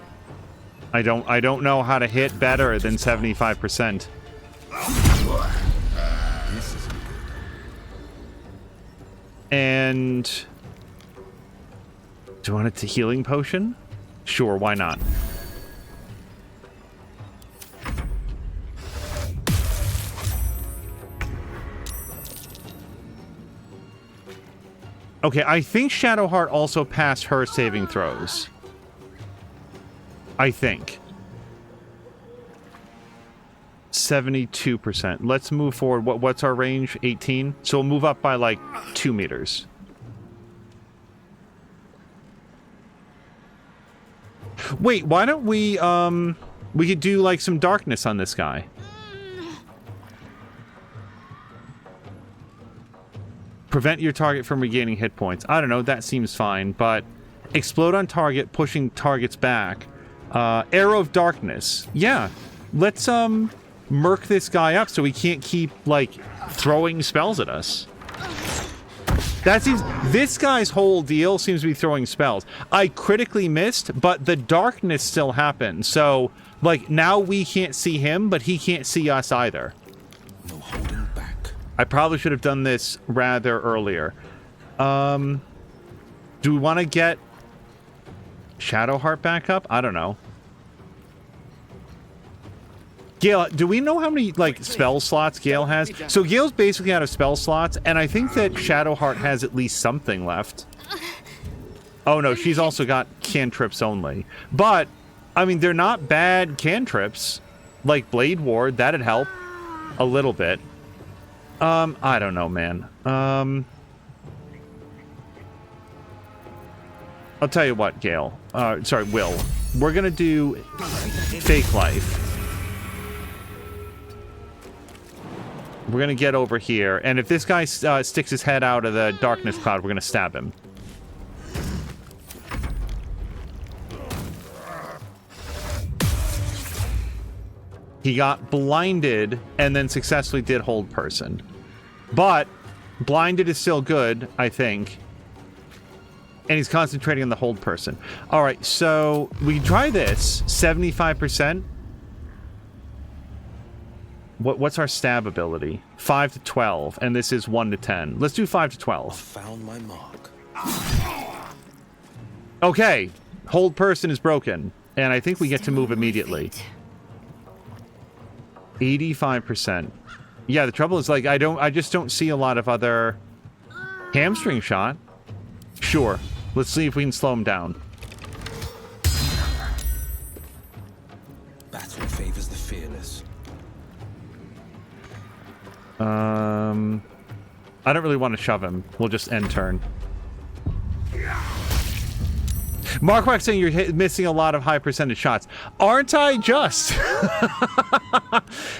I don't know how to hit better than 75%. And do you want it to healing potion? Sure, why not? Okay, I think Shadowheart also passed her saving throws. I think. 72%. Let's move forward. What's our range? 18? So we'll move up by like 2 meters. Wait, why don't we could do like some darkness on this guy. Prevent your target from regaining hit points. I don't know, that seems fine, but explode on target, pushing targets back. Arrow of Darkness. Yeah, let's murk this guy up so he can't keep like throwing spells at us. That seems, this guy's whole deal seems to be throwing spells. I critically missed, but the darkness still happened. So like now we can't see him, but he can't see us either. No holding back. I probably should have done this rather earlier. Do we want to get Shadowheart back up? I don't know. Gale, do we know how many, like, spell slots Gale has? So Gale's basically out of spell slots, and I think that Shadowheart has at least something left. Oh, no, she's also got cantrips only. But, I mean, they're not bad cantrips. Like Blade Ward, that'd help a little bit. I don't know, man. I'll tell you what, Gale. Sorry, Will. We're gonna do Fake Life. We're gonna get over here, and if this guy sticks his head out of the darkness cloud, we're gonna stab him. He got blinded and then successfully did hold person. But blinded is still good, I think. And he's concentrating on the hold person. All right, so we can try this. 75%. What's our stab ability? 5 to 12, and this is 1 to 10. Let's do 5 to 12. Found my mark. Okay, hold person is broken, and I think we get to move immediately. 85%. Yeah, the trouble is, like, I just don't see a lot of other hamstring shot. Sure. Let's see if we can slow him down. Battle favors the fearless. I don't really want to shove him. We'll just end turn. Markwack saying you're missing a lot of high percentage shots. Aren't I just?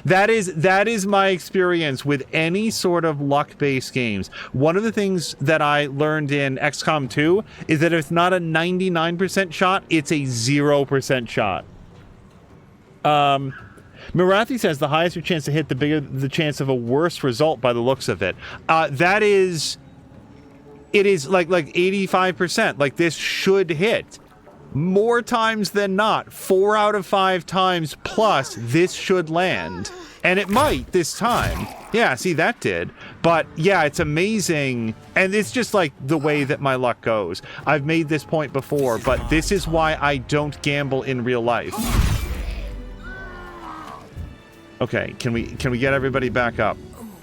That is my experience with any sort of luck-based games. One of the things that I learned in XCOM 2 is that if it's not a 99% shot, it's a 0% shot. Marathi says the highest your chance to hit, the bigger the chance of a worse result by the looks of it. It is like 85%. Like, this should hit more times than not. 4 out of 5 times plus this should land. And it might this time. Yeah, see, that did. But yeah, it's amazing. And it's just like the way that my luck goes. I've made this point before, but this is why I don't gamble in real life. Okay, can we get everybody back up?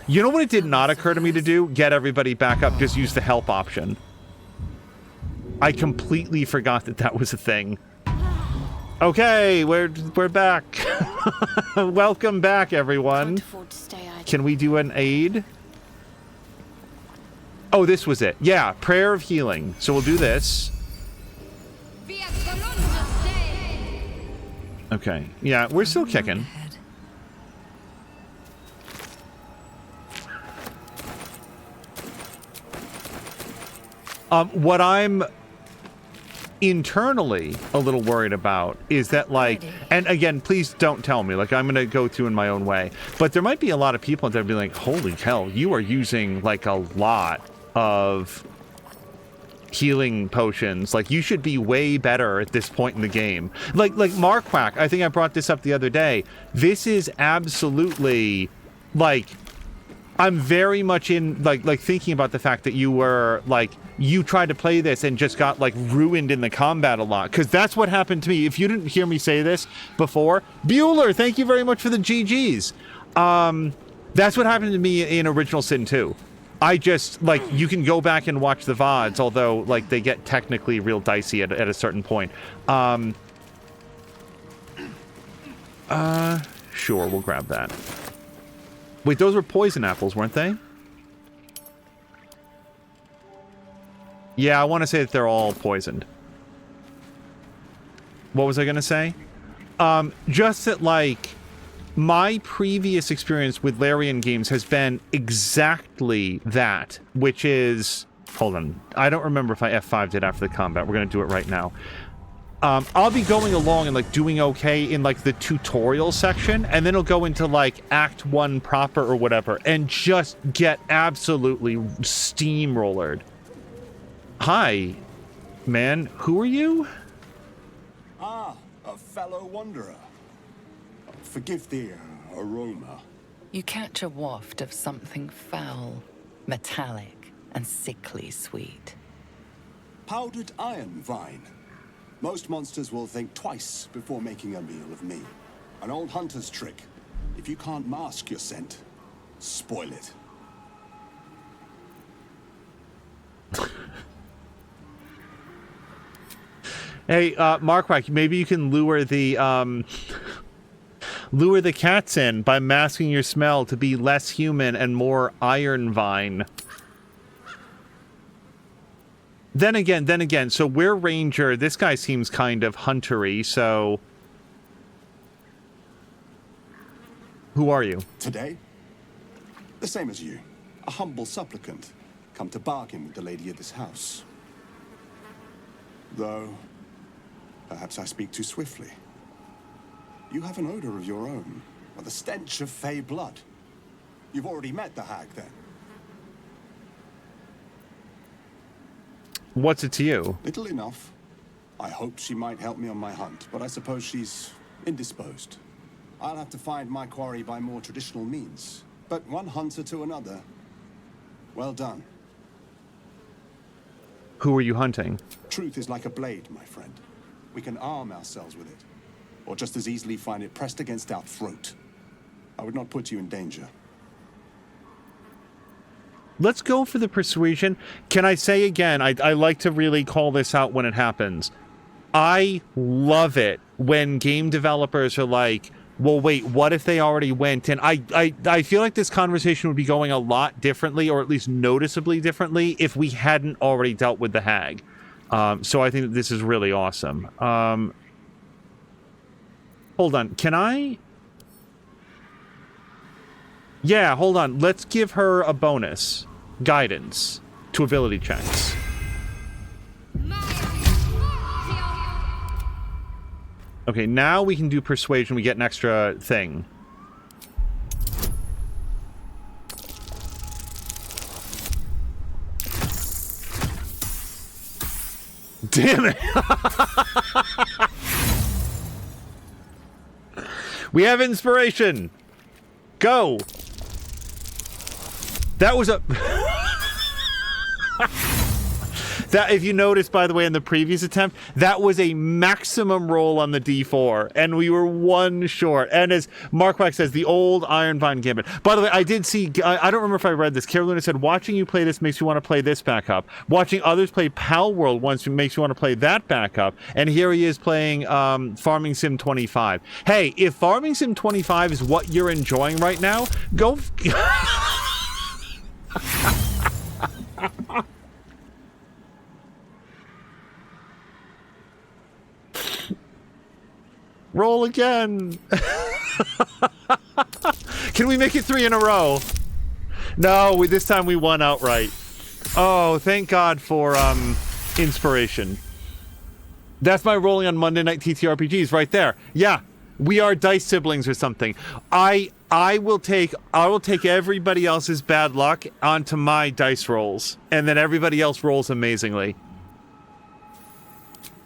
You know what it did not occur to me to do? Get everybody back up. Just use the help option. I completely forgot that that was a thing. Okay, we're back. Welcome back, everyone. Can we do an aid? Oh, this was it. Yeah, prayer of healing. So we'll do this. Okay. Yeah, we're still kicking. What I'm internally a little worried about is that, like, and again, please don't tell me, like, I'm going to go through in my own way, but there might be a lot of people that would be like, holy hell, you are using, like, a lot of healing potions. Like, you should be way better at this point in the game. Like Markwack, I think I brought this up the other day. This is absolutely, like, I'm very much in, like thinking about the fact that you were, like, you tried to play this and just got, like, ruined in the combat a lot. Because that's what happened to me. If you didn't hear me say this before, Bueller, thank you very much for the GGs. That's what happened to me in Original Sin 2. I just, like, you can go back and watch the VODs, although, like, they get technically real dicey at a certain point. Sure, we'll grab that. Wait, those were poison apples, weren't they? Yeah, I want to say that they're all poisoned. What was I going to say? Just that, like, my previous experience with Larian games has been exactly that, which is... Hold on. I don't remember if I F5'd it after the combat. We're going to do it right now. I'll be going along and, like, doing okay in, like, the tutorial section, and then it'll go into, like, Act 1 proper or whatever, and just get absolutely steamrollered. Hi, man. Who are you? Ah, a fellow wanderer. Forgive the aroma. You catch a waft of something foul, metallic, and sickly sweet. Powdered iron vine. Most monsters will think twice before making a meal of me. An old hunter's trick. If you can't mask your scent, spoil it. Hey, Markwak, maybe you can lure the cats in by masking your smell to be less human and more iron vine. Then again, so we're ranger. This guy seems kind of huntery, so... Who are you? Today? The same as you. A humble supplicant. Come to bargain with the lady of this house. Though, perhaps I speak too swiftly. You have an odor of your own, or the stench of fey blood. You've already met the hag, then. What's it to you? Little enough. I hoped she might help me on my hunt, but I suppose she's indisposed. I'll have to find my quarry by more traditional means. But one hunter to another. Well done. Who are you hunting? Truth is like a blade, my friend. We can arm ourselves with it, or just as easily find it pressed against our throat. I would not put you in danger. Let's go for the persuasion. Can I say again, I like to really call this out when it happens. I love it when game developers are like, well, wait, what if they already went? And I feel like this conversation would be going a lot differently, or at least noticeably differently, if we hadn't already dealt with the hag. So I think that this is really awesome. Hold on, can I? Yeah, hold on. Let's give her a bonus. Guidance to ability checks. Okay, now we can do persuasion. We get an extra thing. Damn it! We have inspiration. Go. That was a... That, if you noticed, by the way, in the previous attempt, that was a maximum roll on the D4, and we were one short. And as Markwak says, the old Iron Vine Gambit. By the way, I did see, I don't remember if I read this, Carolina said, watching you play this makes you want to play this back up. Watching others play Pal World once makes you want to play that back up. And here he is playing Farming Sim 25. Hey, if Farming Sim 25 is what you're enjoying right now, go... Roll again. Can we make it 3 in a row? No, this time we won outright. Oh, thank God for inspiration. That's my rolling on Monday Night TTRPGs right there. Yeah, we are dice siblings or something. I will take everybody else's bad luck onto my dice rolls, and then everybody else rolls amazingly.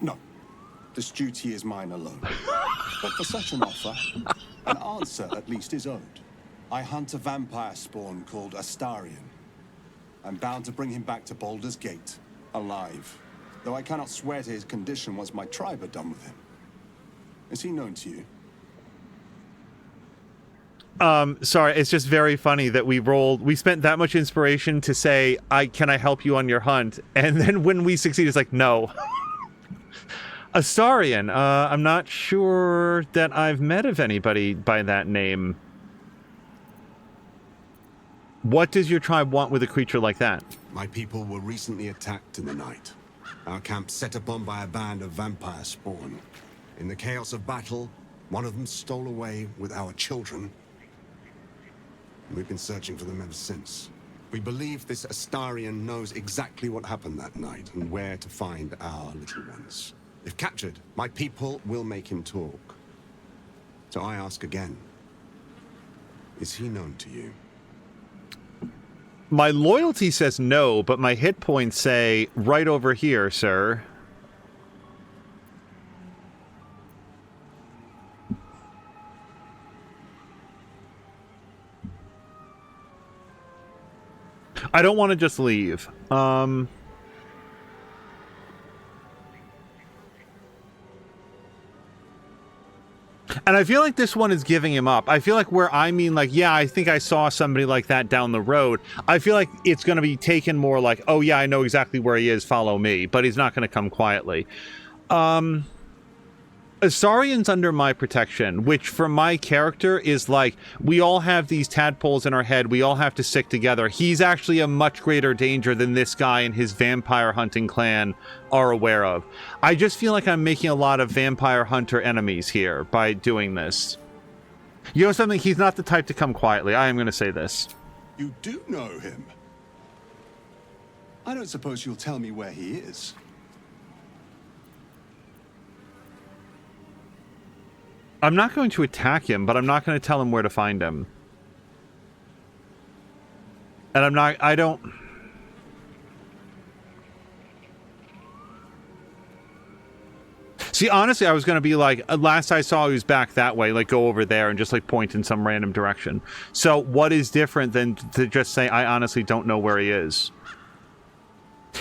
No, this duty is mine alone. But for such an offer, an answer at least is owed. I hunt a vampire spawn called Astarion. I'm bound to bring him back to Baldur's Gate, alive. Though I cannot swear to his condition once my tribe are done with him. Is he known to you? Sorry, it's just very funny that we spent that much inspiration to say, can I help you on your hunt? And then when we succeed, it's like, no. Astarion, I'm not sure that I've met of anybody by that name. What does your tribe want with a creature like that? My people were recently attacked in the night. Our camp set upon by a band of vampire spawn. In the chaos of battle, one of them stole away with our children. We've been searching for them ever since. We believe this Astarion knows exactly what happened that night and where to find our little ones. If captured, my people will make him talk. So I ask again, is he known to you? My loyalty says no, but my hit points say right over here, sir. I don't want to just leave. And I feel like this one is giving him up. I feel like where I mean, like, yeah, I think I saw somebody like that down the road. I feel like it's going to be taken more like, oh, yeah, I know exactly where he is. Follow me. But he's not going to come quietly. Astarian's under my protection, which for my character is like, we all have these tadpoles in our head. We all have to stick together. He's actually a much greater danger than this guy and his vampire hunting clan are aware of. I just feel like I'm making a lot of vampire hunter enemies here by doing this. You know something? He's not the type to come quietly. I am going to say this. You do know him. I don't suppose you'll tell me where he is. I'm not going to attack him, but I'm not going to tell him where to find him. And I don't... See, honestly, I was going to be like, last I saw he was back that way, like go over there and just like point in some random direction. So what is different than to just say, I honestly don't know where he is?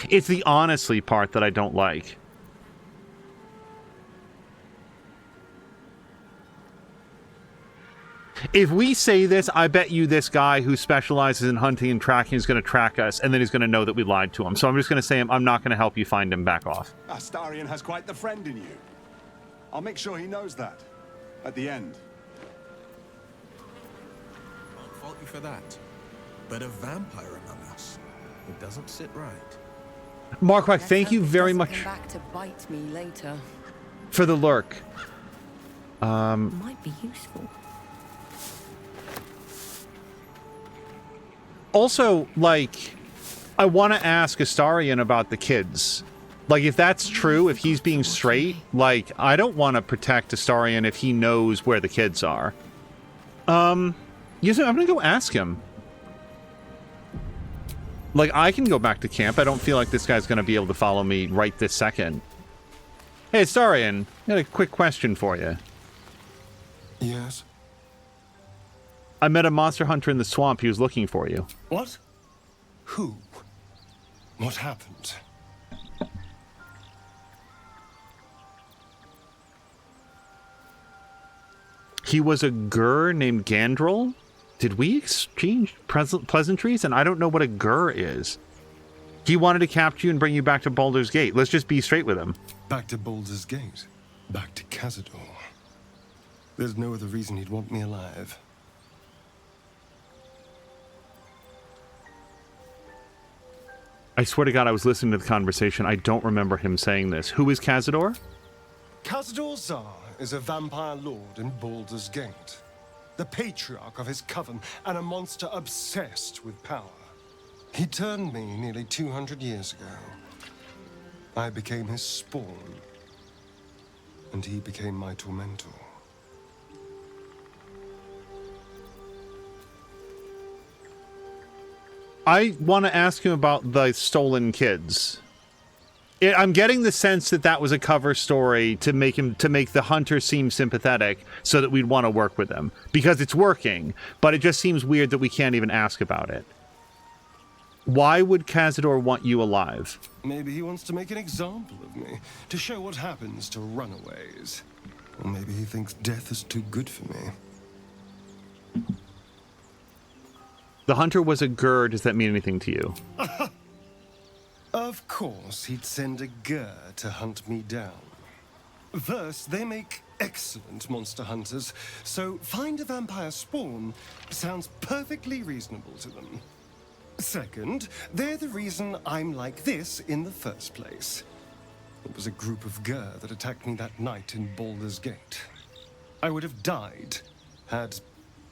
It's the honestly part that I don't like. If we say this, I bet you this guy who specializes in hunting and tracking is going to track us, and then he's going to know that we lied to him. So I'm just going to say, I'm not going to help you find him. Back off. Astarion has quite the friend in you. I'll make sure he knows that. At the end. Can't fault you for that. But a vampire among us, it doesn't sit right. Marquardt, thank you very much Come back to bite me later. for the lurk. Might be useful. Also, like, I want to ask Astarion about the kids. Like, if that's true, if he's being straight, like, I don't want to protect Astarion if he knows where the kids are. I'm gonna go ask him. Like, I can go back to camp. I don't feel like this guy's gonna be able to follow me right this second. Hey, Astarion, I got a quick question for you. Yes? I met a monster hunter in the swamp. He was looking for you. What? Who? What happened? He was a Gur named Gandrel? Did we exchange pleasantries? And I don't know what a Gur is. He wanted to capture you and bring you back to Baldur's Gate. Let's just be straight with him. Back to Baldur's Gate? Back to Cazador? There's no other reason he'd want me alive. I swear to God, I was listening to the conversation. I don't remember him saying this. Who is Cazador? Cazador Zar is a vampire lord in Baldur's Gate. The patriarch of his coven and a monster obsessed with power. He turned me nearly 200 years ago. I became his spawn. And he became my tormentor. I want to ask him about the stolen kids. I'm getting the sense that that was a cover story to make the hunter seem sympathetic so that we'd want to work with him. Because it's working, but it just seems weird that we can't even ask about it. Why would Cazador want you alive? Maybe he wants to make an example of me, to show what happens to runaways. Or maybe he thinks death is too good for me. The hunter was a Gur. Does that mean anything to you? Of course, he'd send a Gur to hunt me down. First, they make excellent monster hunters, so find a vampire spawn sounds perfectly reasonable to them. Second, they're the reason I'm like this in the first place. It was a group of Gur that attacked me that night in Baldur's Gate. I would have died had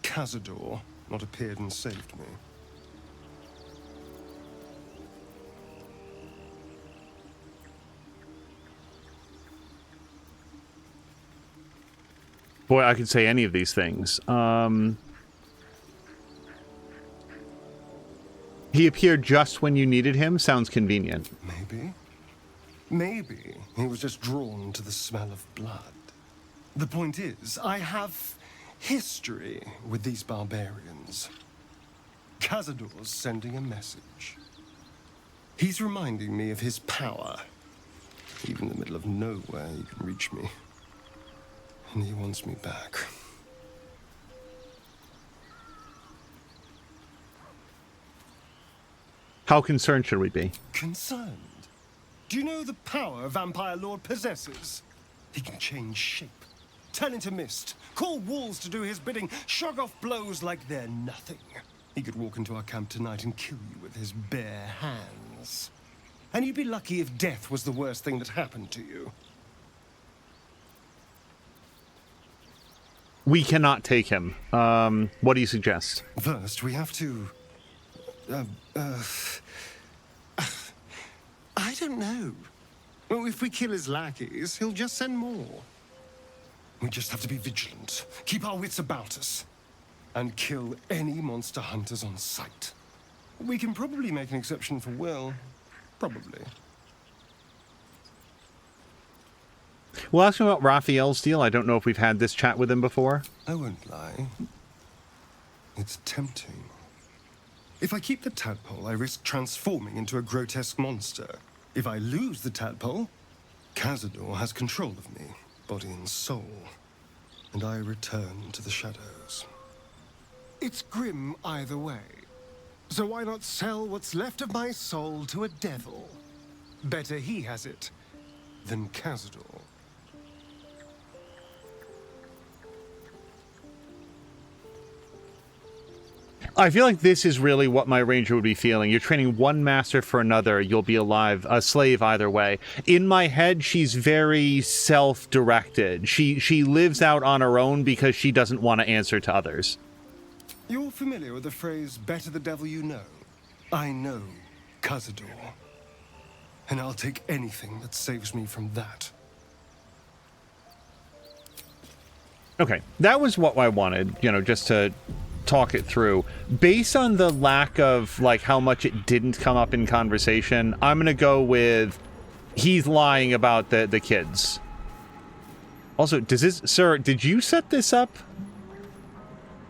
Cazador not appeared and saved me. Boy, I could say any of these things. He appeared just when you needed him. Sounds convenient. Maybe. Maybe he was just drawn to the smell of blood. The point is, I have history with these barbarians. Cazador's sending a message. He's reminding me of his power. Even in the middle of nowhere, he can reach me. And he wants me back. How concerned should we be? Concerned? Do you know the power a vampire lord possesses? He can change shape, turn into mist, call walls to do his bidding, shrug off blows like they're nothing. He could walk into our camp tonight and kill you with his bare hands. And you'd be lucky if death was the worst thing that happened to you. We cannot take him. What do you suggest? First, we have to... I don't know. Well, if we kill his lackeys, he'll just send more. We just have to be vigilant, keep our wits about us, and kill any monster hunters on sight. We can probably make an exception for Will. Probably. Well, ask me about Raphael's deal. I don't know if we've had this chat with him before. I won't lie. It's tempting. If I keep the tadpole, I risk transforming into a grotesque monster. If I lose the tadpole, Cazador has control of me, body and soul, and I return to the shadows. It's grim either way. So why not sell what's left of my soul to a devil? Better he has it than Cazador. I feel like this is really what my ranger would be feeling. You're training one master for another, you'll be a slave either way. In my head, she's very self-directed. She lives out on her own because she doesn't want to answer to others. You're familiar with the phrase, better the devil you know? I know Cazador. And I'll take anything that saves me from that. Okay, that was what I wanted, just to talk it through. Based on the lack of, how much it didn't come up in conversation, I'm gonna go with he's lying about the kids. Also, sir, did you set this up?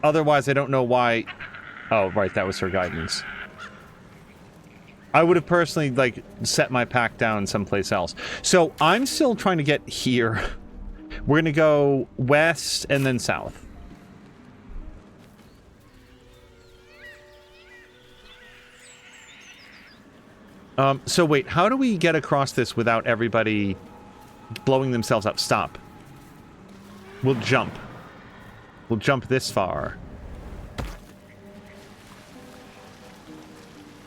Otherwise, I don't know why... Oh, right, that was her guidance. I would have personally, set my pack down someplace else. So, I'm still trying to get here. We're gonna go west and then south. So wait, how do we get across this without everybody blowing themselves up? Stop. We'll jump. We'll jump this far.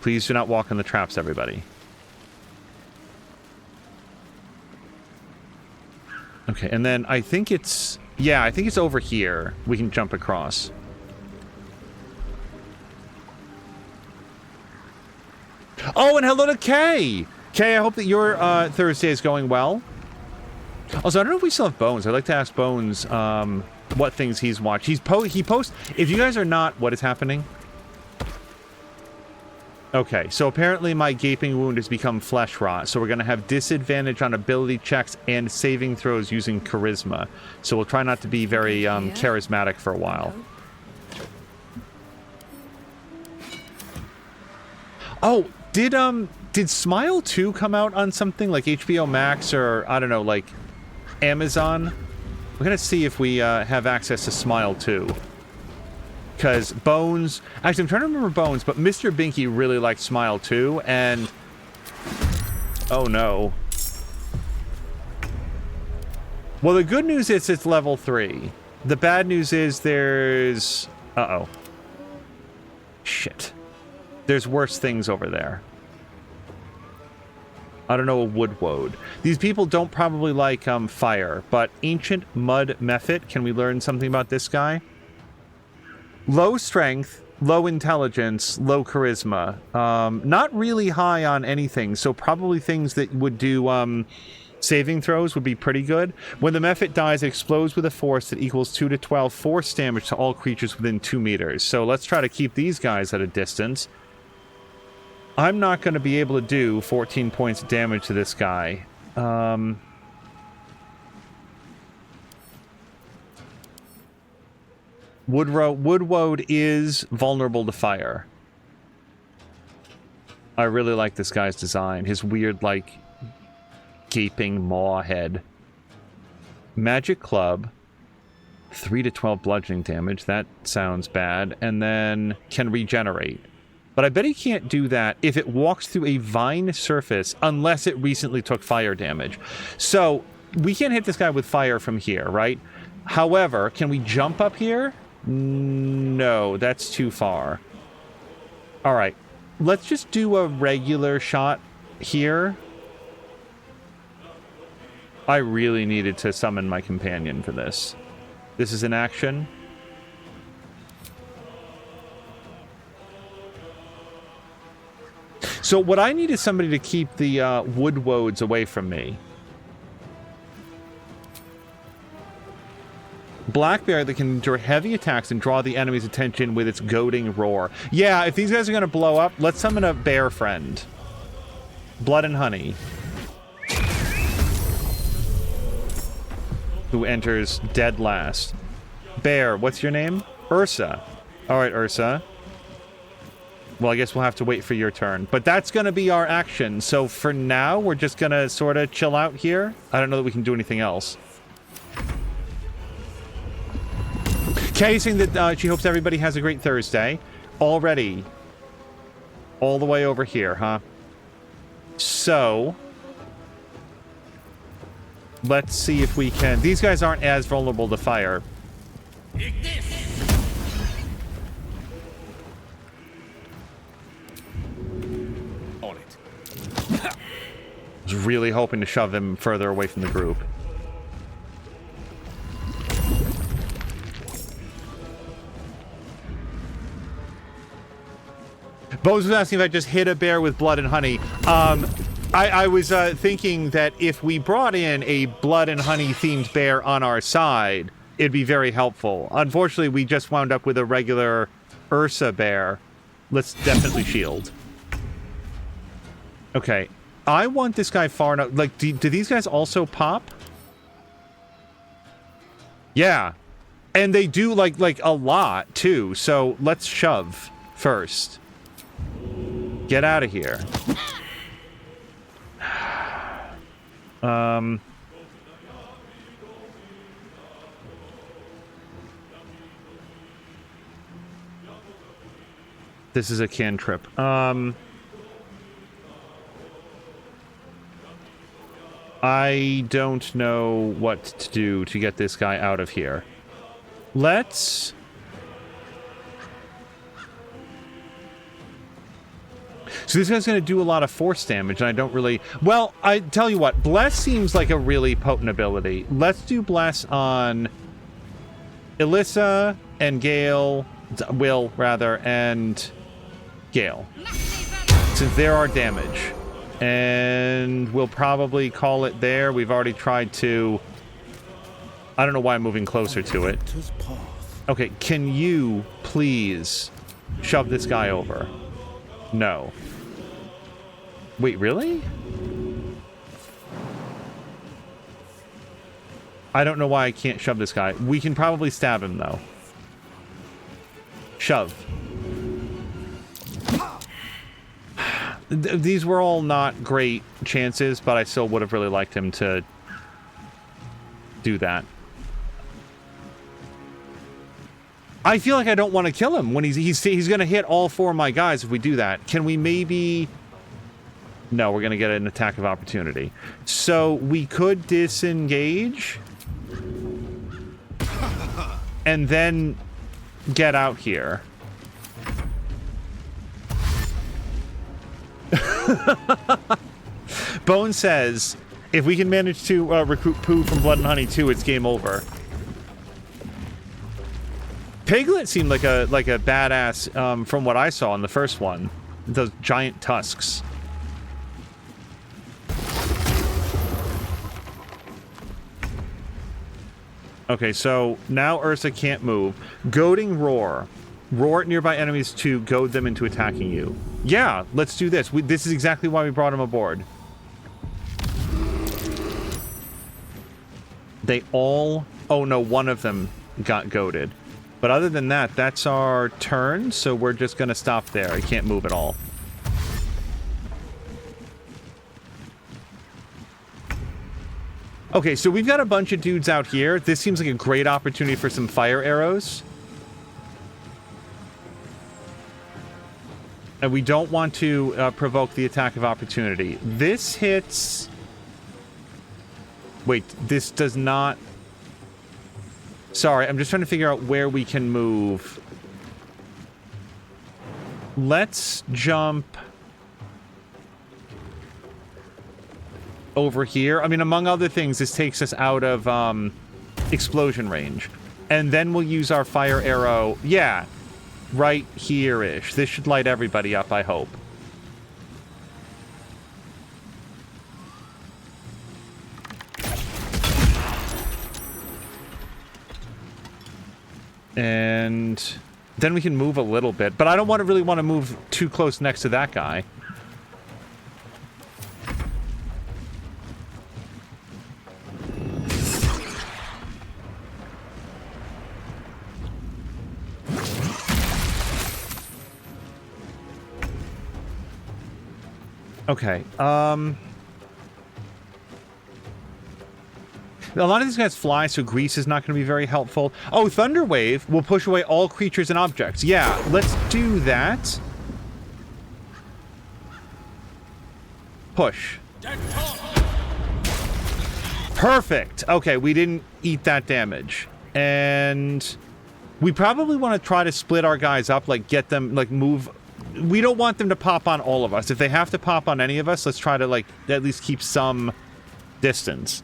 Please do not walk in the traps, everybody. Okay, and then I think it's... Yeah, I think it's over here. We can jump across. Oh, and hello to Kay! Kay, I hope that your Thursday is going well. Also, I don't know if we still have Bones. I'd like to ask Bones what things he's watched. He posts... If you guys are not... What is happening? Okay, so apparently my gaping wound has become flesh rot, so we're going to have disadvantage on ability checks and saving throws using charisma. So we'll try not to be very charismatic for a while. Oh, did Smile 2 come out on something like HBO Max or, I don't know, like Amazon? We're going to see if we have access to Smile 2. Because Bones... Actually, I'm trying to remember Bones, but Mr. Binky really liked Smile 2, and... Oh, no. Well, the good news is it's level 3. The bad news is there's... Uh-oh. Shit. There's worse things over there. I don't know a wood-woad. These people don't probably like fire, but Ancient Mud Mephit, can we learn something about this guy? Low strength, low intelligence, low charisma. Not really high on anything, so probably things that would do saving throws would be pretty good. When the Mephit dies, it explodes with a force that equals 2 to 12 force damage to all creatures within 2 meters. So let's try to keep these guys at a distance. I'm not going to be able to do 14 points of damage to this guy. Woodwoad is vulnerable to fire. I really like this guy's design. His weird, gaping maw head. Magic Club. 3 to 12 bludgeoning damage. That sounds bad. And then can regenerate. But I bet he can't do that if it walks through a vine surface unless it recently took fire damage. So we can't hit this guy with fire from here, right? However, can we jump up here? No, that's too far. All right. Let's just do a regular shot here. I really needed to summon my companion for this. This is an action. So what I need is somebody to keep the wood woads away from me. Black bear that can endure heavy attacks and draw the enemy's attention with its goading roar. Yeah, if these guys are going to blow up, let's summon a bear friend. Blood and Honey. Who enters dead last. Bear, what's your name? Ursa. All right, Ursa. Well, I guess we'll have to wait for your turn. But that's going to be our action. So for now, we're just going to sort of chill out here. I don't know that we can do anything else. Kay saying that she hopes everybody has a great Thursday. Already. All the way over here, huh? So let's see if we can... These guys aren't as vulnerable to fire. On it. I was really hoping to shove him further away from the group. Bones was asking if I just hit a bear with blood and honey. I was thinking that if we brought in a blood and honey themed bear on our side, it'd be very helpful. Unfortunately, we just wound up with a regular Ursa bear. Let's definitely shield. Okay. I want this guy far enough. Like, do these guys also pop? Yeah. And they do, like a lot, too. So let's shove first. Get out of here. This is a cantrip. I don't know what to do to get this guy out of here. Let's... So this guy's going to do a lot of force damage, and I don't really... Well, I tell you what, Bless seems like a really potent ability. Let's do Bless on Alyssa and Gale, Will, rather, and Gale. Since there are damage. And we'll probably call it there. We've already tried to... I don't know why I'm moving closer to it. Okay, can you please shove this guy over? No. Wait, really? I don't know why I can't shove this guy. We can probably stab him, though. Shove. These were all not great chances, but I still would have really liked him to do that. I feel like I don't want to kill him when he's going to hit all four of my guys if we do that. Can we maybe... No, we're going to get an attack of opportunity. So we could disengage and then get out here. Bone says, if we can manage to recruit Pooh from Blood and Honey 2, it's game over. Piglet seemed like a badass from what I saw in the first one. Those giant tusks. Okay, so now Ursa can't move. Goading Roar. Roar at nearby enemies to goad them into attacking you. Yeah, let's do this. This is exactly why we brought him aboard. They all... Oh no, one of them got goaded. But other than that, that's our turn, so we're just going to stop there. I can't move at all. Okay, so we've got a bunch of dudes out here. This seems like a great opportunity for some fire arrows. And we don't want to provoke the attack of opportunity. This hits... Wait, this does not... Sorry, I'm just trying to figure out where we can move. Let's jump... over here. I mean, among other things, this takes us out of explosion range. And then we'll use our fire arrow. Yeah, right here-ish. This should light everybody up, I hope. And then we can move a little bit. But I don't really want to move too close next to that guy. Okay, a lot of these guys fly, so grease is not going to be very helpful. Oh, Thunder Wave will push away all creatures and objects. Yeah, let's do that. Push. Perfect. Okay, we didn't eat that damage. And we probably want to try to split our guys up, like get them, like move... We don't want them to pop on all of us. If they have to pop on any of us, let's try to, like, at least keep some distance.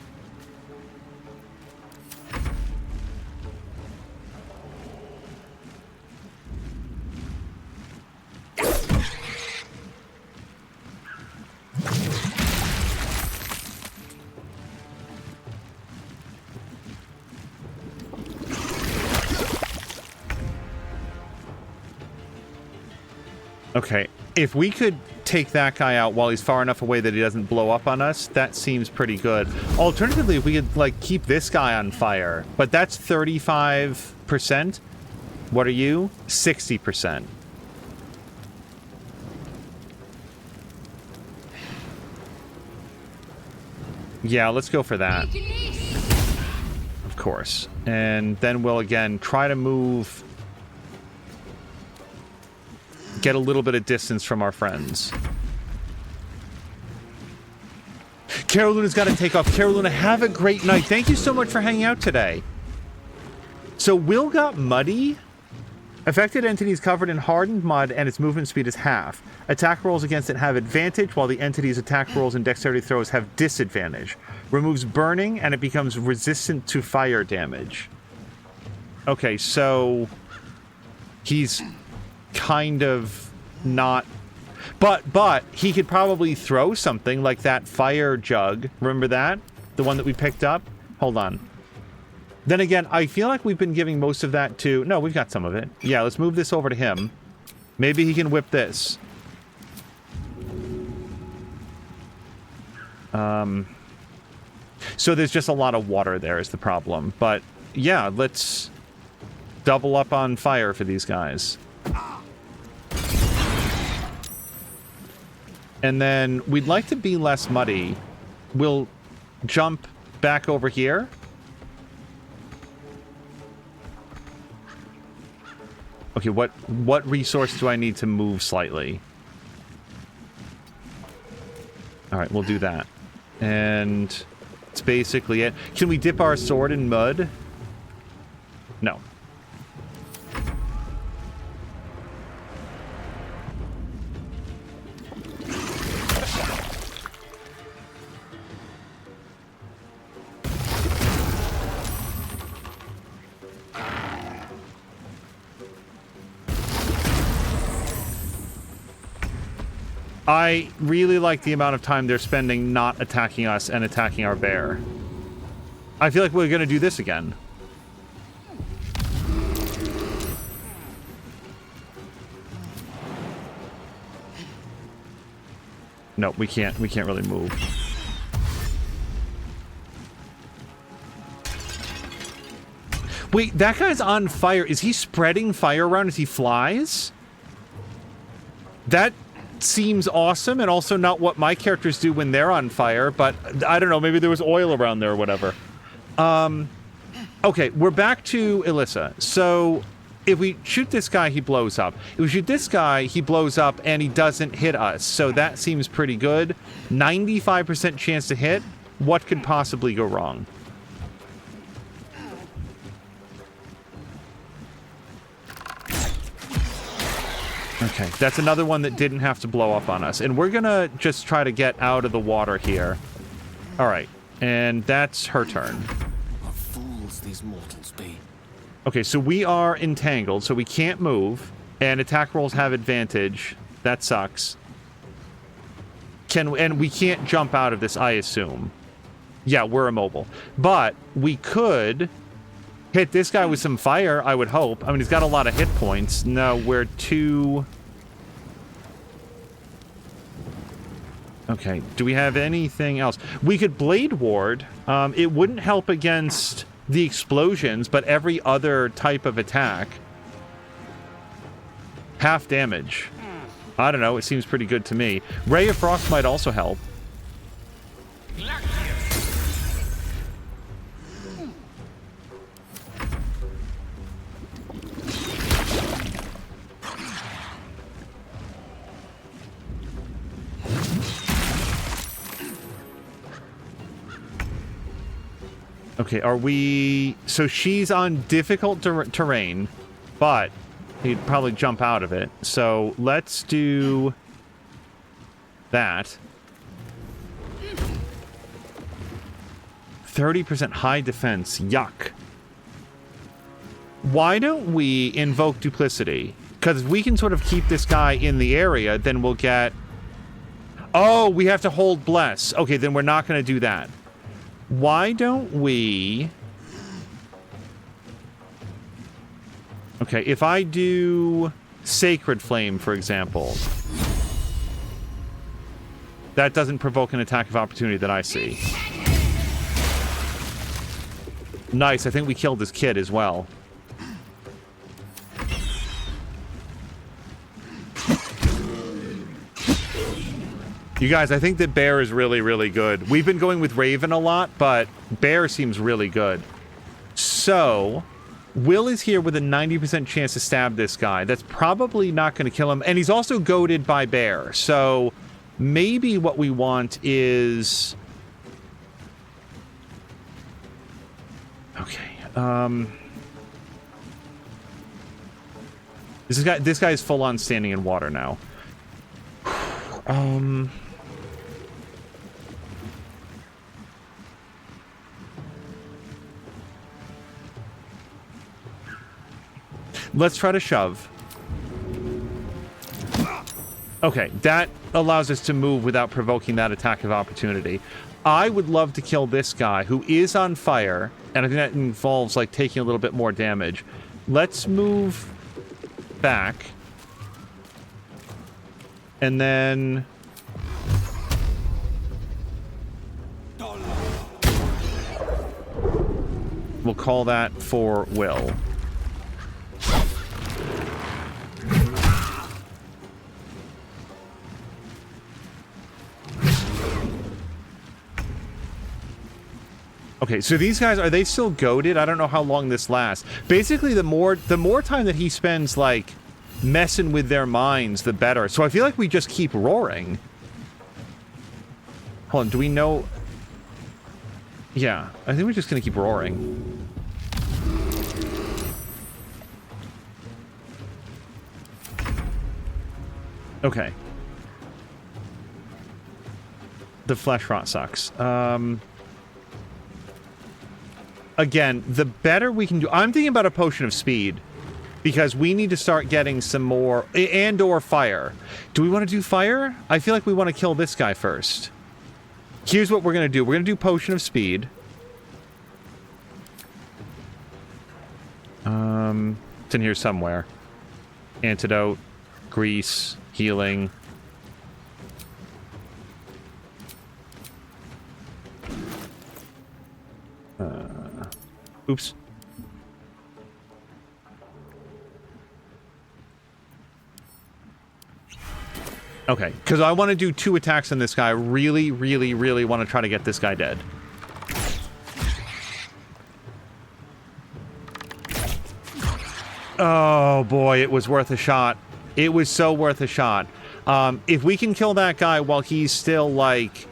Okay, if we could take that guy out while he's far enough away that he doesn't blow up on us, that seems pretty good. Alternatively, if we could, like, keep this guy on fire, but that's 35%. What are you? 60%. Yeah, let's go for that. Of course. And then we'll, again, try to move... Get a little bit of distance from our friends. Caroluna's got to take off. Caroluna, have a great night. Thank you so much for hanging out today. So Will got muddy. Affected entities covered in hardened mud and its movement speed is half. Attack rolls against it have advantage, while the entity's attack rolls and dexterity throws have disadvantage. Removes burning and it becomes resistant to fire damage. Okay, so... He's... kind of not, but he could probably throw something like that fire jug. Remember that? The one that we picked up? Hold on. Then again, I feel like we've been giving most of that to... No, we've got some of it. Yeah, let's move this over to him. Maybe he can whip this. So there's just a lot of water there is the problem. But yeah, let's double up on fire for these guys. And then we'd like to be less muddy. We'll jump back over here. Okay, what resource do I need to move slightly? All right, we'll do that. And it's basically it. Can we dip our sword in mud? No. I really like the amount of time they're spending not attacking us and attacking our bear. I feel like we're going to do this again. No, we can't really move. Wait, that guy's on fire. Is he spreading fire around as he flies? That seems awesome, and also not what my characters do when they're on fire, but I don't know, maybe there was oil around there or whatever. Okay, we're back to Alyssa. So, if we shoot this guy, he blows up. If we shoot this guy, he blows up and he doesn't hit us. So that seems pretty good. 95% chance to hit. What could possibly go wrong? Okay, that's another one that didn't have to blow up on us. And we're gonna just try to get out of the water here. All right, and that's her turn. What fools these mortals be. Okay, so we are entangled, so we can't move, and attack rolls have advantage. That sucks. And we can't jump out of this, I assume. Yeah, we're immobile. But we could hit this guy with some fire, I would hope. I mean, he's got a lot of hit points. No, we're too... Okay, do we have anything else? We could Blade Ward. It wouldn't help against the explosions, but every other type of attack. Half damage. I don't know, it seems pretty good to me. Ray of Frost might also help. Okay, are we... So she's on difficult terrain, but he'd probably jump out of it. So let's do that. 30% high defense. Yuck. Why don't we invoke duplicity? Because if we can sort of keep this guy in the area, then we'll get... Oh, we have to hold bless. Okay, then we're not going to do that. Why don't we... Okay, if I do Sacred Flame, for example, that doesn't provoke an attack of opportunity that I see. Nice, I think we killed this kid as well. You guys, I think that Bear is really, really good. We've been going with Raven a lot, but Bear seems really good. So, Will is here with a 90% chance to stab this guy. That's probably not going to kill him. And he's also goaded by Bear. So, maybe what we want is... Okay. This guy is full on standing in water now. Let's try to shove. Okay, that allows us to move without provoking that attack of opportunity. I would love to kill this guy who is on fire, and I think that involves like taking a little bit more damage. Let's move back. And then... we'll call that for Will. Okay, so these guys, are they still goaded? I don't know how long this lasts. Basically, the more time that he spends, like, messing with their minds, the better. So I feel like we just keep roaring. Hold on, do we know... Yeah, I think we're just gonna keep roaring. Okay. The flesh rot sucks. Again, the better we can do... I'm thinking about a potion of speed. Because we need to start getting some more... and/or fire. Do we want to do fire? I feel like we want to kill this guy first. Here's what we're going to do. We're going to do potion of speed. It's in here somewhere. Antidote. Grease. Healing. Oops. Okay, because I want to do 2 attacks on this guy. Really, really, really want to try to get this guy dead. Oh boy, it was worth a shot. It was so worth a shot. If we can kill that guy while he's still, like,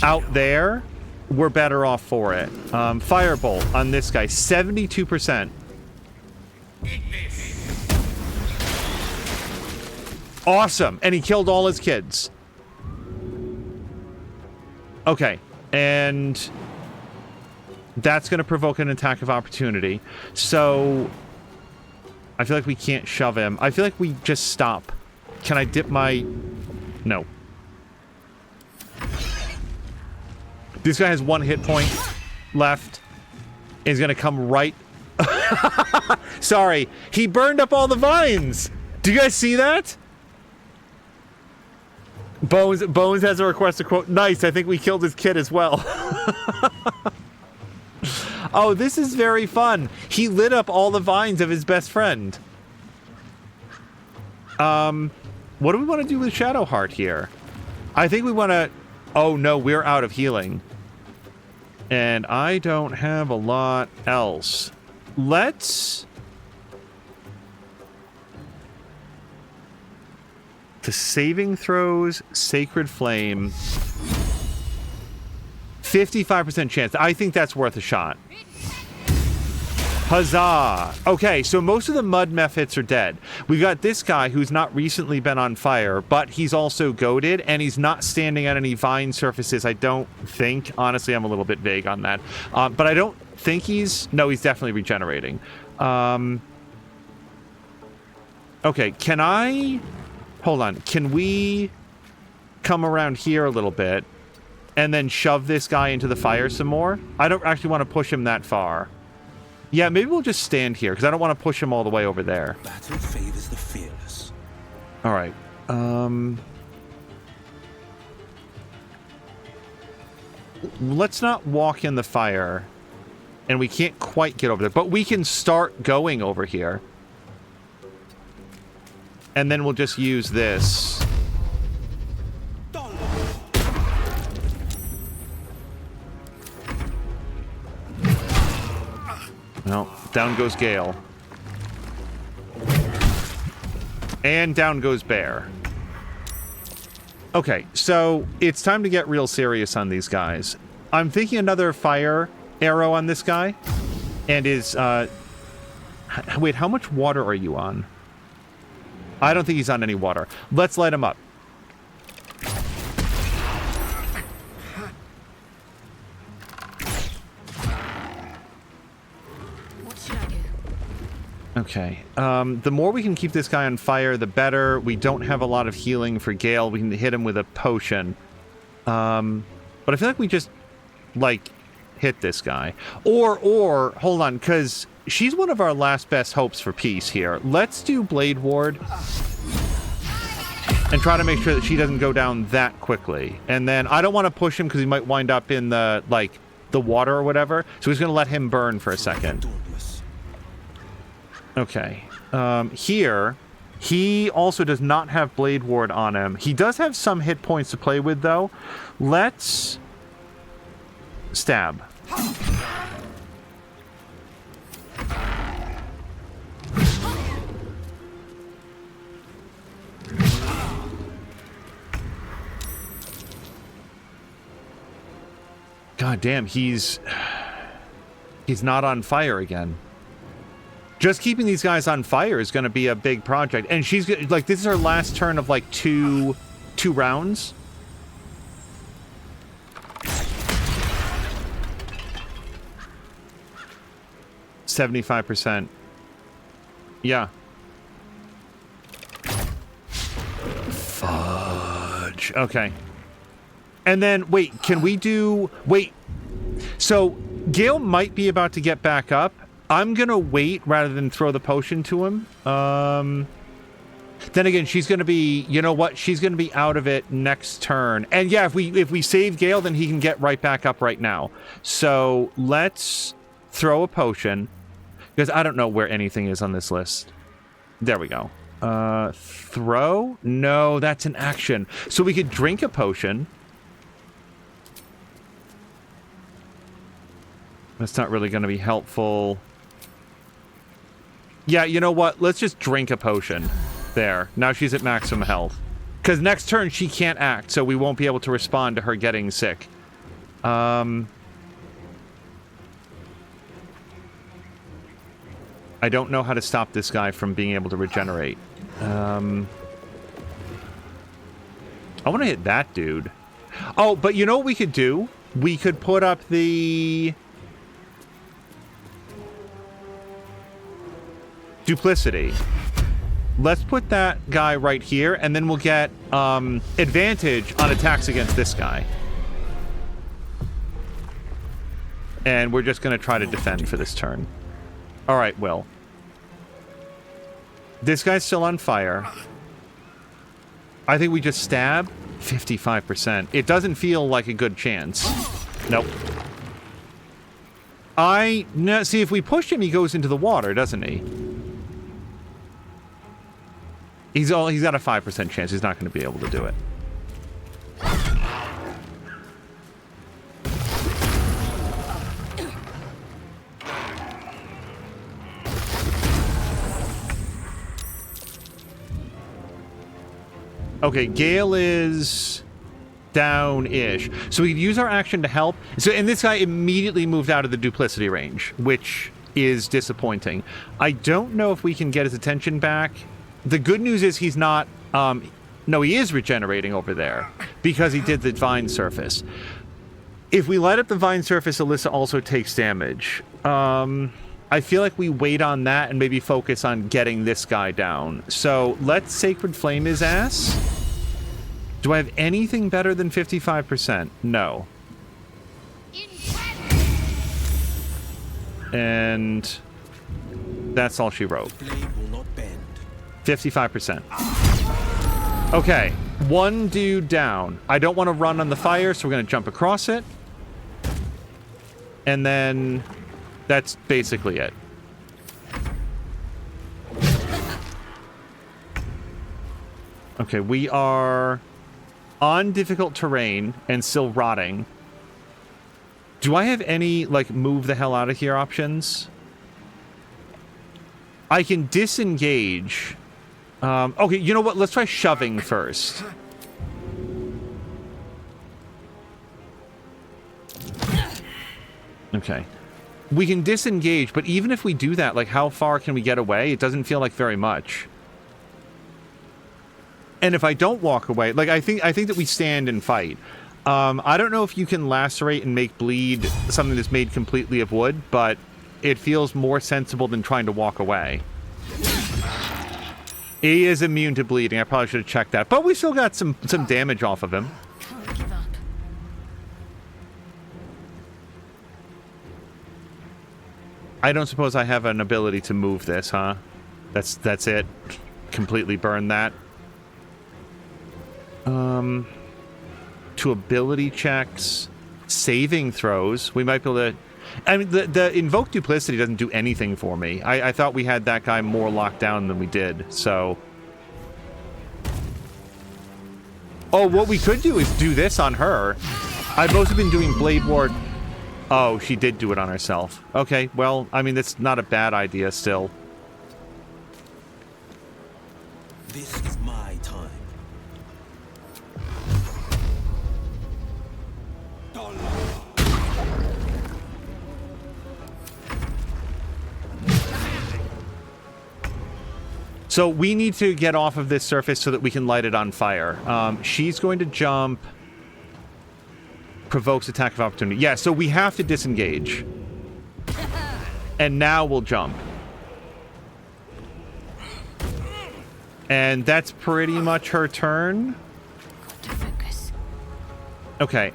out there, we're better off for it. Firebolt on this guy, 72%. Awesome. And he killed all his kids. Okay. And that's going to provoke an attack of opportunity. So I feel like we can't shove him. I feel like we just stop. Can I dip my... No. This guy has 1 hit point left. He's going to come right... Sorry. He burned up all the vines. Do you guys see that? Bones has a request to quote, nice, I think we killed his kid as well. Oh, this is very fun. He lit up all the vines of his best friend. What do we want to do with Shadowheart here? I think we want to... Oh, no, we're out of healing. And I don't have a lot else. Let's... The saving throws, Sacred Flame. 55% chance. I think that's worth a shot. Huzzah! Okay, so most of the mud mephits are dead. We got this guy who's not recently been on fire, but he's also goated, and he's not standing on any vine surfaces, I don't think. Honestly, I'm a little bit vague on that. But I don't think he's... No, he's definitely regenerating. Okay, can I... Hold on. Can we come around here a little bit and then shove this guy into the fire some more? I don't actually want to push him that far. Yeah, maybe we'll just stand here because I don't want to push him all the way over there. Battle favors the fearless. All right. Let's not walk in the fire. And we can't quite get over there, but we can start going over here. And then we'll just use this. No, down goes Gale. And down goes Bear. Okay, so it's time to get real serious on these guys. I'm thinking another fire arrow on this guy. And is, wait, how much water are you on? I don't think he's on any water. Let's light him up. What should I do? Okay. The more we can keep this guy on fire, the better. We don't have a lot of healing for Gale. We can hit him with a potion. But I feel like we just, like, hit this guy. Or, hold on, because... She's one of our last best hopes for peace here. Let's do Blade Ward. And try to make sure that she doesn't go down that quickly. And then I don't want to push him because he might wind up in the, like, the water or whatever. So he's going to let him burn for a second. Okay. Here, he also does not have Blade Ward on him. He does have some hit points to play with, though. Let's... stab. God damn, he's not on fire again. Just keeping these guys on fire is going to be a big project. And she's like, this is her last turn of like two rounds. %. Yeah. Fudge. Okay. And then, wait, can we do... Wait. So, Gale might be about to get back up. I'm going to wait rather than throw the potion to him. Then again, she's going to be... You know what? She's going to be out of it next turn. And yeah, if we save Gale, then he can get right back up right now. So, let's throw a potion. Because I don't know where anything is on this list. There we go. Throw? No, that's an action. So we could drink a potion. That's not really going to be helpful. Yeah, you know what? Let's just drink a potion. There. Now she's at maximum health. Because next turn she can't act, so we won't be able to respond to her getting sick. I don't know how to stop this guy from being able to regenerate. I want to hit that dude. Oh, but you know what we could do? We could put up the... duplicity. Let's put that guy right here, and then we'll get advantage on attacks against this guy. And we're just going to try to defend for this turn. All right, Will. This guy's still on fire. I think we just stab. 55%. It doesn't feel like a good chance. Nope. No, see, if we push him, he goes into the water, doesn't he? He's got a 5% chance. He's not going to be able to do it. Okay, Gale is down-ish. So we could use our action to help. So, and this guy immediately moved out of the duplicity range, which is disappointing. I don't know if we can get his attention back. The good news is he's not... no, he is regenerating over there because he did the Vine Surface. If we light up the Vine Surface, Alyssa also takes damage. I feel like we wait on that and maybe focus on getting this guy down. So let's Sacred Flame his ass. Do I have anything better than 55%? No. And that's all she wrote. 55%. Okay, one dude down. I don't want to run on the fire, so we're going to jump across it. And then that's basically it. Okay, we are on difficult terrain and still rotting. Do I have any, like, move the hell out of here options? I can disengage. Okay, you know what? Let's try shoving first. Okay. We can disengage, but even if we do that, like, how far can we get away? It doesn't feel like very much. And if I don't walk away, like, I think that we stand and fight. I don't know if you can lacerate and make bleed something that's made completely of wood, but it feels more sensible than trying to walk away. He is immune to bleeding. I probably should have checked that. But we still got some damage off of him. I don't suppose I have an ability to move this, huh? That's it. Completely burn that. To ability checks, saving throws. We might be able to... I mean, the Invoke Duplicity doesn't do anything for me. I thought we had that guy more locked down than we did, so... Oh, what we could do is do this on her. I've mostly been doing Blade Ward... Oh, she did do it on herself. Okay, well, I mean, that's not a bad idea still. This is my time. So we need to get off of this surface so that we can light it on fire. She's going to jump. Provokes attack of opportunity. Yeah, so we have to disengage. And now we'll jump. And that's pretty much her turn. Okay.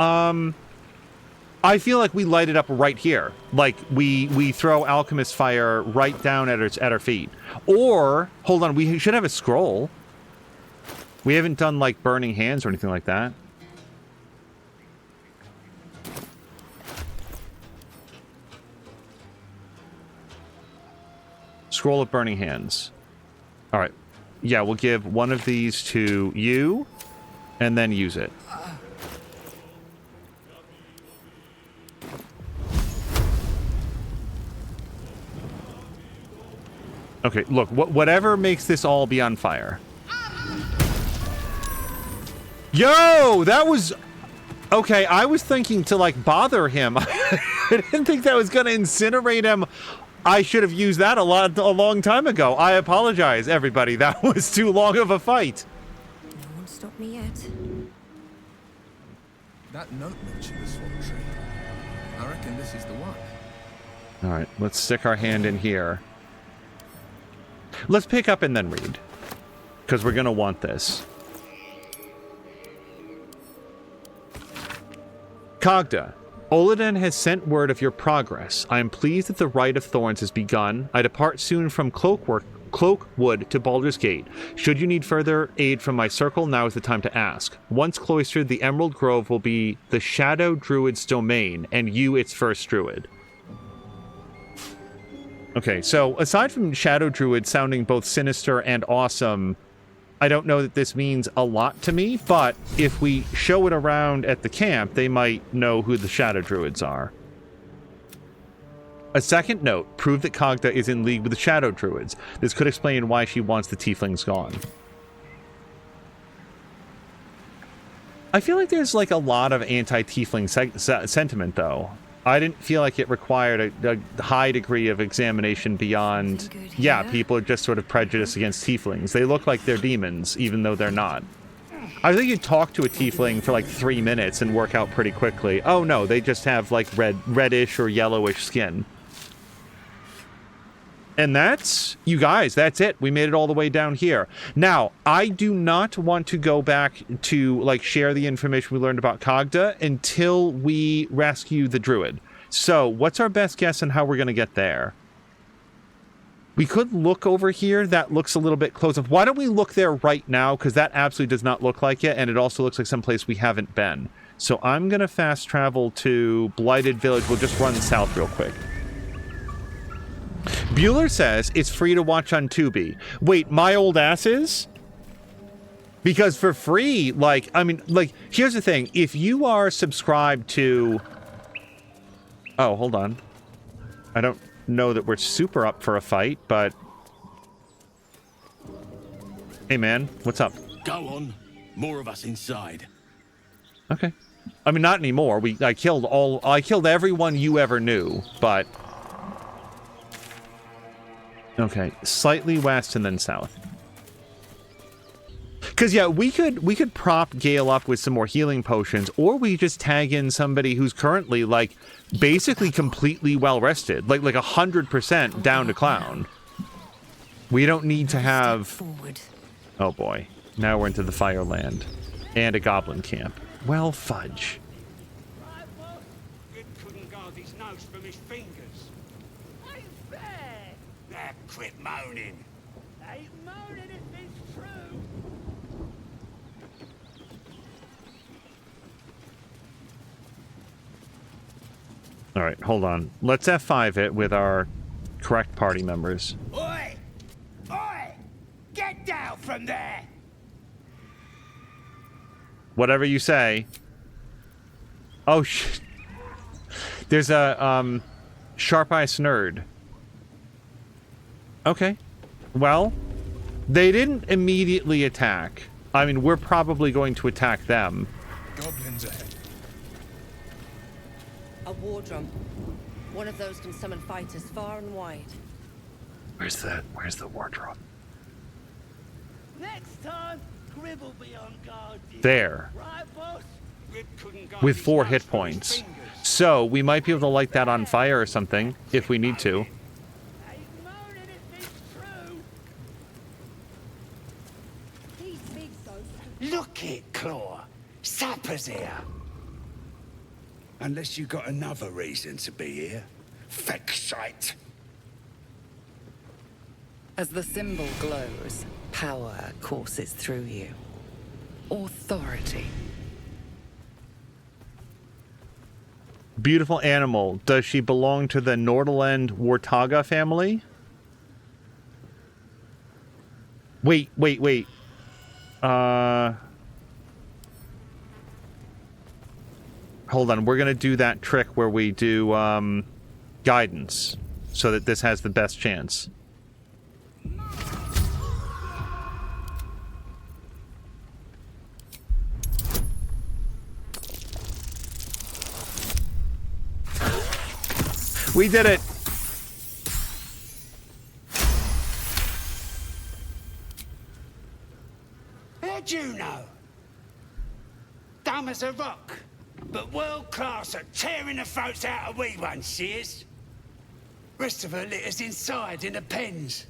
I feel like we light it up right here. Like, we throw Alchemist Fire right down at her feet. Or, hold on, we should have a scroll. We haven't done, like, Burning Hands or anything like that. Scroll of Burning Hands. All right. Yeah, we'll give one of these to you, and then use it. Okay, look, whatever makes this all be on fire. Yo, that was... Okay, I was thinking to, like, bother him. I didn't think that was going to incinerate him. I should have used that a long time ago. I apologize, everybody. That was too long of a fight. No one stopped me yet. That note mentioned the swamp tree. I reckon this is the one. All right, let's stick our hand in here. Let's pick up and then read, because we're going to want this. Kagha, Oladan has sent word of your progress. I am pleased that the Rite of Thorns has begun. I depart soon from Cloakwood to Baldur's Gate. Should you need further aid from my circle, now is the time to ask. Once cloistered, the Emerald Grove will be the Shadow Druid's domain, and you its first druid. Okay, so aside from Shadow Druid sounding both sinister and awesome, I don't know that this means a lot to me, but if we show it around at the camp, they might know who the Shadow Druids are. A second note, prove that Kagha is in league with the Shadow Druids. This could explain why she wants the tieflings gone. I feel like there's like a lot of anti-tiefling sentiment, though. I didn't feel like it required a high degree of examination beyond, yeah, people are just sort of prejudiced against tieflings. They look like they're demons, even though they're not. I think you'd talk to a tiefling for like 3 minutes and work out pretty quickly. Oh no, they just have like reddish or yellowish skin. And that's, you guys, that's it. We made it all the way down here. Now, I do not want to go back to, like, share the information we learned about Kagha until we rescue the druid. So, what's our best guess on how we're going to get there? We could look over here. That looks a little bit close up. Why don't we look there right now? Because that absolutely does not look like it, and it also looks like someplace we haven't been. So, I'm going to fast travel to Blighted Village. We'll just run south real quick. Bueller says it's free to watch on Tubi. Wait, my old ass is? Because for free, like, I mean, like, here's the thing. If you are subscribed to... Oh, hold on. I don't know that we're super up for a fight, but... Hey, man, what's up? Go on. More of us inside. Okay. I mean, not anymore. I killed everyone you ever knew, but... Okay, slightly west and then south. Because, yeah, we could prop Gale up with some more healing potions, or we just tag in somebody who's currently, like, basically completely well-rested. Like 100% down to clown. We don't need to have... Oh, boy. Now we're into the Fireland. And a goblin camp. Well, fudge. Quit moaning. Ain't moaning if it's true. All right, hold on. Let's F5 it with our correct party members. Oi! Oi! Get down from there! Whatever you say. Oh, shit. There's a, Sharp Eye Snerd. Okay. Well, they didn't immediately attack. I mean, we're probably going to attack them. Goblins ahead. A war drum. One of those can summon fighters far and wide. Where's the war drum? Next time, Grib will be on guard. There. Right, boss? Grib couldn't guard With his 4 nose hit with his points. fingers. So, we might be able to light that on fire or something, if we need to. Look it, Claw. Sapper's here. Unless you got another reason to be here. Feck shite. As the symbol glows, power courses through you. Authority. Beautiful animal. Does she belong to the Nordland Wartaga family? Wait. Hold on. We're going to do that trick where we do guidance so that this has the best chance. We did it! How'd you know? Dumb as a rock, but world class at tearing the throats out of wee ones, she is. Rest of her litters inside in the pens.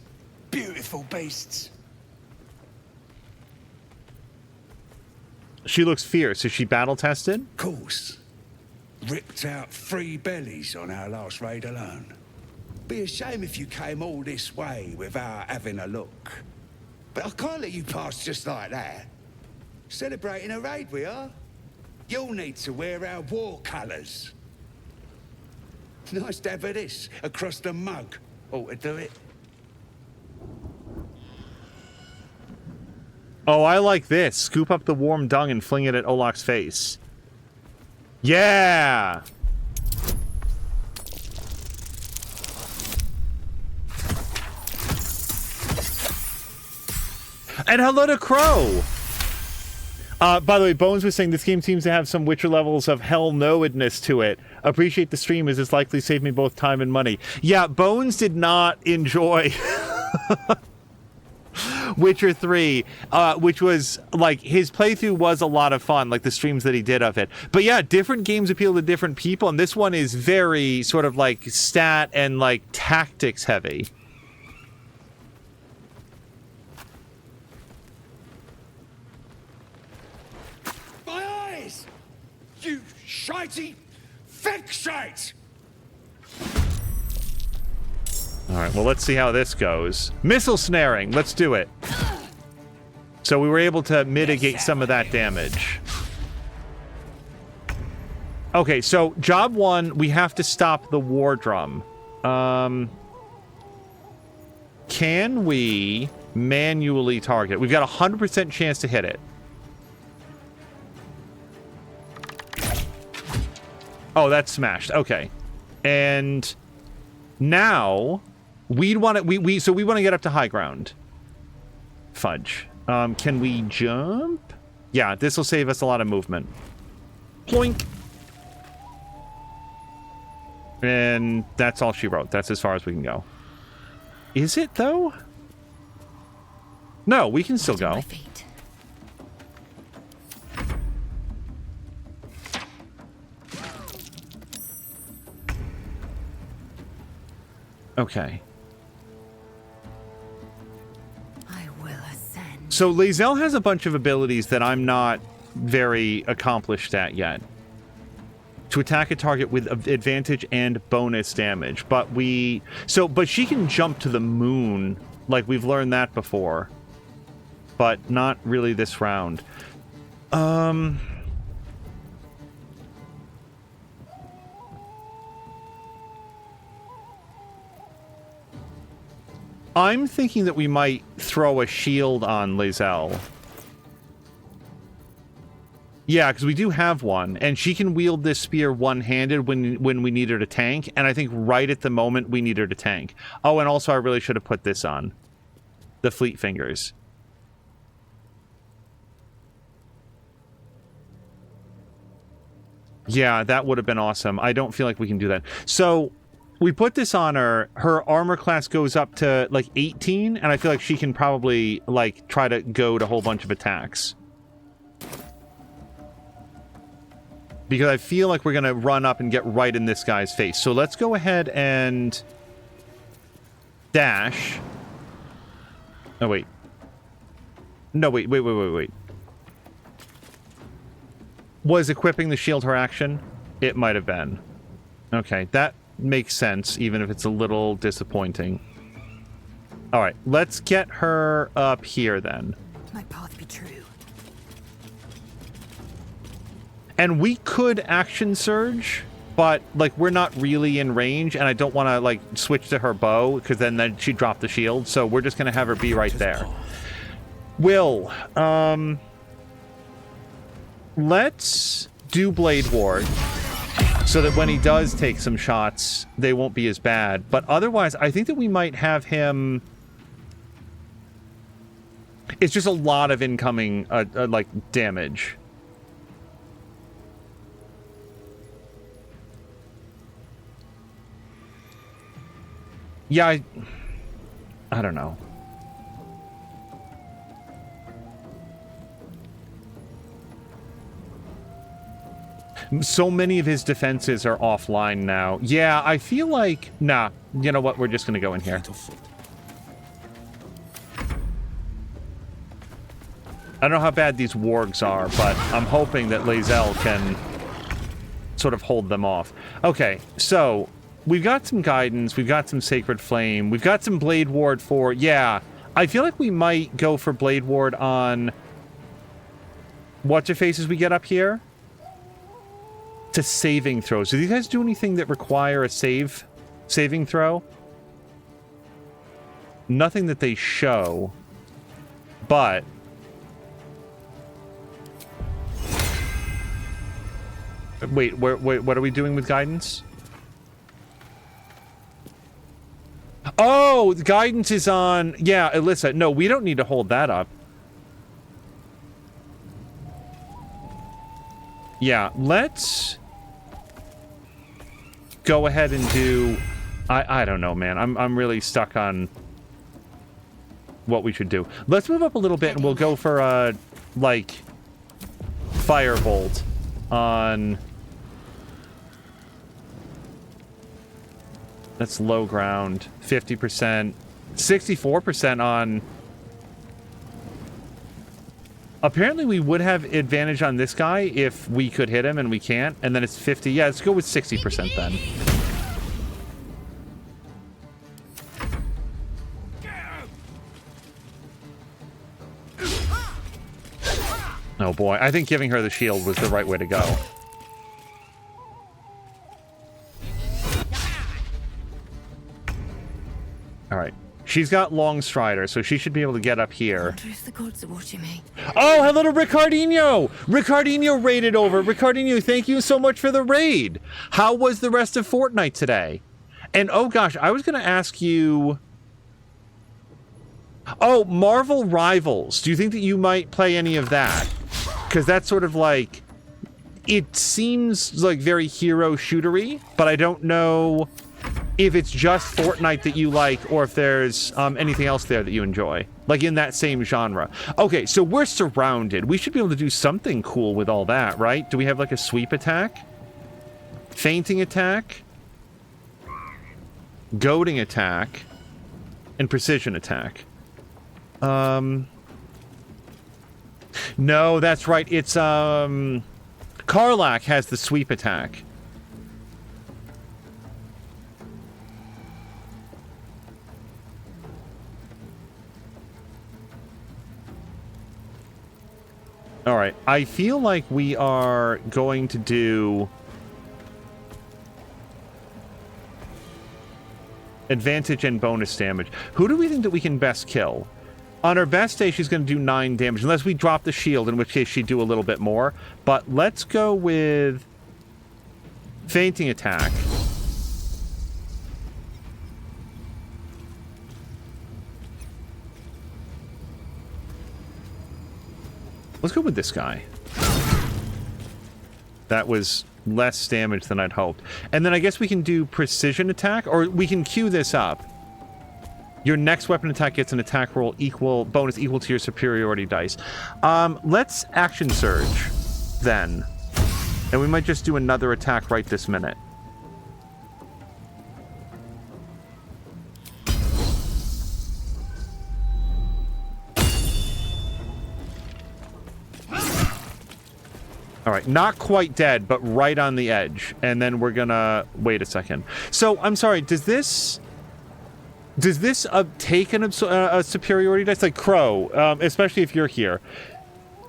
Beautiful beasts. She looks fierce. Is she battle tested? Of course. Ripped out 3 bellies on our last raid alone. Be a shame if you came all this way without having a look. But I can't let you pass just like that. Celebrating a raid we are. You'll need to wear our war colours. Nice to have this across the mug. Ought to do it. Oh, I like this. Scoop up the warm dung and fling it at Olok's face. Yeah! And hello to Crow! By the way, Bones was saying this game seems to have some Witcher levels of hell-no-edness to it. Appreciate the stream as it's likely saved me both time and money. Yeah, Bones did not enjoy Witcher 3, which was, like, his playthrough was a lot of fun, like the streams that he did of it. But yeah, different games appeal to different people, and this one is very sort of, like, stat and, like, tactics heavy. My eyes! You shitey fixate! Alright, well, let's see how this goes. Missile snaring! Let's do it. So we were able to mitigate some of that damage. Okay, so job 1, we have to stop the war drum. Can we manually target? We've got a 100% chance to hit it. Oh, that's smashed. Okay. And now we'd want to so we want to get up to high ground. Fudge. Can we jump? Yeah, this will save us a lot of movement. Ploink. And that's all she wrote. That's as far as we can go. Is it though? No, we can still go. Okay. I will ascend. So Lae'zel has a bunch of abilities that I'm not very accomplished at yet. To attack a target with advantage and bonus damage. But but she can jump to the moon. Like, we've learned that before. But not really this round. I'm thinking that we might throw a shield on Lae'zel. Yeah, because we do have one, and she can wield this spear one-handed when we need her to tank, and I think right at the moment we need her to tank. Oh, and also I really should have put this on. The Fleet Fingers. Yeah, that would have been awesome. I don't feel like we can do that. So we put this on her. Her armor class goes up to, like, 18, and I feel like she can probably, like, try to goad a whole bunch of attacks. Because I feel like we're going to run up and get right in this guy's face. So let's go ahead and dash. Oh, wait. No, wait. Was equipping the shield her action? It might have been. Okay, that makes sense, even if it's a little disappointing. All right, let's get her up here then. My path be true. And we could action surge, but, like, we're not really in range, and I don't want to, like, switch to her bow, because then she'd drop the shield, so we're just going to have her be right there. Will, let's do Blade Ward so that when he does take some shots, they won't be as bad. But otherwise, I think that we might have him... It's just a lot of incoming, like, damage. Yeah, I don't know. So many of his defenses are offline now. Yeah, I feel like... Nah, you know what? We're just gonna go in here. I don't know how bad these wargs are, but I'm hoping that Lae'zel can sort of hold them off. Okay, so we've got some guidance, we've got some Sacred Flame, we've got some Blade Ward for... Yeah, I feel like we might go for Blade Ward on... What's-your-faces we get up here? To saving throws. Do these guys do anything that require a saving throw? Nothing that they show, but... Wait, what are we doing with guidance? Oh, the guidance is on... Yeah, Alyssa. No, we don't need to hold that up. Yeah, let's go ahead and do... I don't know, man. I'm really stuck on what we should do. Let's move up a little bit and we'll go for, like, Firebolt on... That's low ground. 50%. 64% on... Apparently we would have advantage on this guy if we could hit him and we can't. And then it's 50. Yeah, let's go with 60% then. Oh boy, I think giving her the shield was the right way to go. Alright. She's got Long Strider, so she should be able to get up here. I wonder if the gods are watching me. Oh, hello to Ricardinho! Ricardinho raided over. Ricardinho, thank you so much for the raid. How was the rest of Fortnite today? And oh gosh, I was going to ask you... Oh, Marvel Rivals. Do you think that you might play any of that? Because that's sort of like... It seems like very hero shootery, but I don't know... if it's just Fortnite that you like, or if there's anything else there that you enjoy. Like in that same genre. Okay, so we're surrounded. We should be able to do something cool with all that, right? Do we have like a sweep attack? Fainting attack? Goading attack? And precision attack? No, that's right. It's, Karlach has the sweep attack. All right, I feel like we are going to do advantage and bonus damage. Who do we think that we can best kill? On her best day, she's going to do 9 damage, unless we drop the shield, in which case she'd do a little bit more. But let's go with fainting attack. Let's go with this guy. That was less damage than I'd hoped. And then I guess we can do precision attack, or we can queue this up. Your next weapon attack gets an attack roll bonus equal to your superiority dice. Let's action surge then. And we might just do another attack right this minute. All right, not quite dead, but right on the edge. And then we're gonna... Wait a second. So, I'm sorry, does this take a superiority dice? Like Crow, especially if you're here.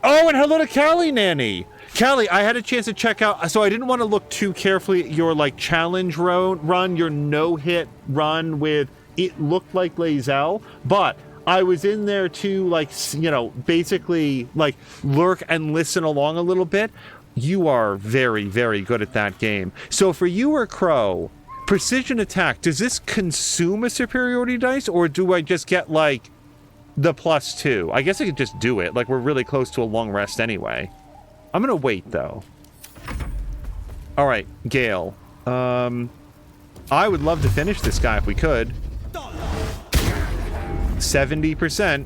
Oh, and hello to Callie, Nanny! Callie, I had a chance to check out... So I didn't want to look too carefully at your, like, challenge run, your no-hit run with... It looked like Lae'zel, but I was in there to, like, you know, basically, like, lurk and listen along a little bit. You are very, very good at that game. So for you or Crow, precision attack, does this consume a superiority dice, or do I just get, like, the +2? I guess I could just do it. Like, we're really close to a long rest anyway. I'm gonna wait, though. All right, Gale. I would love to finish this guy if we could. 70%.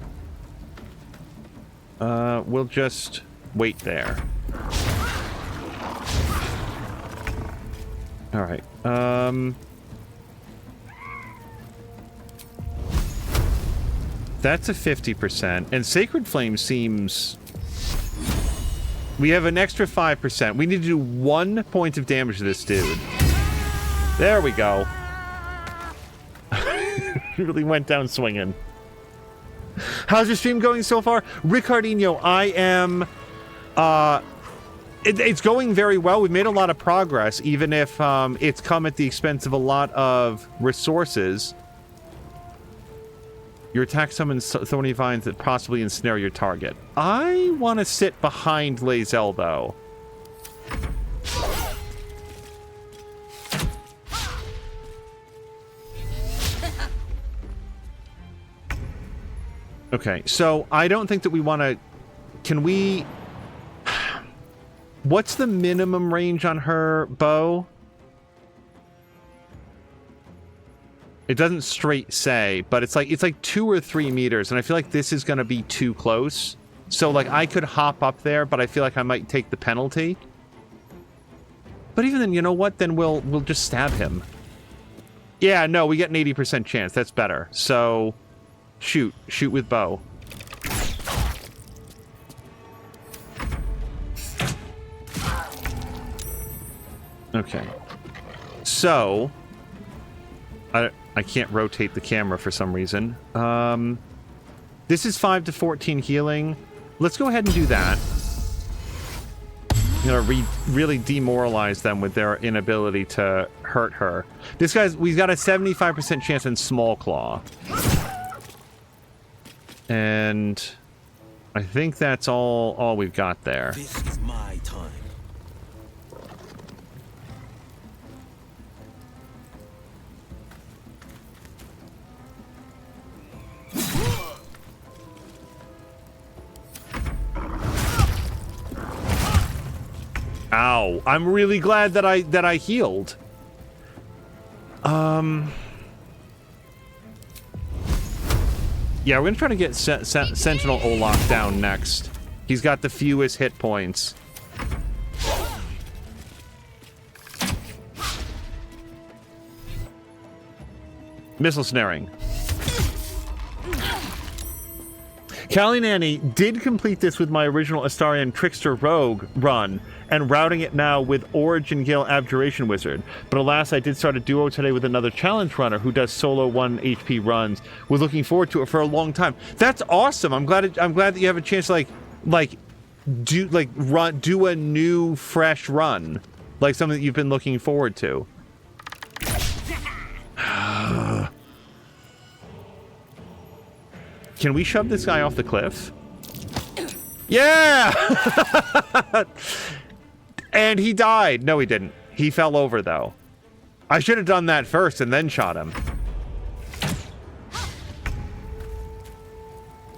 We'll just wait there. All right. That's a 50%. And Sacred Flame seems... We have an extra 5%. We need to do 1 point of damage to this dude. There we go. Really went down swinging. How's your stream going so far? Ricardinho, I am... It's going very well. We've made a lot of progress, even if it's come at the expense of a lot of resources. Your attack summons thorny vines that possibly ensnare your target. I want to sit behind Lae'zel, though. Okay, so I don't think that we want to... Can we... What's the minimum range on her bow? It doesn't straight say, but it's like 2 or 3 meters, and I feel like this is going to be too close. So, like, I could hop up there, but I feel like I might take the penalty. But even then, you know what? Then we'll just stab him. Yeah, no, we get an 80% chance. That's better. So, shoot with bow. Okay. So, I can't rotate the camera for some reason. This is 5 to 14 healing. Let's go ahead and do that. You know, really demoralize them with their inability to hurt her. This guy's... We've got a 75% chance in Small Claw. And I think that's all we've got there. This is my time. Ow. I'm really glad that I healed. Yeah, we're gonna try to get Sentinel Olaf down next. He's got the fewest hit points. Missile snaring. Callie Nanny did complete this with my original Astarion Trickster Rogue run, and routing it now with Origin Gale Abjuration Wizard. But alas, I did start a duo today with another challenge runner who does solo 1 HP runs. Was looking forward to it for a long time. That's awesome. I'm glad that you have a chance to do a new fresh run, like something that you've been looking forward to. Can we shove this guy off the cliff? Yeah! And he died. No, he didn't. He fell over, though. I should have done that first and then shot him.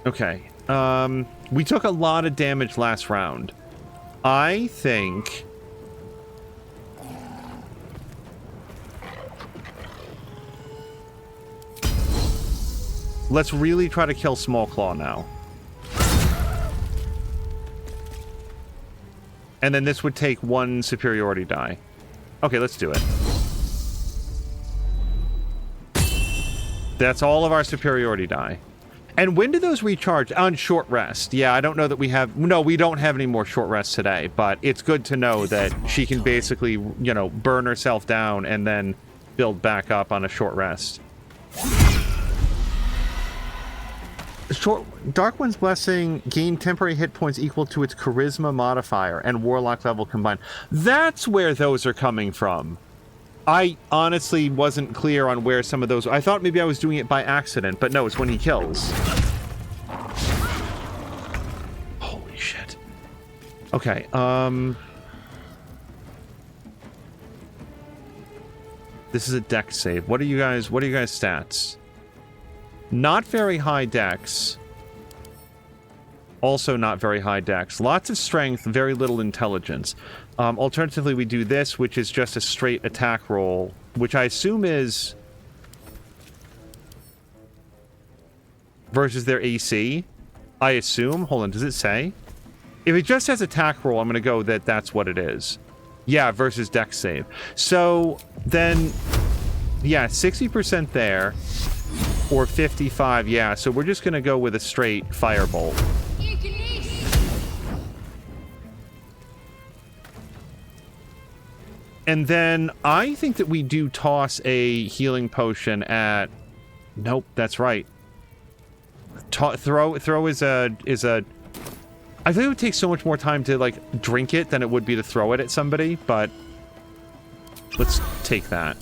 Okay. We took a lot of damage last round. I think... Let's really try to kill Small Claw now. And then this would take 1 superiority die. Okay, let's do it. That's all of our superiority die. And when do those recharge? On short rest. Yeah, I don't know that we have... No, we don't have any more short rests today, but it's good to know that she can basically, you know, burn herself down and then build back up on a short rest. Dark One's Blessing gain temporary hit points equal to its charisma modifier and warlock level combined. That's where those are coming from. I honestly wasn't clear on where some of those... I thought maybe I was doing it by accident, but no, it's when he kills. Okay, this is a dex save. What are you guys stats? Not very high dex. Also not very high dex. Lots of strength, very little intelligence. Alternatively, we do this, which is just a straight attack roll, which I assume is versus their AC. I assume. Hold on, does it say? If it just says attack roll, I'm going to go that that's what it is. Yeah, versus dex save. So then, yeah, 60% there, or 55, yeah. So we're just going to go with a straight firebolt. And then I think that we do toss a healing potion at... Nope, that's right. Throw is a... I think it would take so much more time to, like, drink it than it would be to throw it at somebody, but... Let's take that.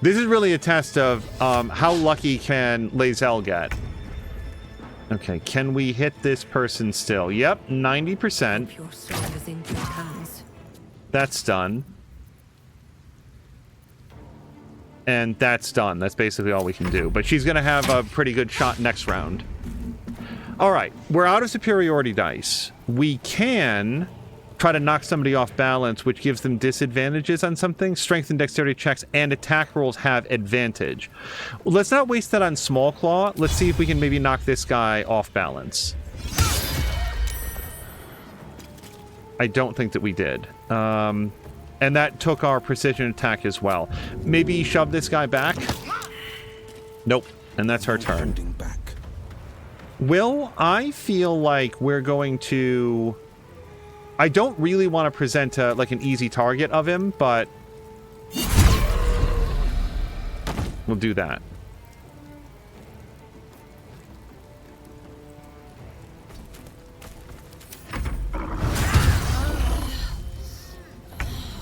This is really a test of how lucky can Lae'zel get. Okay, can we hit this person still? Yep, 90%. That's done. And that's done. That's basically all we can do. But she's going to have a pretty good shot next round. All right, we're out of superiority dice. We can try to knock somebody off balance, which gives them disadvantages on something. Strength and dexterity checks and attack rolls have advantage. Let's not waste that on Small Claw. Let's see if we can maybe knock this guy off balance. I don't think that we did. And that took our precision attack as well. Maybe shove this guy back? Nope. And that's her turn. Will, I feel like we're going to... I don't really want to present like an easy target of him, but we'll do that.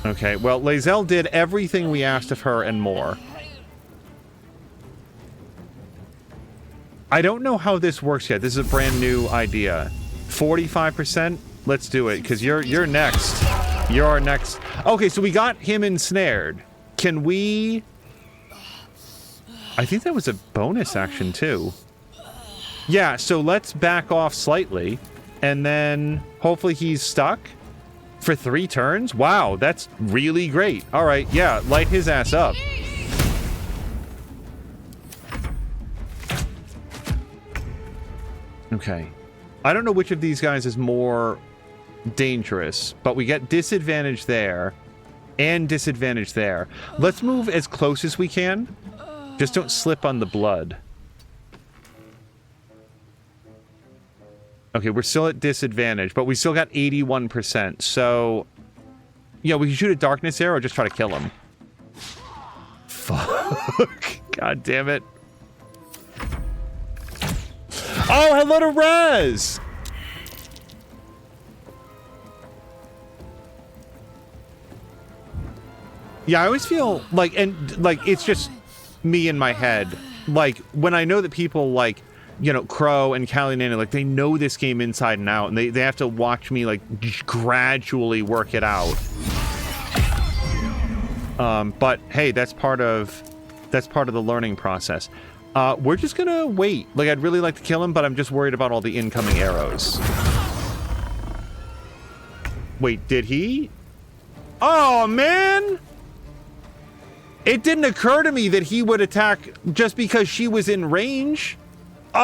Okay, well, Lae'zel did everything we asked of her and more. I don't know how this works yet. This is a brand new idea. 45%? Let's do it, because you're next. You're next. Okay, so we got him ensnared. Can we... I think that was a bonus action, too. Yeah, so let's back off slightly, and then hopefully he's stuck for 3 turns. Wow, that's really great. All right, yeah, light his ass up. Okay. I don't know which of these guys is more dangerous, but we get disadvantage there and disadvantage there. Let's move as close as we can. Just don't slip on the blood. Okay, we're still at disadvantage, but we still got 81%. So, yeah, we can shoot a darkness arrow or just try to kill him. Fuck. God damn it. Oh, hello to Rez! Yeah, I always feel like, and like, it's just me in my head. Like, when I know that people like, you know, Crow and Callie Nana, like, they know this game inside and out, and they have to watch me, like, gradually work it out. But, hey, that's part of the learning process. We're just gonna wait. Like, I'd really like to kill him, but I'm just worried about all the incoming arrows. Wait, did he? Oh, man! It didn't occur to me that he would attack just because she was in range. Oh,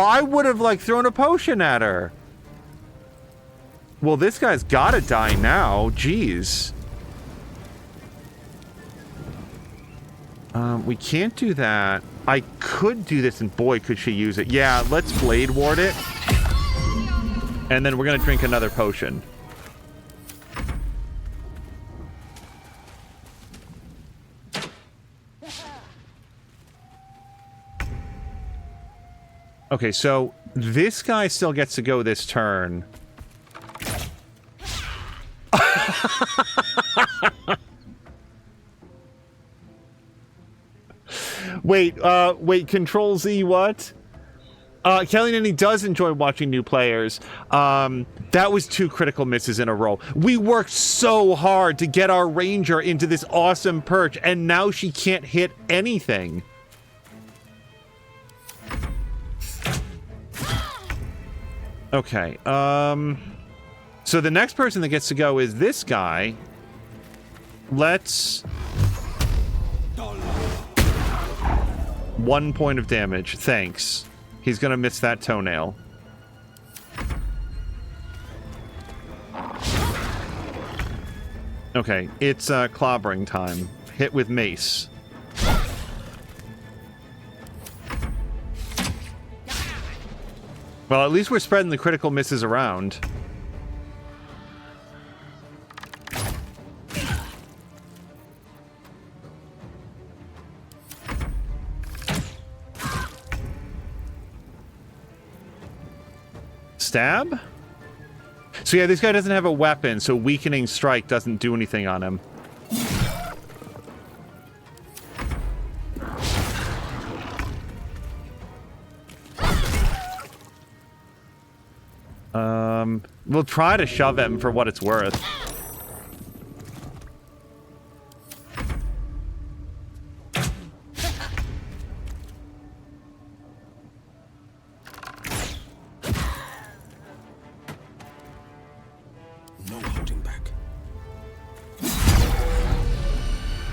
I would have, like, thrown a potion at her. Well, this guy's gotta die now. Jeez. We can't do that. I could do this, and boy, could she use it. Yeah, let's Blade Ward it. And then we're gonna drink another potion. Okay, so this guy still gets to go this turn. Wait, Control Z what? Kelly Nanny does enjoy watching new players. That was 2 critical misses in a row. We worked so hard to get our ranger into this awesome perch, and now she can't hit anything. Okay, so the next person that gets to go is this guy. Let's... 1 point of damage. Thanks. He's gonna miss that toenail. Okay, it's clobbering time. Hit with mace. Well, at least we're spreading the critical misses around. Stab? So yeah, this guy doesn't have a weapon, so weakening strike doesn't do anything on him. We'll try to shove him for what it's worth.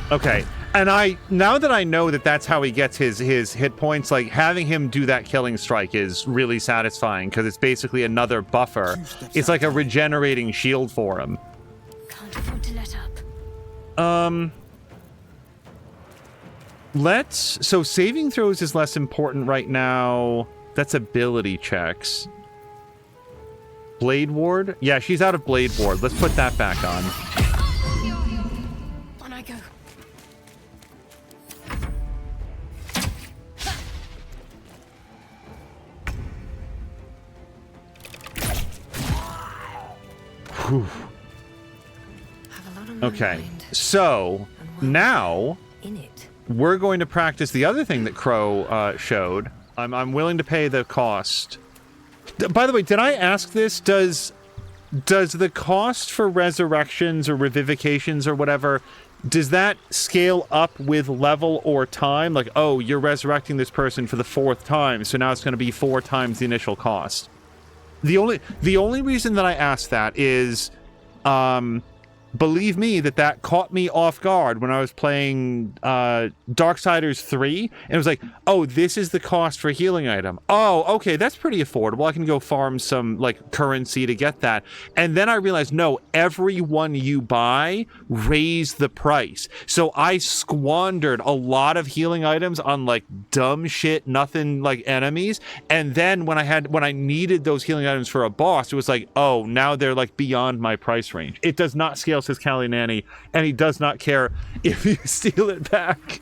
Okay, and now that I know that that's how he gets his hit points, like, having him do that killing strike is really satisfying, because it's basically another buffer. It's like a regenerating shield for him. Can't afford to let up. So saving throws is less important right now. That's ability checks. Blade Ward? Yeah, she's out of Blade Ward. Let's put that back on. On I go. Whew. Okay, so now we're going to practice the other thing that Crow showed. I'm willing to pay the cost. By the way, did I ask this? Does the cost for resurrections or revivifications or whatever, does that scale up with level or time? Like, oh, you're resurrecting this person for the 4th time, so now it's going to be 4 times the initial cost. The only reason that I asked that is, believe me, that caught me off guard when I was playing Darksiders 3, and it was like, oh, this is the cost for a healing item. Oh, okay, that's pretty affordable. I can go farm some, like, currency to get that. And then I realized, no, every one you buy, raise the price. So I squandered a lot of healing items on, like, dumb shit, nothing like enemies. And then when I needed those healing items for a boss, it was like, oh, now they're, like, beyond my price range. It does not scale, says Callie Nanny, and he does not care if you steal it back.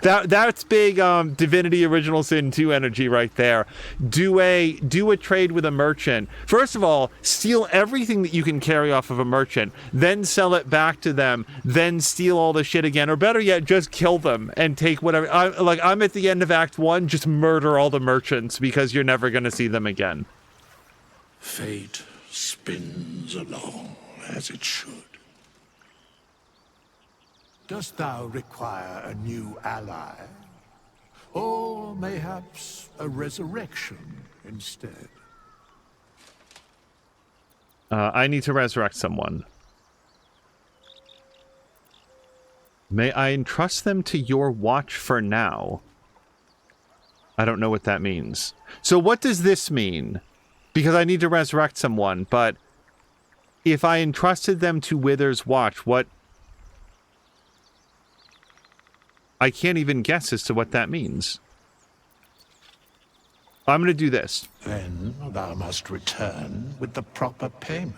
That's big Divinity Original Sin 2 energy right there. Do a trade with a merchant. First of all, steal everything that you can carry off of a merchant, then sell it back to them, then steal all the shit again, or better yet, just kill them and take whatever. I'm at the end of Act 1, just murder all the merchants because you're never going to see them again. Fate spins along as it should. Dost thou require a new ally? Or mayhaps a resurrection instead? I need to resurrect someone. May I entrust them to your watch for now? I don't know what that means. So what does this mean? Because I need to resurrect someone, but if I entrusted them to Wither's watch, what... I can't even guess as to what that means. I'm going to do this. Then thou must return with the proper payment.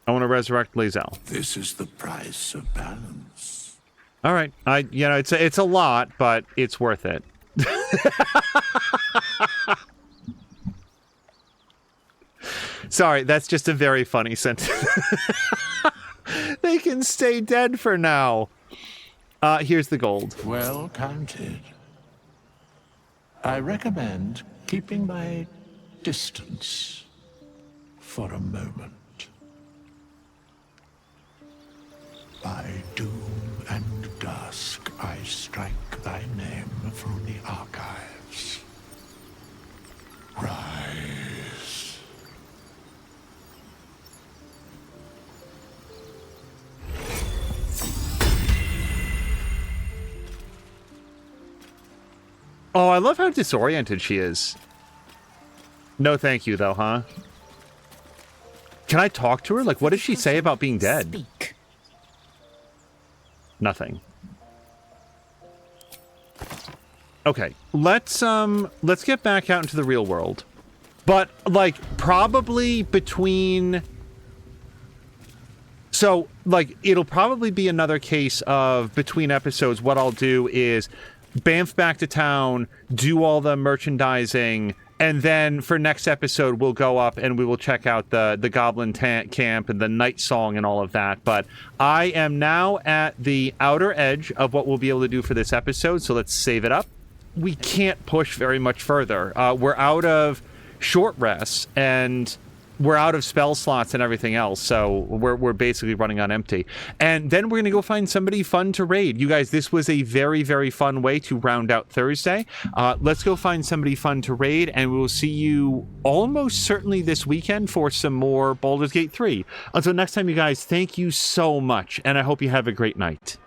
I want to resurrect Lae'zel. This is the price of balance. All right. It's a lot, but it's worth it. Sorry, that's just a very funny sentence. They can stay dead for now. Here's the gold. Well counted. I recommend keeping my distance for a moment. By doom and dusk, I strike thy name through the archives. Rise. Oh, I love how disoriented she is. No thank you, though, huh? Can I talk to her? Like, what did she say about being dead? Speak. Nothing. Okay, let's get back out into the real world. But, like, probably between... So, like, it'll probably be another case of between episodes, what I'll do is bamf back to town, do all the merchandising, and then for next episode, we'll go up and we will check out the Goblin Camp and the Night Song and all of that. But I am now at the outer edge of what we'll be able to do for this episode, so let's save it up. We can't push very much further. We're out of short rests, and we're out of spell slots and everything else, so we're basically running on empty. And then we're going to go find somebody fun to raid. You guys, this was a very, very fun way to round out Thursday. Let's go find somebody fun to raid, and we will see you almost certainly this weekend for some more Baldur's Gate 3. Until next time, you guys, thank you so much, and I hope you have a great night.